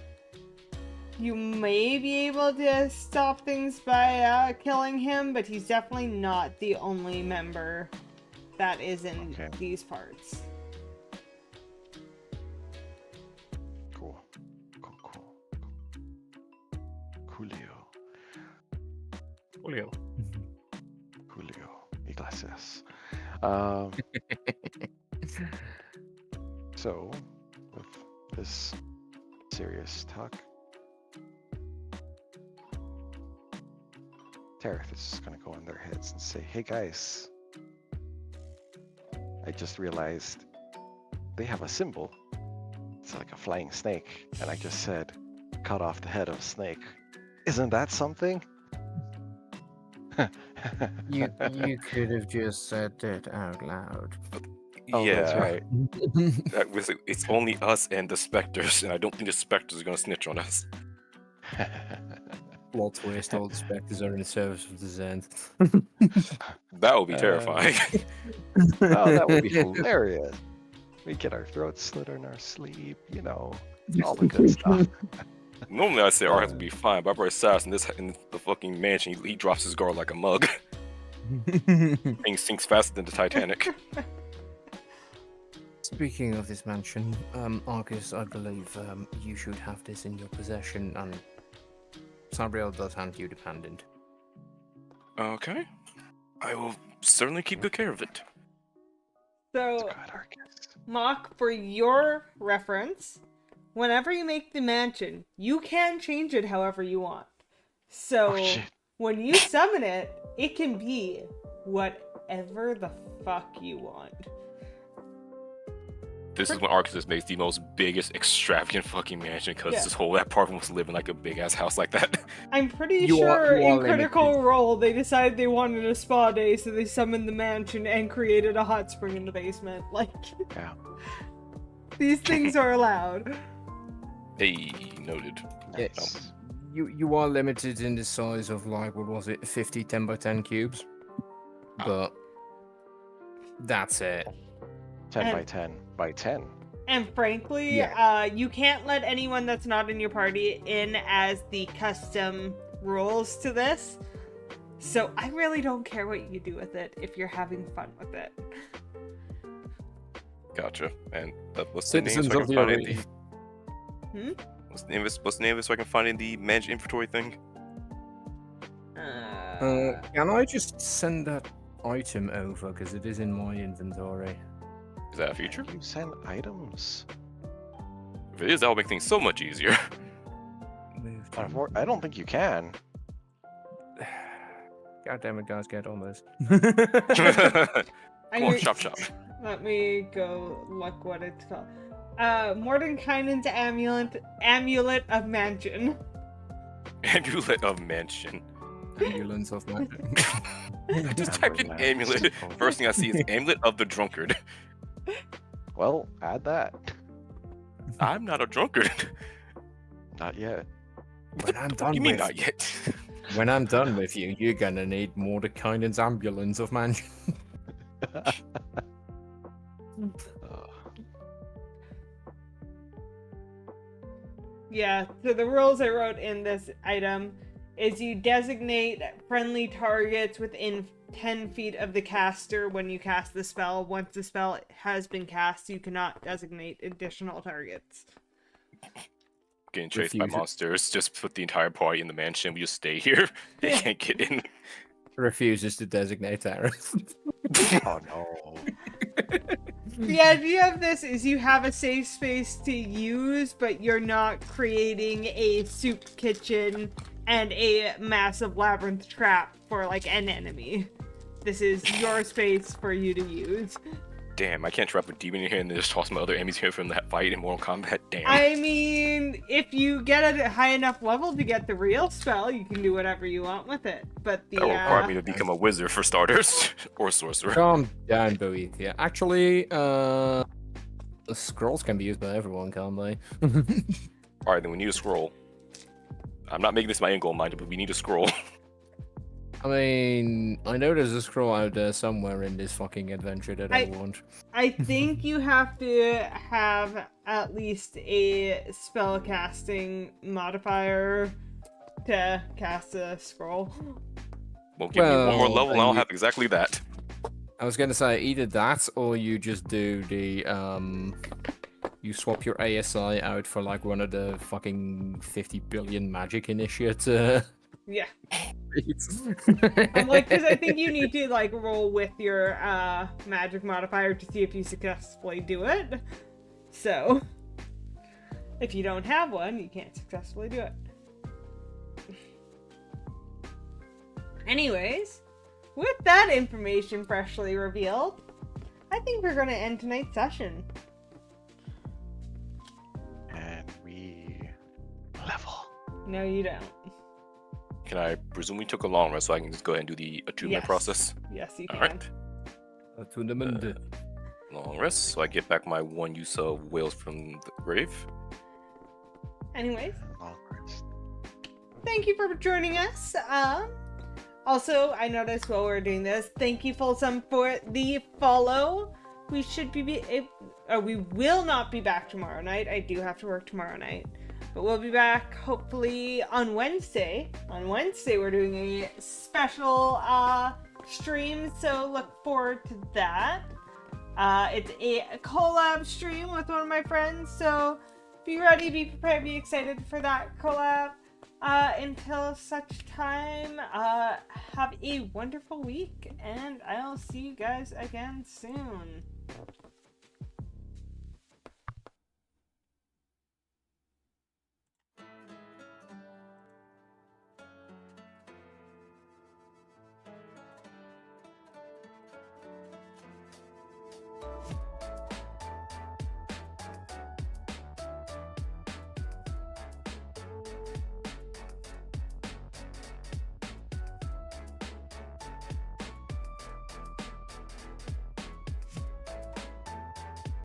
[SPEAKER 1] You may be able to stop things by killing him, but he's definitely not the only member that is in these parts.
[SPEAKER 3] Cool. Julio. Y gracias. So, with this serious talk, Tareth is just gonna go in their heads and say, hey guys, I just realized they have a symbol. It's like a flying snake, and I just said, cut off the head of a snake. Isn't that something?
[SPEAKER 2] You could have just said it out loud.
[SPEAKER 3] Oh,
[SPEAKER 4] yeah,
[SPEAKER 3] that's right.
[SPEAKER 4] It's only us and the specters, and I don't think the specters are gonna snitch on us.
[SPEAKER 2] Plot twist, all the specters are in the service of the Zen.
[SPEAKER 4] That would be terrifying.
[SPEAKER 3] Oh, that would be hilarious. We get our throats slit in our sleep, you know, all the good stuff.
[SPEAKER 4] Normally I'd say Ark would be fine, but I've assassin in the fucking mansion, he drops his guard like a mug. Thing sinks faster than the Titanic.
[SPEAKER 2] Speaking of this mansion, Argus, I believe you should have this in your possession, and Sabriel does hand you the pendant.
[SPEAKER 4] Okay. I will certainly keep good care of it.
[SPEAKER 1] So,
[SPEAKER 3] God, Arcus.
[SPEAKER 1] Mock, for your reference, whenever you make the mansion, you can change it however you want. So,
[SPEAKER 3] Oh, shit.
[SPEAKER 1] when you summon it, it can be whatever the fuck you want.
[SPEAKER 4] This is when Arcus makes the most biggest extravagant fucking mansion because
[SPEAKER 1] Yeah.
[SPEAKER 4] this whole apartment was living like a big ass house like that.
[SPEAKER 1] I'm pretty
[SPEAKER 2] You are-
[SPEAKER 1] sure
[SPEAKER 2] you are
[SPEAKER 1] in Critical
[SPEAKER 2] limited.
[SPEAKER 1] Role they decided they wanted a spa day, so they summoned the mansion and created a hot spring in the basement. Like,
[SPEAKER 3] Yeah.
[SPEAKER 1] these things are allowed.
[SPEAKER 4] Hey, noted.
[SPEAKER 3] Yes.
[SPEAKER 2] You are limited in the size of, like, what was it, 50 10 by 10 cubes? But that's it.
[SPEAKER 3] 10 by
[SPEAKER 1] And-
[SPEAKER 3] 10 by 10.
[SPEAKER 1] And frankly, you can't let anyone that's not in your party in as the custom rules to this. So I really don't care what you do with it if you're having fun with it.
[SPEAKER 4] Gotcha. And what's the name
[SPEAKER 2] Citizens
[SPEAKER 4] so I
[SPEAKER 2] of
[SPEAKER 4] can
[SPEAKER 2] the
[SPEAKER 4] find it in
[SPEAKER 2] arena.
[SPEAKER 4] the... What's the name of it so I can find it in the managed inventory thing?
[SPEAKER 2] Can I just send that item over, because it is in my inventory?
[SPEAKER 4] Is that a feature?
[SPEAKER 3] You send items.
[SPEAKER 4] If it is, that will make things so much easier.
[SPEAKER 2] Move to-
[SPEAKER 3] I don't think you can.
[SPEAKER 2] God damn it, guys, get on this.
[SPEAKER 1] I'm
[SPEAKER 4] Come on,
[SPEAKER 1] gonna-
[SPEAKER 4] chop chop.
[SPEAKER 1] Let me go look what it's called. Mordenkainen's Amulet of Mansion.
[SPEAKER 4] Amulet of Mansion.
[SPEAKER 2] Ambulance of my...
[SPEAKER 4] I just typed in amulet. First thing I see is Amulet of the Drunkard.
[SPEAKER 3] Well, add that.
[SPEAKER 4] I'm not a drunkard.
[SPEAKER 3] Not yet.
[SPEAKER 2] When I'm
[SPEAKER 4] What do
[SPEAKER 2] done
[SPEAKER 4] you mean
[SPEAKER 2] with
[SPEAKER 4] not yet?
[SPEAKER 2] when I'm done with you, you're gonna need Mordekainen's ambulance of mansion.
[SPEAKER 1] Yeah, so the rules I wrote in this item is you designate friendly targets within 10 feet of the caster when you cast the spell. Once the spell has been cast, you cannot designate additional targets.
[SPEAKER 4] Getting chased by
[SPEAKER 2] Refuse it.
[SPEAKER 4] monsters. Just put the entire party in the mansion. We just stay here. They can't get in.
[SPEAKER 2] Refuses to designate terrorist.
[SPEAKER 3] Oh no.
[SPEAKER 1] The idea of this is you have a safe space to use, but you're not creating a soup kitchen and a massive labyrinth trap for, like, an enemy. This is your space for you to use.
[SPEAKER 4] Damn, I can't trap a demon in here and then just toss my other enemies here from that fight in Mortal Kombat. Damn.
[SPEAKER 1] I mean, if you get a high enough level to get the real spell, you can do whatever you want with it. But the
[SPEAKER 4] That will require me to become a wizard for starters. Or sorcerer.
[SPEAKER 2] Calm down, Boethia. Actually, the scrolls can be used by everyone, can't they?
[SPEAKER 4] Alright, then we need a scroll. I'm not making this my end goal, mind you, but we need a scroll.
[SPEAKER 2] I mean, I know there's a scroll out there somewhere in this fucking adventure that I want.
[SPEAKER 1] I think you have to have at least a spell casting modifier to cast a scroll.
[SPEAKER 4] Well, give me one more
[SPEAKER 2] Well,
[SPEAKER 4] level and
[SPEAKER 2] then
[SPEAKER 4] I'll
[SPEAKER 2] you-
[SPEAKER 4] have exactly that.
[SPEAKER 2] I was gonna say either that or you just do the you swap your ASI out for like one of the fucking 50 billion magic initiates.
[SPEAKER 1] Yeah.
[SPEAKER 2] feats.
[SPEAKER 1] I'm like, because I think you need to, like, roll with your magic modifier to see if you successfully do it. So, if you don't have one, you can't successfully do it. Anyways, with that information freshly revealed, I think we're going to end tonight's session.
[SPEAKER 3] And we level.
[SPEAKER 1] No, you don't.
[SPEAKER 4] Can I presume we took a long rest so I can just go ahead and do the attunement
[SPEAKER 1] Yes.
[SPEAKER 4] process?
[SPEAKER 1] Yes, you can.
[SPEAKER 4] Alright.
[SPEAKER 2] Attunement.
[SPEAKER 4] Long rest, so I get back my one use of whales from the grave.
[SPEAKER 1] Anyways,
[SPEAKER 3] Long rest.
[SPEAKER 1] thank you for joining us. Also, I noticed while we were doing this, thank you, Folsom, for the follow. We should we will not be back tomorrow night. I do have to work tomorrow night. But we'll be back hopefully on Wednesday. On Wednesday, we're doing a special stream, so look forward to that. It's a collab stream with one of my friends, so be ready, be prepared, be excited for that collab. Until such time, have a wonderful week, and I'll see you guys again soon.